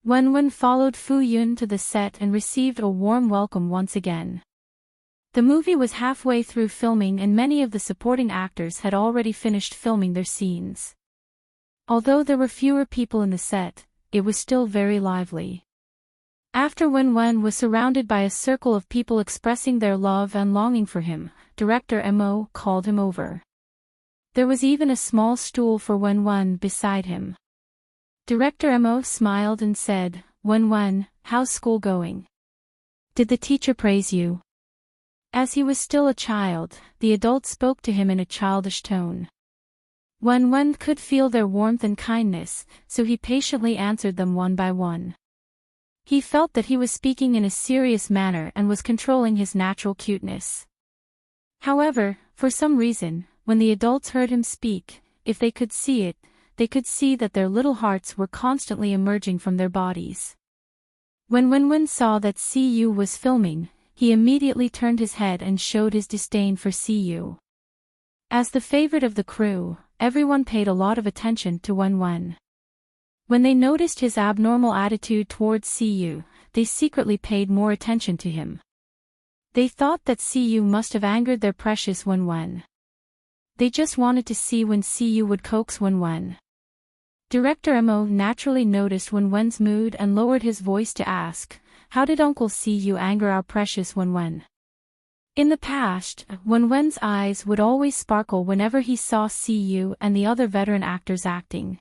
Wenwen followed Fu Yun to the set and received a warm welcome once again. The movie was halfway through filming and many of the supporting actors had already finished filming their scenes. Although there were fewer people in the set, it was still very lively. After Wenwen was surrounded by a circle of people expressing their love and longing for him, director Mo called him over. There was even a small stool for Wenwen beside him. Director Mo smiled and said, "Wenwen, how's school going? Did the teacher praise you?" As he was still a child, the adult spoke to him in a childish tone. Wenwen could feel their warmth and kindness, so he patiently answered them one by one. He felt that he was speaking in a serious manner and was controlling his natural cuteness. However, for some reason, when the adults heard him speak, if they could see it, they could see that their little hearts were constantly emerging from their bodies. When Wenwen saw that Siyu was filming, he immediately turned his head and showed his disdain for Siyu. As the favorite of the crew, everyone paid a lot of attention to Wenwen. When they noticed his abnormal attitude towards Siyu, they secretly paid more attention to him. They thought that Siyu must have angered their precious Wenwen. They just wanted to see when Siyu would coax Wenwen. Director Mo naturally noticed Wenwen's mood and lowered his voice to ask, "How did Uncle Siyu anger our precious Wenwen?" In the past, Wenwen's eyes would always sparkle whenever he saw Siyu and the other veteran actors acting.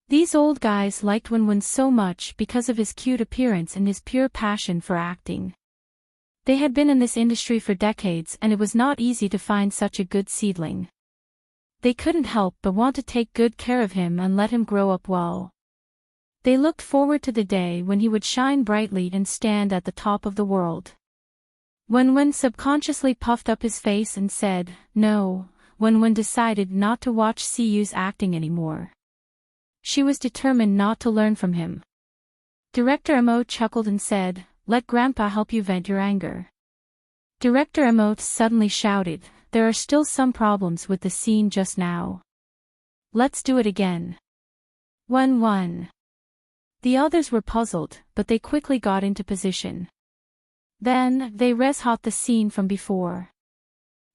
These old guys liked Wenwen so much because of his cute appearance and his pure passion for acting. They had been in this industry for decades and it was not easy to find such a good seedling. They couldn't help but want to take good care of him and let him grow up well. They looked forward to the day when he would shine brightly and stand at the top of the world. Wenwen subconsciously puffed up his face and said, "No," Wenwen decided not to watch Siyu's acting anymore. She was determined not to learn from him. Director Mo chuckled and said, "Let Grandpa help you vent your anger." Director Mo suddenly shouted, "There are still some problems with the scene just now. Let's do it again." Wenwen. The others were puzzled, but they quickly got into position. Then, they res-hot the scene from before.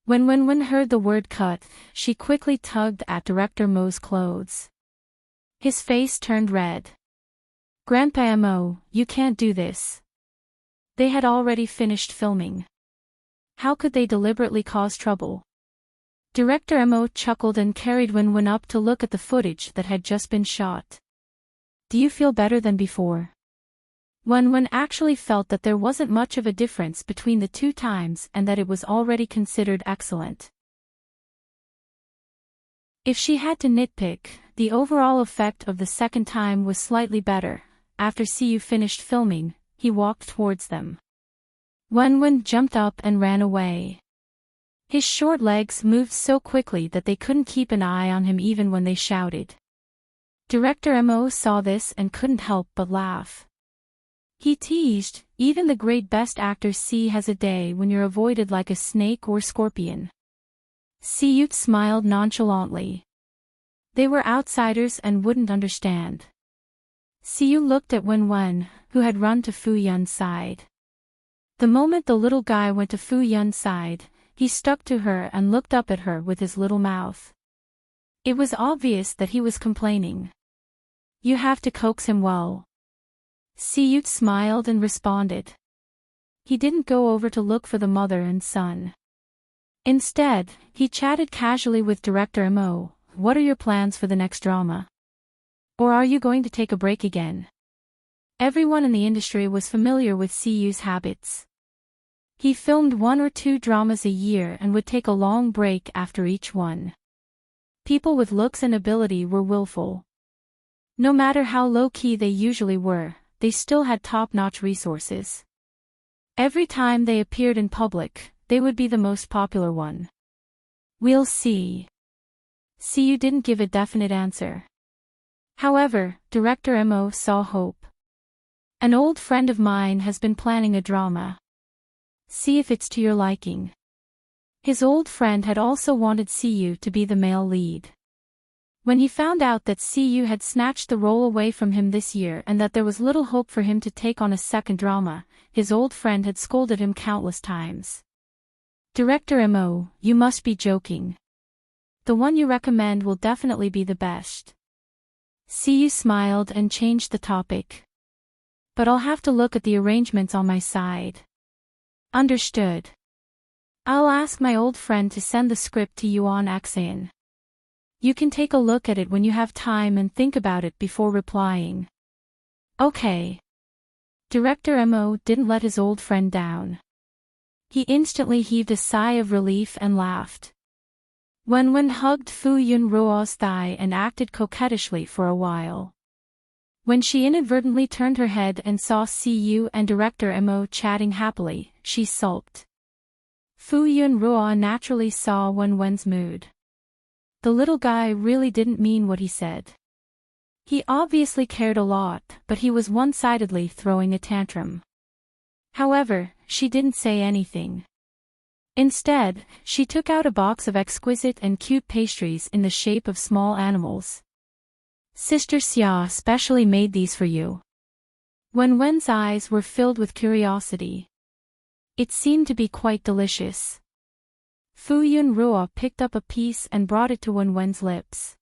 When Wenwen heard the word cut, she quickly tugged at Director Mo's clothes. His face turned red. "Grandpa Mo, you can't do this." They had already finished filming. How could they deliberately cause trouble? Director Mo chuckled and carried Wenwen up to look at the footage that had just been shot. "Do you feel better than before?" Wenwen actually felt that there wasn't much of a difference between the two times and that it was already considered excellent. If she had to nitpick, the overall effect of the second time was slightly better. After Siyu finished filming, he walked towards them. Wenwen jumped up and ran away. His short legs moved so quickly that they couldn't keep an eye on him even when they shouted. Director Mo saw this and couldn't help but laugh. He teased, "Even the great best actors see has a day when you're avoided like a snake or scorpion." Siyu smiled nonchalantly. They were outsiders and wouldn't understand. Siyu looked at Wenwen, who had run to Fu Yun's side. The moment the little guy went to Fu Yun's side, he stuck to her and looked up at her with his little mouth. It was obvious that he was complaining. "You have to coax him well." Siyu smiled and responded. He didn't go over to look for the mother and son. Instead, he chatted casually with Director Mo. "What are your plans for the next drama? Or are you going to take a break again?" Everyone in the industry was familiar with Siyu's habits. He filmed 1 or 2 dramas a year and would take a long break after each one. People with looks and ability were willful. No matter how low-key they usually were, they still had top-notch resources. Every time they appeared in public, they would be the most popular one. We'll see. See, you didn't give a definite answer. However, director Mo saw hope. An old friend of mine has been planning a drama. See if it's to your liking. His old friend had also wanted Siyu to be the male lead. When he found out that Siyu had snatched the role away from him this year and that there was little hope for him to take on a second drama, his old friend had scolded him countless times. Director Mo, you must be joking. The one you recommend will definitely be the best. Siyu smiled and changed the topic. But I'll have to look at the arrangements on my side. Understood. I'll ask my old friend to send the script to you on Axan. You can take a look at it when you have time and think about it before replying. Okay. Director Mo didn't let his old friend down. He instantly heaved a sigh of relief and laughed. Wen hugged Fu Yunruo's thigh and acted coquettishly for a while. When she inadvertently turned her head and saw Siyu and Director Mo chatting happily, she sulked. Fu Yunruo naturally saw Wen's mood. The little guy really didn't mean what he said. He obviously cared a lot, but he was one-sidedly throwing a tantrum. However, she didn't say anything. Instead, she took out a box of exquisite and cute pastries in the shape of small animals. Sister Xia specially made these for you. Wen's eyes were filled with curiosity. It seemed to be quite delicious. Fu Yunruo picked up a piece and brought it to Wen's lips.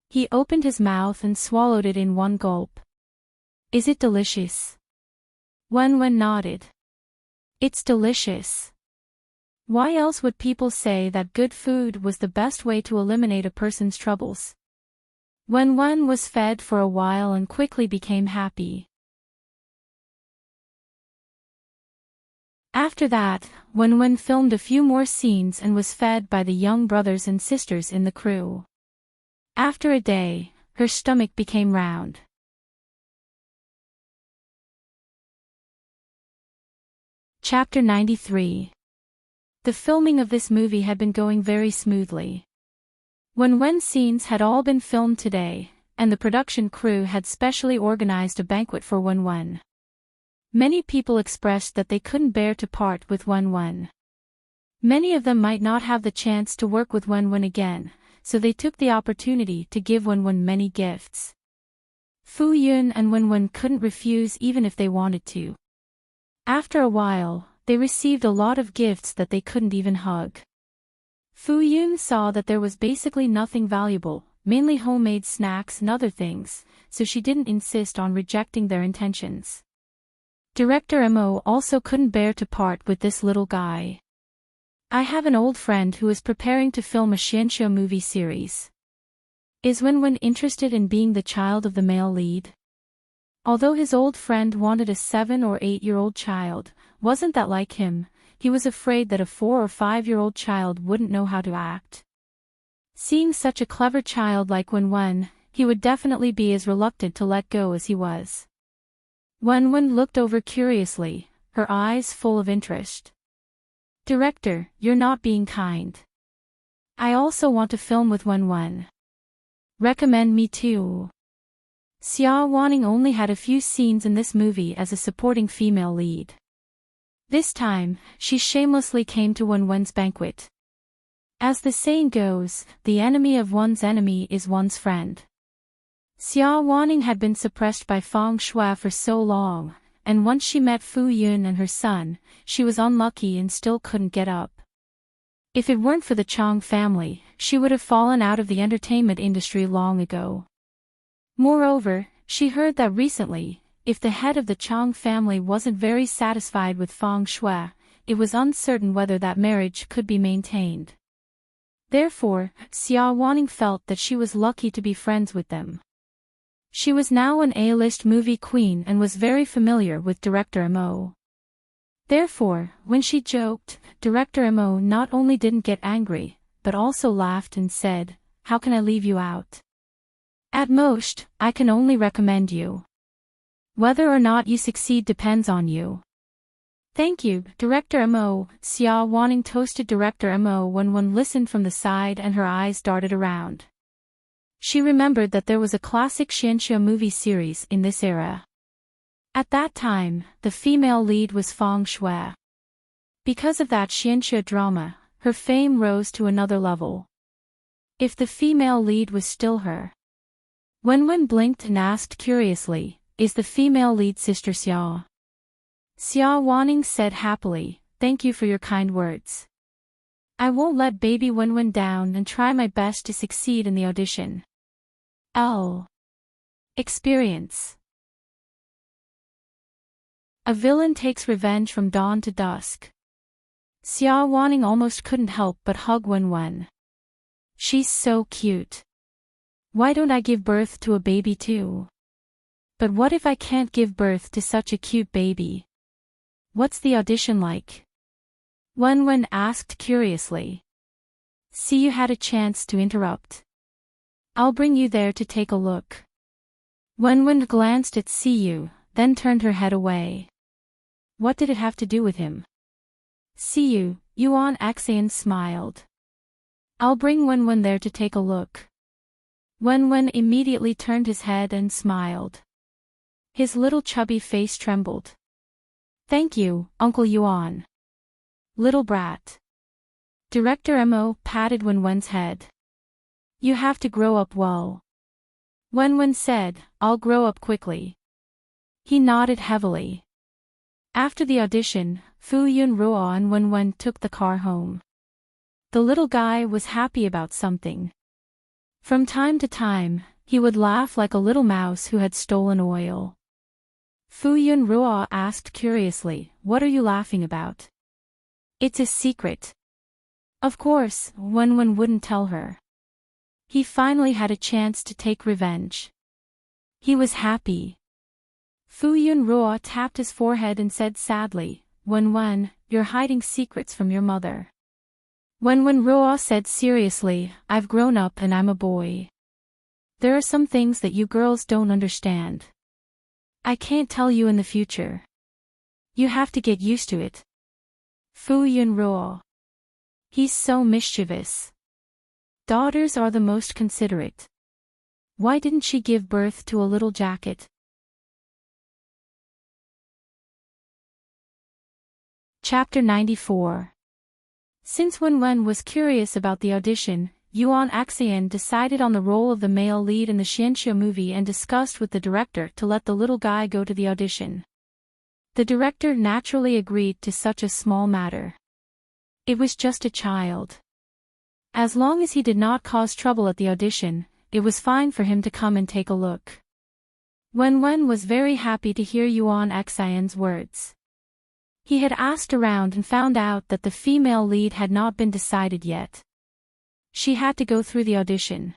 He opened his mouth and swallowed it in one gulp. Is it delicious? Wen nodded. It's delicious. Why else would people say that good food was the best way to eliminate a person's troubles? Wen was fed for a while and quickly became happy. After that, Wen filmed a few more scenes and was fed by the young brothers and sisters in the crew. After a day, her stomach became round. Chapter 93. The filming of this movie had been going very smoothly. Wen's scenes had all been filmed today, and the production crew had specially organized a banquet for Wen. Many people expressed that they couldn't bear to part with Wen. Many of them might not have the chance to work with Wen again, so they took the opportunity to give Wen many gifts. Fu Yun and Wen couldn't refuse even if they wanted to. After a while, they received a lot of gifts that they couldn't even hug. Fu Yun saw that there was basically nothing valuable, mainly homemade snacks and other things, so she didn't insist on rejecting their intentions. Director Mo also couldn't bear to part with this little guy. I have an old friend who is preparing to film a Xianxia movie series. Is Wen interested in being the child of the male lead? Although his old friend wanted a 7 or 8-year-old child, wasn't that like him? He was afraid that a 4 or 5-year-old child wouldn't know how to act. Seeing such a clever child like Wen, he would definitely be as reluctant to let go as he was. Wen looked over curiously, her eyes full of interest. Director, you're not being kind. I also want to film with Wen. Recommend me too. Xia Wanning only had a few scenes in this movie as a supporting female lead. This time, she shamelessly came to Wen's banquet. As the saying goes, the enemy of one's enemy is one's friend. Xia Wanning had been suppressed by Feng Shui for so long, and once she met Fu Yun and her son, she was unlucky and still couldn't get up. If it weren't for the Chang family, she would have fallen out of the entertainment industry long ago. Moreover, she heard that recently, if the head of the Chang family wasn't very satisfied with Feng Shui, it was uncertain whether that marriage could be maintained. Therefore, Xia Wanning felt that she was lucky to be friends with them. She was now an A-list movie queen and was very familiar with director Mo. Therefore, when she joked, Director Mo not only didn't get angry, but also laughed and said, "How can I leave you out? At most, I can only recommend you. Whether or not you succeed depends on you." "Thank you, Director Mo," Xia Wanning toasted Director Mo when one listened from the side and her eyes darted around. She remembered that there was a classic Xianxia movie series in this era. At that time, the female lead was Feng Shui. Because of that Xianxia drama, her fame rose to another level. If the female lead was still her. Wenwen blinked and asked curiously, "Is the female lead Sister Xia?" Xia Wanning said happily, "Thank you for your kind words. I won't let baby Wenwen down and try my best to succeed in the audition." Experience. A villain takes revenge from dawn to dusk. Xia Wanning almost couldn't help but hug Wenwen. "She's so cute. Why don't I give birth to a baby too? But what if I can't give birth to such a cute baby? What's the audition like?" Wenwen asked curiously. "See, you had a chance to interrupt. I'll bring you there to take a look." Wenwen glanced at Siyu, then turned her head away. What did it have to do with him? "Siyu," Yuan Axian smiled. "I'll bring Wenwen there to take a look." Wenwen immediately turned his head and smiled. His little chubby face trembled. "Thank you, Uncle Yuan. Little brat." Director Mo patted Wenwen's head. "You have to grow up well." Wenwen said, "I'll grow up quickly." He nodded heavily. After the audition, Fu Yunruo and Wenwen took the car home. The little guy was happy about something. From time to time, he would laugh like a little mouse who had stolen oil. Fu Yunruo asked curiously, "What are you laughing about?" "It's a secret." Of course, Wenwen wouldn't tell her. He finally had a chance to take revenge. He was happy. Fu Yunruo tapped his forehead and said sadly, "Wenwen, you're hiding secrets from your mother." Wenwen Ruo said seriously, "I've grown up and I'm a boy. There are some things that you girls don't understand. I can't tell you in the future. You have to get used to it." Fu Yunruo. He's so mischievous. Daughters are the most considerate. Why didn't she give birth to a little jacket? Chapter 94. Since Wenwen was curious about the audition, Yuan Axian decided on the role of the male lead in the Xianxia movie and discussed with the director to let the little guy go to the audition. The director naturally agreed to such a small matter. It was just a child. As long as he did not cause trouble at the audition, it was fine for him to come and take a look. Wenwen was very happy to hear Yuan Axian's words. He had asked around and found out that the female lead had not been decided yet. She had to go through the audition.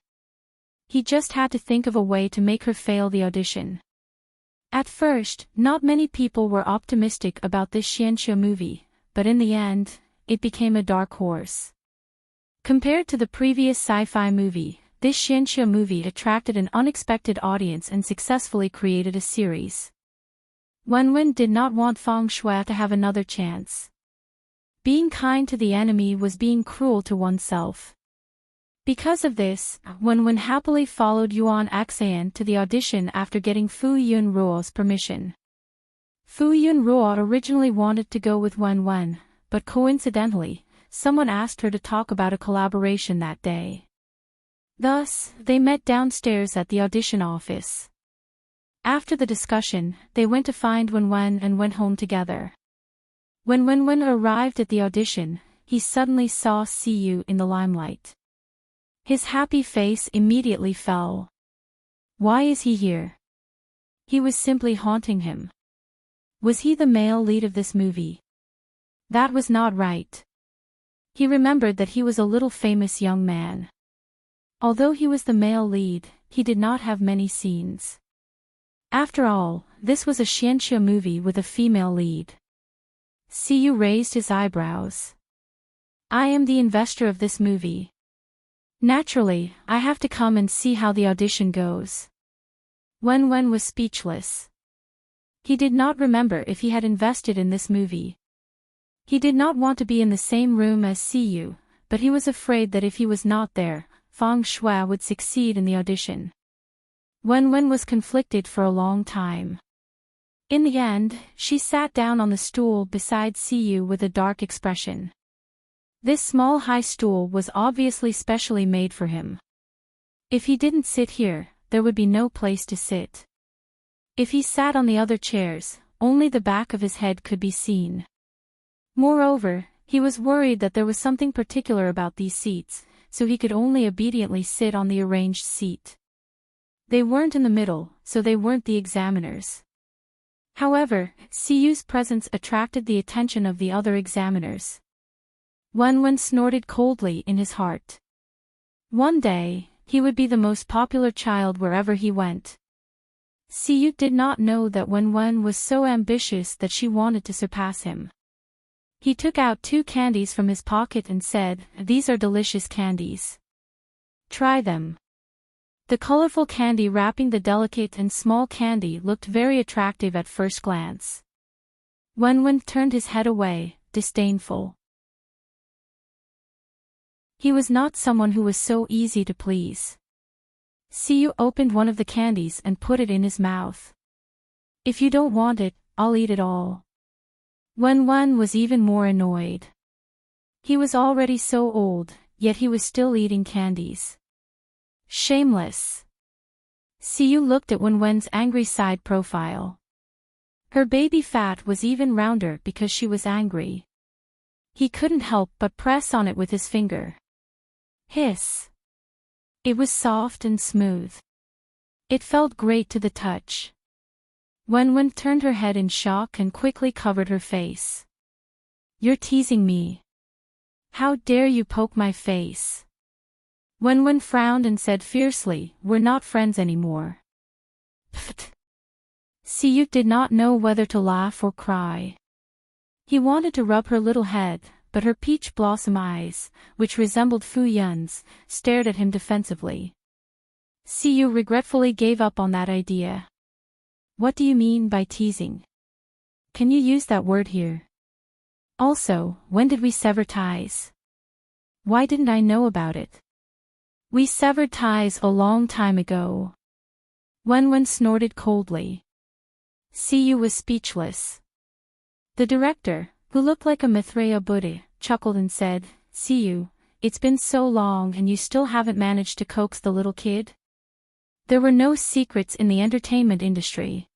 He just had to think of a way to make her fail the audition. At first, not many people were optimistic about this Xianxia movie, but in the end, it became a dark horse. Compared to the previous sci-fi movie, this Xianxia movie attracted an unexpected audience and successfully created a series. Wenwen did not want Feng Shui to have another chance. Being kind to the enemy was being cruel to oneself. Because of this, Wenwen happily followed Yuan Axian to the audition after getting Fu Yunruo's permission. Fu Yunruo originally wanted to go with Wenwen, but coincidentally, someone asked her to talk about a collaboration that day. Thus, they met downstairs at the audition office. After the discussion, they went to find Wenwen and went home together. When Wenwen arrived at the audition, he suddenly saw Siyu in the limelight. His happy face immediately fell. Why is he here? He was simply haunting him. Was he the male lead of this movie? That was not right. He remembered that he was a little famous young man. Although he was the male lead, he did not have many scenes. After all, this was a Xianxia movie with a female lead. Siyu raised his eyebrows. I am the investor of this movie. Naturally, I have to come and see how the audition goes. Wen was speechless. He did not remember if he had invested in this movie. He did not want to be in the same room as Siyu, but he was afraid that if he was not there, Feng Shui would succeed in the audition. Wen was conflicted for a long time. In the end, she sat down on the stool beside Siyu with a dark expression. This small high stool was obviously specially made for him. If he didn't sit here, there would be no place to sit. If he sat on the other chairs, only the back of his head could be seen. Moreover, he was worried that there was something particular about these seats, so he could only obediently sit on the arranged seat. They weren't in the middle, so they weren't the examiners. However, Siyu's presence attracted the attention of the other examiners. Wen snorted coldly in his heart. One day, he would be the most popular child wherever he went. Siyu did not know that Wen was so ambitious that she wanted to surpass him. He took out 2 candies from his pocket and said, "These are delicious candies. Try them." The colorful candy wrapping the delicate and small candy looked very attractive at first glance. Wen turned his head away, disdainful. He was not someone who was so easy to please. Siyu opened one of the candies and put it in his mouth. "If you don't want it, I'll eat it all." Wen was even more annoyed. He was already so old, yet he was still eating candies. Shameless. Siyu looked at Wen's angry side profile. Her baby fat was even rounder because she was angry. He couldn't help but press on it with his finger. Hiss. It was soft and smooth. It felt great to the touch. Wen turned her head in shock and quickly covered her face. "You're teasing me. How dare you poke my face?" Wen frowned and said fiercely, "We're not friends anymore." Pfft. Siyu did not know whether to laugh or cry. He wanted to rub her little head, but her peach blossom eyes, which resembled Fu Yun's, stared at him defensively. Siyu regretfully gave up on that idea. "What do you mean by teasing? Can you use that word here? Also, when did we sever ties? Why didn't I know about it?" "We severed ties a long time ago." Wen snorted coldly. Siyu was speechless. The director, who looked like a Mithraea Buddha, chuckled and said, "Siyu, it's been so long and you still haven't managed to coax the little kid?" There were no secrets in the entertainment industry.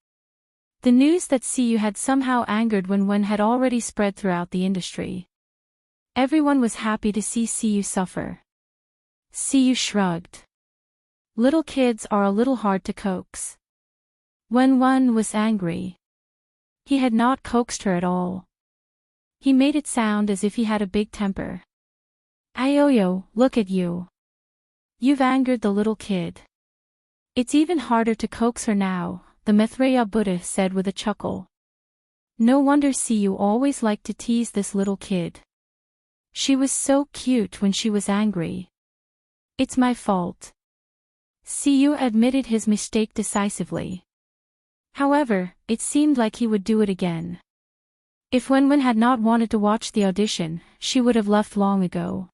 The news that Siyu had somehow angered Wen had already spread throughout the industry. Everyone was happy to see Siyu suffer. Siyu shrugged. Little kids are a little hard to coax. Wen was angry. He had not coaxed her at all. He made it sound as if he had a big temper. "Ayoyo, look at you. You've angered the little kid. It's even harder to coax her now," the Mithraea Buddha said with a chuckle. "No wonder Siyu always liked to tease this little kid. She was so cute when she was angry." "It's my fault." Siyu admitted his mistake decisively. However, it seemed like he would do it again. If Wen had not wanted to watch the audition, she would have left long ago.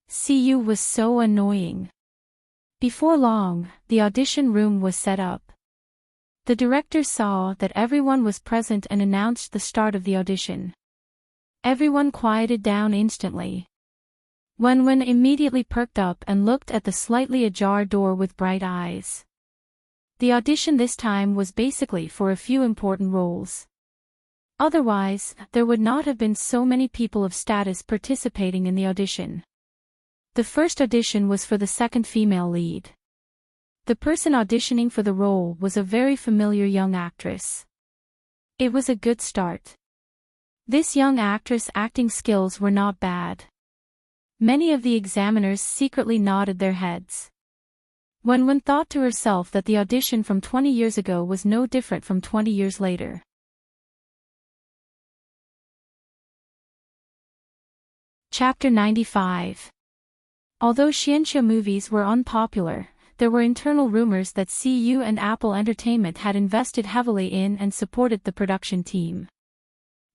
Siyu was so annoying. Before long, the audition room was set up. The director saw that everyone was present and announced the start of the audition. Everyone quieted down instantly. Wen immediately perked up and looked at the slightly ajar door with bright eyes. The audition this time was basically for a few important roles. Otherwise, there would not have been so many people of status participating in the audition. The first audition was for the second female lead. The person auditioning for the role was a very familiar young actress. It was a good start. This young actress' acting skills were not bad. Many of the examiners secretly nodded their heads. Wen thought to herself that the audition from 20 years ago was no different from 20 years later. Chapter 95. Although Xianxia movies were unpopular, there were internal rumors that CU and Apple Entertainment had invested heavily in and supported the production team.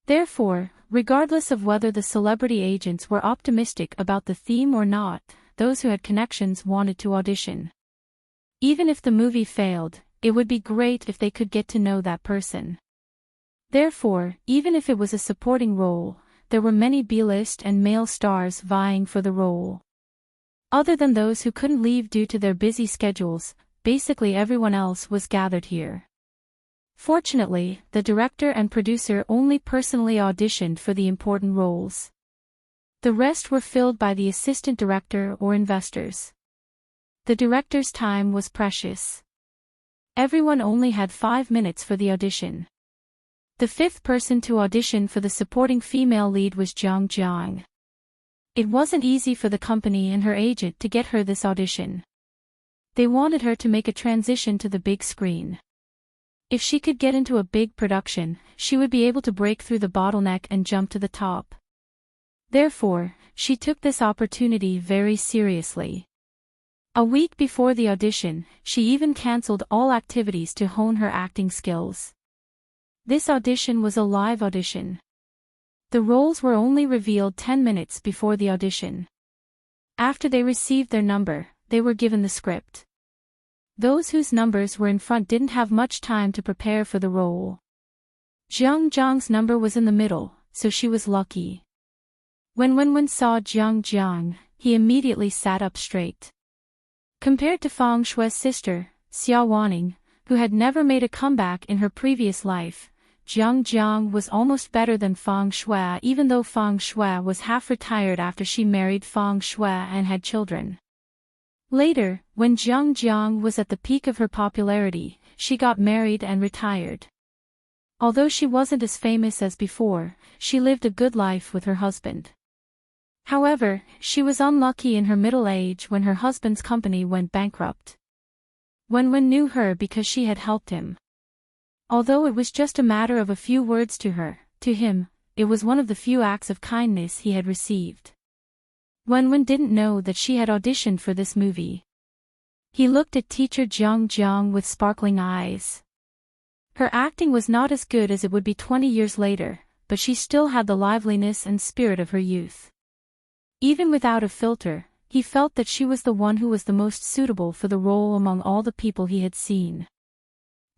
Therefore, regardless of whether the celebrity agents were optimistic about the theme or not, those who had connections wanted to audition. Even if the movie failed, it would be great if they could get to know that person. Therefore, even if it was a supporting role, there were many B-list and male stars vying for the role. Other than those who couldn't leave due to their busy schedules, basically everyone else was gathered here. Fortunately, the director and producer only personally auditioned for the important roles. The rest were filled by the assistant director or investors. The director's time was precious. Everyone only had 5 minutes for the audition. The fifth person to audition for the supporting female lead was Jiang Jiang. It wasn't easy for the company and her agent to get her this audition. They wanted her to make a transition to the big screen. If she could get into a big production, she would be able to break through the bottleneck and jump to the top. Therefore, she took this opportunity very seriously. A week before the audition, she even cancelled all activities to hone her acting skills. This audition was a live audition. The roles were only revealed 10 minutes before the audition. After they received their number, they were given the script. Those whose numbers were in front didn't have much time to prepare for the role. Jiang Jiang's number was in the middle, so she was lucky. When Wenwen saw Jiang Jiang, he immediately sat up straight. Compared to Fang Shui's sister, Xia Wanning, who had never made a comeback in her previous life, Jiang Jiang was almost better than Fang Shui, even though Fang Shui was half retired after she married Fang Shui and had children. Later, when Jiang Jiang was at the peak of her popularity, she got married and retired. Although she wasn't as famous as before, she lived a good life with her husband. However, she was unlucky in her middle age when her husband's company went bankrupt. Wenwen knew her because she had helped him. Although it was just a matter of a few words to him, it was one of the few acts of kindness he had received. Wenwen didn't know that she had auditioned for this movie. He looked at teacher Jiang Jiang with sparkling eyes. Her acting was not as good as it would be 20 years later, but she still had the liveliness and spirit of her youth. Even without a filter, he felt that she was the one who was the most suitable for the role among all the people he had seen.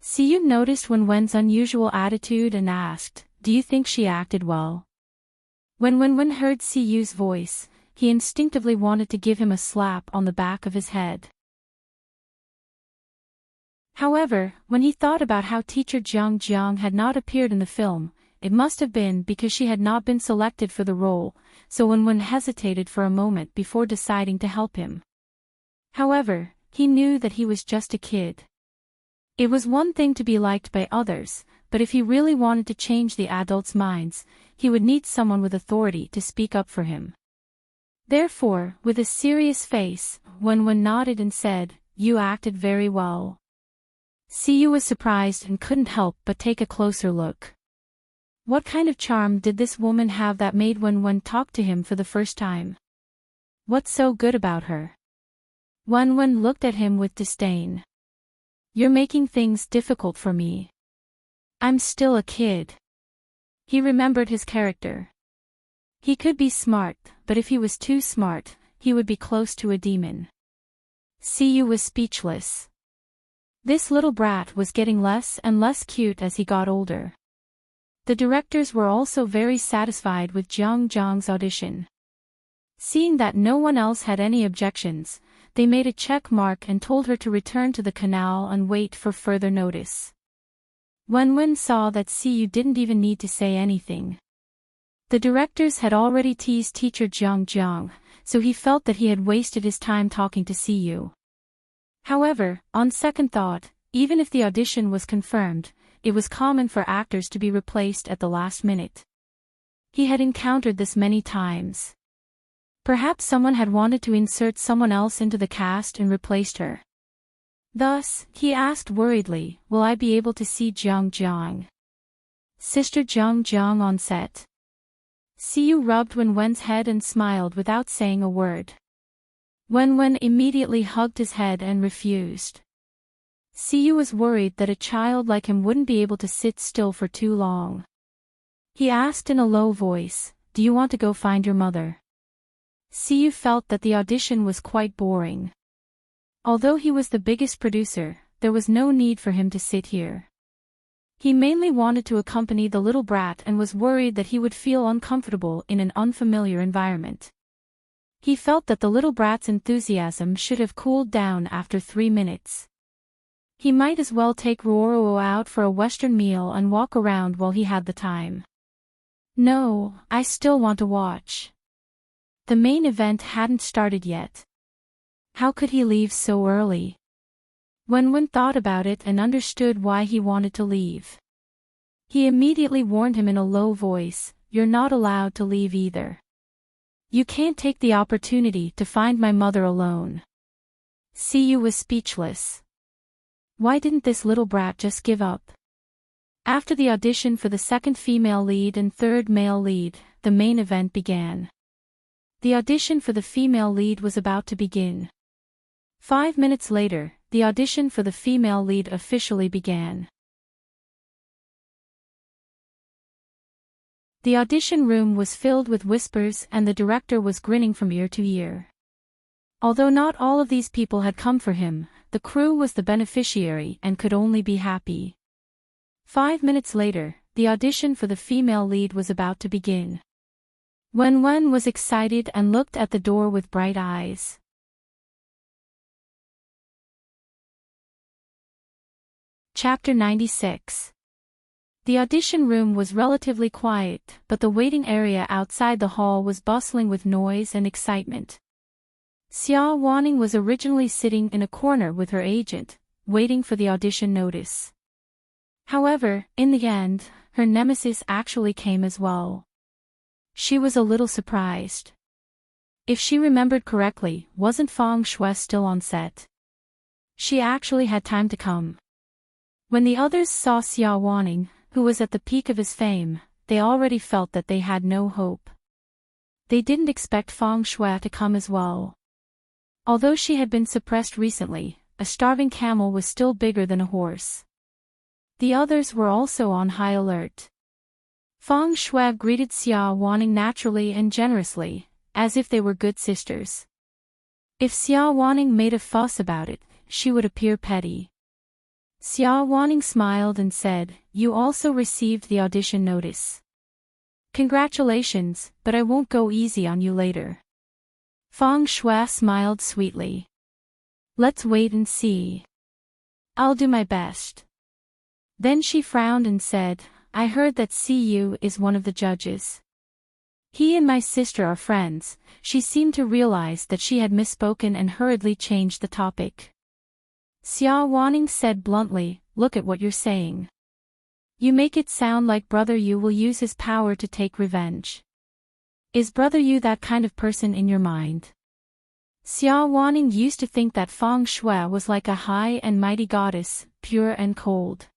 Siyu noticed Wenwen's unusual attitude and asked, "Do you think she acted well?" When Wenwen heard Siyu's voice, he instinctively wanted to give him a slap on the back of his head. However, when he thought about how teacher Jiang Jiang had not appeared in the film, it must have been because she had not been selected for the role, so Wenwen hesitated for a moment before deciding to help him. However, he knew that he was just a kid. It was one thing to be liked by others, but if he really wanted to change the adults' minds, he would need someone with authority to speak up for him. Therefore, with a serious face, Wenwen nodded and said, "You acted very well." Siyu was surprised and couldn't help but take a closer look. What kind of charm did this woman have that made Wenwen talk to him for the first time? What's so good about her? Wenwen looked at him with disdain. "You're making things difficult for me. I'm still a kid." He remembered his character. He could be smart, but if he was too smart, he would be close to a demon. Siyu was speechless. This little brat was getting less and less cute as he got older. The directors were also very satisfied with Jiang Jiang's audition. Seeing that no one else had any objections, they made a check mark and told her to return to the canal and wait for further notice. Wenwen saw that Siyu didn't even need to say anything. The directors had already teased teacher Jiang Jiang, so he felt that he had wasted his time talking to Siyu. However, on second thought, even if the audition was confirmed, it was common for actors to be replaced at the last minute. He had encountered this many times. Perhaps someone had wanted to insert someone else into the cast and replaced her. Thus, he asked worriedly, "Will I be able to see Jiang Jiang? Sister Jiang Jiang on set?" Siyu rubbed Wenwen's head and smiled without saying a word. Wenwen immediately hugged his head and refused. Siyu was worried that a child like him wouldn't be able to sit still for too long. He asked in a low voice, "Do you want to go find your mother?" Siyu felt that the audition was quite boring. Although he was the biggest producer, there was no need for him to sit here. He mainly wanted to accompany the little brat and was worried that he would feel uncomfortable in an unfamiliar environment. He felt that the little brat's enthusiasm should have cooled down after 3 minutes. He might as well take Ruoro out for a Western meal and walk around while he had the time. "No, I still want to watch." The main event hadn't started yet. How could he leave so early? Wenwen thought about it and understood why he wanted to leave. He immediately warned him in a low voice, "You're not allowed to leave either. You can't take the opportunity to find my mother alone." Siyu was speechless. Why didn't this little brat just give up? After the audition for the second female lead and third male lead, the main event began. The audition for the female lead was about to begin. 5 minutes later, the audition for the female lead officially began. The audition room was filled with whispers and the director was grinning from ear to ear. Although not all of these people had come for him, the crew was the beneficiary and could only be happy. 5 minutes later, the audition for the female lead was about to begin. Wenwen was excited and looked at the door with bright eyes. Chapter 96. The audition room was relatively quiet, but the waiting area outside the hall was bustling with noise and excitement. Xia Wanning was originally sitting in a corner with her agent, waiting for the audition notice. However, in the end, her nemesis actually came as well. She was a little surprised. If she remembered correctly, wasn't Feng Shui still on set? She actually had time to come. When the others saw Xia Wanning, who was at the peak of his fame, they already felt that they had no hope. They didn't expect Feng Shui to come as well. Although she had been suppressed recently, a starving camel was still bigger than a horse. The others were also on high alert. Feng Shui greeted Xia Wanning naturally and generously, as if they were good sisters. If Xia Wanning made a fuss about it, she would appear petty. Xia Wanning smiled and said, "You also received the audition notice. Congratulations, but I won't go easy on you later." Feng Shui smiled sweetly. "Let's wait and see. I'll do my best." Then she frowned and said, "I heard that Siyu is one of the judges. He and my sister are friends." She seemed to realize that she had misspoken and hurriedly changed the topic. Xia Wanning said bluntly, "Look at what you're saying. You make it sound like Brother Yu will use his power to take revenge. Is Brother Yu that kind of person in your mind?" Xia Wanning used to think that Feng Shui was like a high and mighty goddess, pure and cold.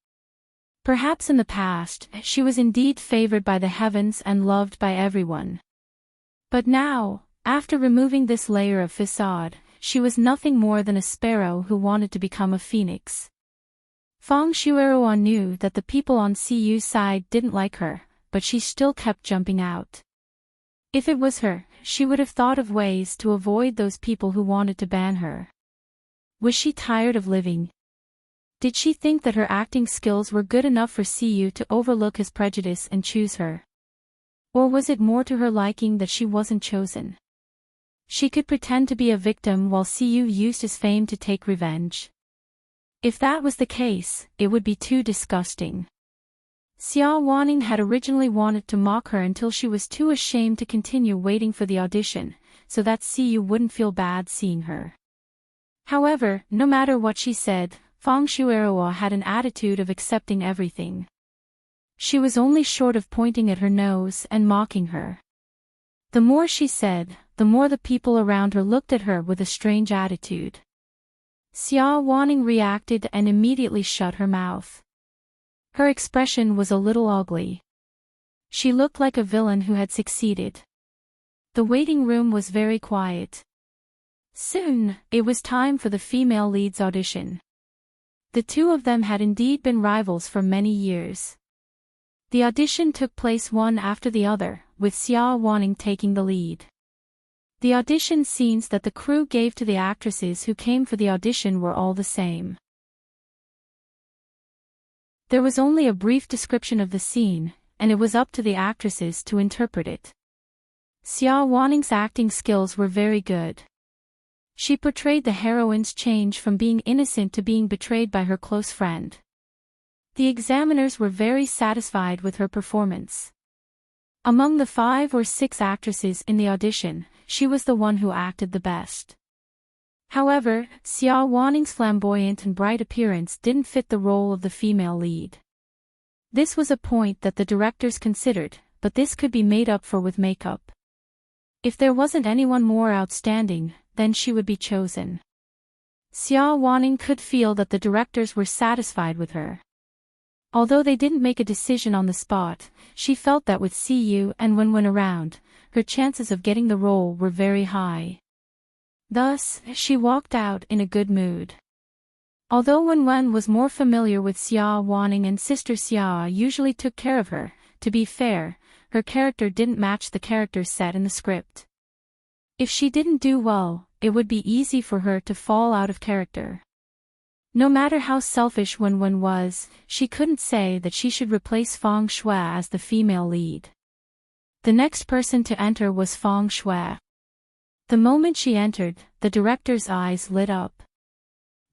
Perhaps in the past, she was indeed favored by the heavens and loved by everyone. But now, after removing this layer of facade, she was nothing more than a sparrow who wanted to become a phoenix. Feng Shui knew that the people on Siyu's side didn't like her, but she still kept jumping out. If it was her, she would have thought of ways to avoid those people who wanted to ban her. Was she tired of living? Did she think that her acting skills were good enough for Siyu to overlook his prejudice and choose her? Or was it more to her liking that she wasn't chosen? She could pretend to be a victim while Siyu used his fame to take revenge. If that was the case, it would be too disgusting. Xia Wanning had originally wanted to mock her until she was too ashamed to continue waiting for the audition, so that Siyu wouldn't feel bad seeing her. However, no matter what she said, Feng Shui had an attitude of accepting everything. She was only short of pointing at her nose and mocking her. The more she said, the more the people around her looked at her with a strange attitude. Xia Wanning reacted and immediately shut her mouth. Her expression was a little ugly. She looked like a villain who had succeeded. The waiting room was very quiet. Soon, it was time for the female lead's audition. The two of them had indeed been rivals for many years. The audition took place one after the other, with Heartwarming taking the lead. The audition scenes that the crew gave to the actresses who came for the audition were all the same. There was only a brief description of the scene, and it was up to the actresses to interpret it. Heartwarming's acting skills were very good. She portrayed the heroine's change from being innocent to being betrayed by her close friend. The examiners were very satisfied with her performance. Among the 5 or 6 actresses in the audition, she was the one who acted the best. However, Heartwarming's flamboyant and bright appearance didn't fit the role of the female lead. This was a point that the directors considered, but this could be made up for with makeup. If there wasn't anyone more outstanding, then she would be chosen. Heartwarming could feel that the directors were satisfied with her. Although they didn't make a decision on the spot, she felt that with Cu and Wen around, her chances of getting the role were very high. Thus, she walked out in a good mood. Although Wen was more familiar with Heartwarming and Sister Xia usually took care of her, to be fair, her character didn't match the characters set in the script. If she didn't do well, it would be easy for her to fall out of character. No matter how selfish Wen was, she couldn't say that she should replace Feng Shui as the female lead. The next person to enter was Feng Shui. The moment she entered, the director's eyes lit up.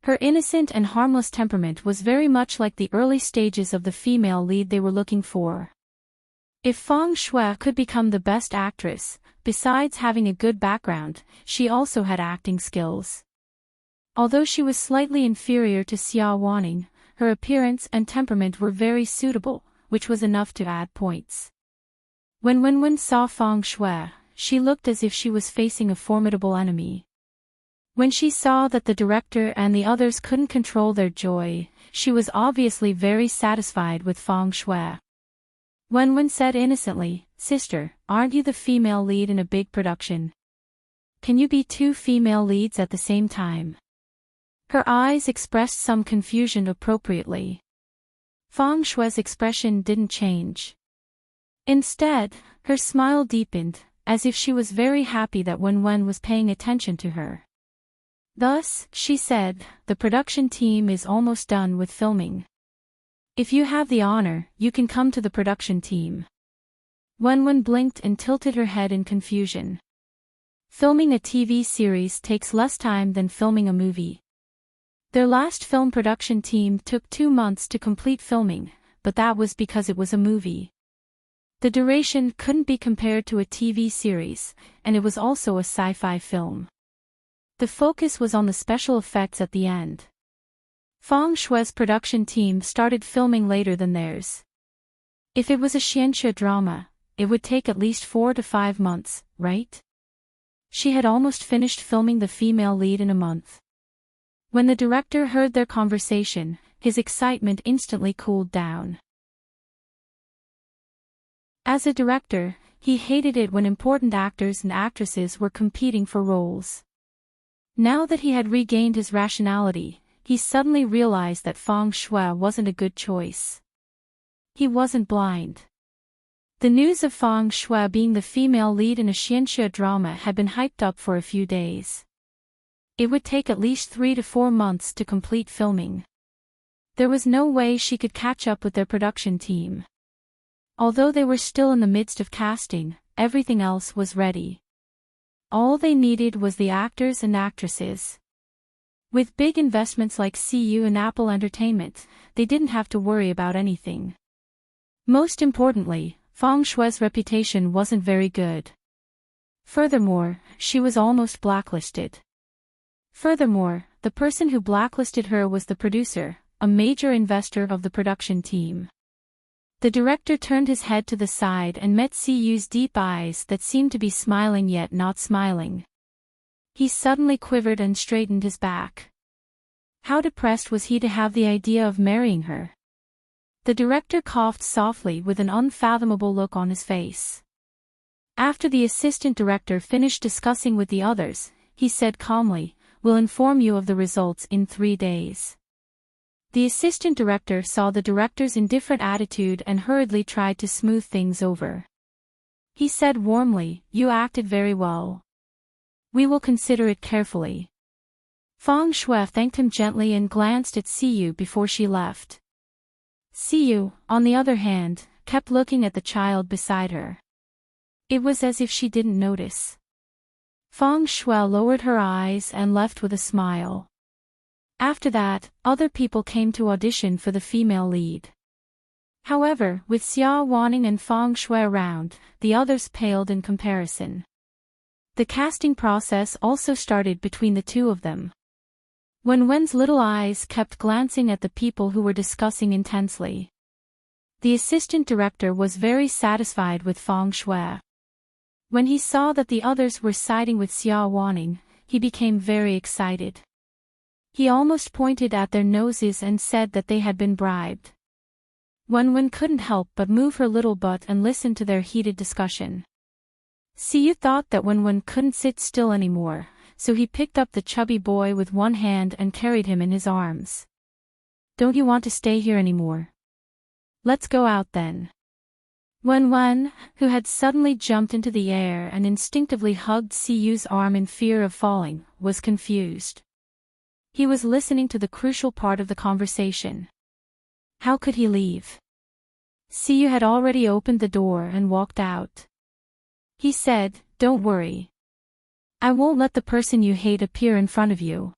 Her innocent and harmless temperament was very much like the early stages of the female lead they were looking for. If Feng Shui could become the best actress, besides having a good background, she also had acting skills. Although she was slightly inferior to Heartwarming, her appearance and temperament were very suitable, which was enough to add points. When Wen saw Feng Shui, she looked as if she was facing a formidable enemy. When she saw that the director and the others couldn't control their joy, she was obviously very satisfied with Feng Shui. Wen said innocently, "Sister, aren't you the female lead in a big production? Can you be 2 female leads at the same time?" Her eyes expressed some confusion appropriately. Feng Shui's expression didn't change. Instead, her smile deepened, as if she was very happy that Wen was paying attention to her. Thus, she said, "The production team is almost done with filming. If you have the honor, you can come to the production team." Wen blinked and tilted her head in confusion. Filming a TV series takes less time than filming a movie. Their last film production team took 2 months to complete filming, but that was because it was a movie. The duration couldn't be compared to a TV series, and it was also a sci-fi film. The focus was on the special effects at the end. Feng Shui's production team started filming later than theirs. If it was a xianxia drama, it would take at least 4 to 5 months, right? She had almost finished filming the female lead in a month. When the director heard their conversation, his excitement instantly cooled down. As a director, he hated it when important actors and actresses were competing for roles. Now that he had regained his rationality, he suddenly realized that Feng Shui wasn't a good choice. He wasn't blind. The news of Feng Shui being the female lead in a xianxia drama had been hyped up for a few days. It would take at least 3 to 4 months to complete filming. There was no way she could catch up with their production team. Although they were still in the midst of casting, everything else was ready. All they needed was the actors and actresses. With big investments like CU and Apple Entertainment, they didn't have to worry about anything. Most importantly, Feng Shui's reputation wasn't very good. Furthermore, she was almost blacklisted. Furthermore, the person who blacklisted her was the producer, a major investor of the production team. The director turned his head to the side and met CU's deep eyes that seemed to be smiling yet not smiling. He suddenly quivered and straightened his back. How depressed was he to have the idea of marrying her? The director coughed softly with an unfathomable look on his face. After the assistant director finished discussing with the others, he said calmly, "We'll inform you of the results in 3 days." The assistant director saw the director's indifferent attitude and hurriedly tried to smooth things over. He said warmly, "You acted very well. We will consider it carefully." Feng Shui thanked him gently and glanced at Siyu before she left. Siyu, on the other hand, kept looking at the child beside her. It was as if she didn't notice. Feng Shui lowered her eyes and left with a smile. After that, other people came to audition for the female lead. However, with Xia Wanning and Feng Shui around, the others paled in comparison. The casting process also started between the two of them. Wenwen's little eyes kept glancing at the people who were discussing intensely. The assistant director was very satisfied with Feng Shui. When he saw that the others were siding with Xia Wanning, he became very excited. He almost pointed at their noses and said that they had been bribed. Wenwen couldn't help but move her little butt and listen to their heated discussion. Siyu thought that Wenwen couldn't sit still anymore, so he picked up the chubby boy with one hand and carried him in his arms. "Don't you want to stay here anymore? Let's go out then." Wenwen, who had suddenly jumped into the air and instinctively hugged Siyu's arm in fear of falling, was confused. He was listening to the crucial part of the conversation. How could he leave? Siyu had already opened the door and walked out. He said, "Don't worry. I won't let the person you hate appear in front of you."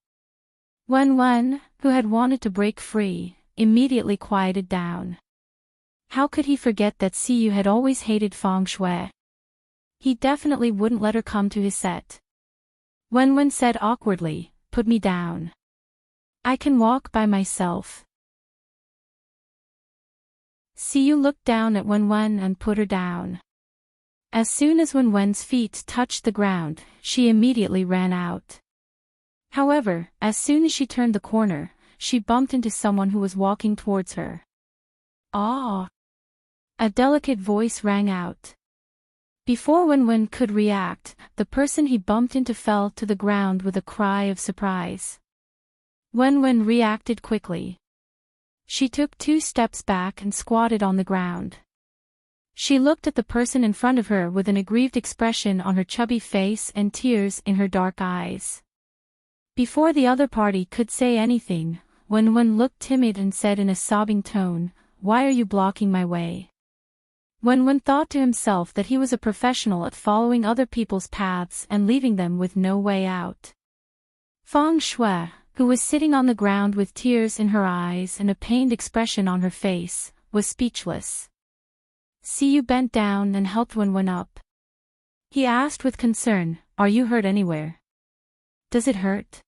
Wenwen, who had wanted to break free, immediately quieted down. How could he forget that Siyu had always hated Feng Shui? He definitely wouldn't let her come to his set. Wenwen said awkwardly, "Put me down. I can walk by myself." Siyu looked down at Wenwen and put her down. As soon as Wenwen's feet touched the ground, she immediately ran out. However, as soon as she turned the corner, she bumped into someone who was walking towards her. "Ah!" A delicate voice rang out. Before Wenwen could react, the person he bumped into fell to the ground with a cry of surprise. Wenwen reacted quickly. She took 2 steps back and squatted on the ground. She looked at the person in front of her with an aggrieved expression on her chubby face and tears in her dark eyes. Before the other party could say anything, Wenwen looked timid and said in a sobbing tone, "Why are you blocking my way?" Wenwen thought to himself that he was a professional at following other people's paths and leaving them with no way out. Feng Shui, who was sitting on the ground with tears in her eyes and a pained expression on her face, was speechless. Siyu bent down and helped Wenwen up. He asked with concern, "Are you hurt anywhere? Does it hurt?"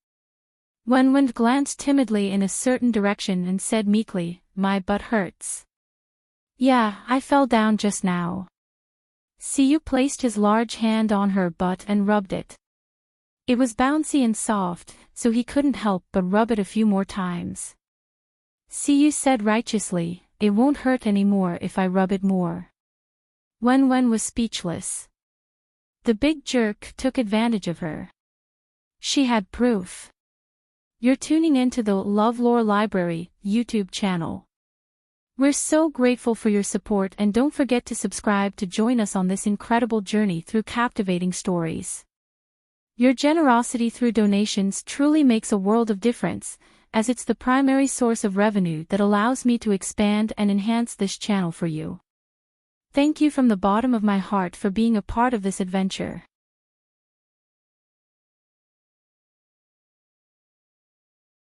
Wenwen glanced timidly in a certain direction and said meekly, "My butt hurts." "Yeah, I fell down just now." Siyu placed his large hand on her butt and rubbed it. It was bouncy and soft, so he couldn't help but rub it a few more times. Siyu said righteously, "It won't hurt anymore if I rub it more." Wenwen was speechless. The big jerk took advantage of her. She had proof. You're tuning into the LoveLore Library YouTube channel. We're so grateful for your support, and don't forget to subscribe to join us on this incredible journey through captivating stories. Your generosity through donations truly makes a world of difference, as it's the primary source of revenue that allows me to expand and enhance this channel for you. Thank you from the bottom of my heart for being a part of this adventure.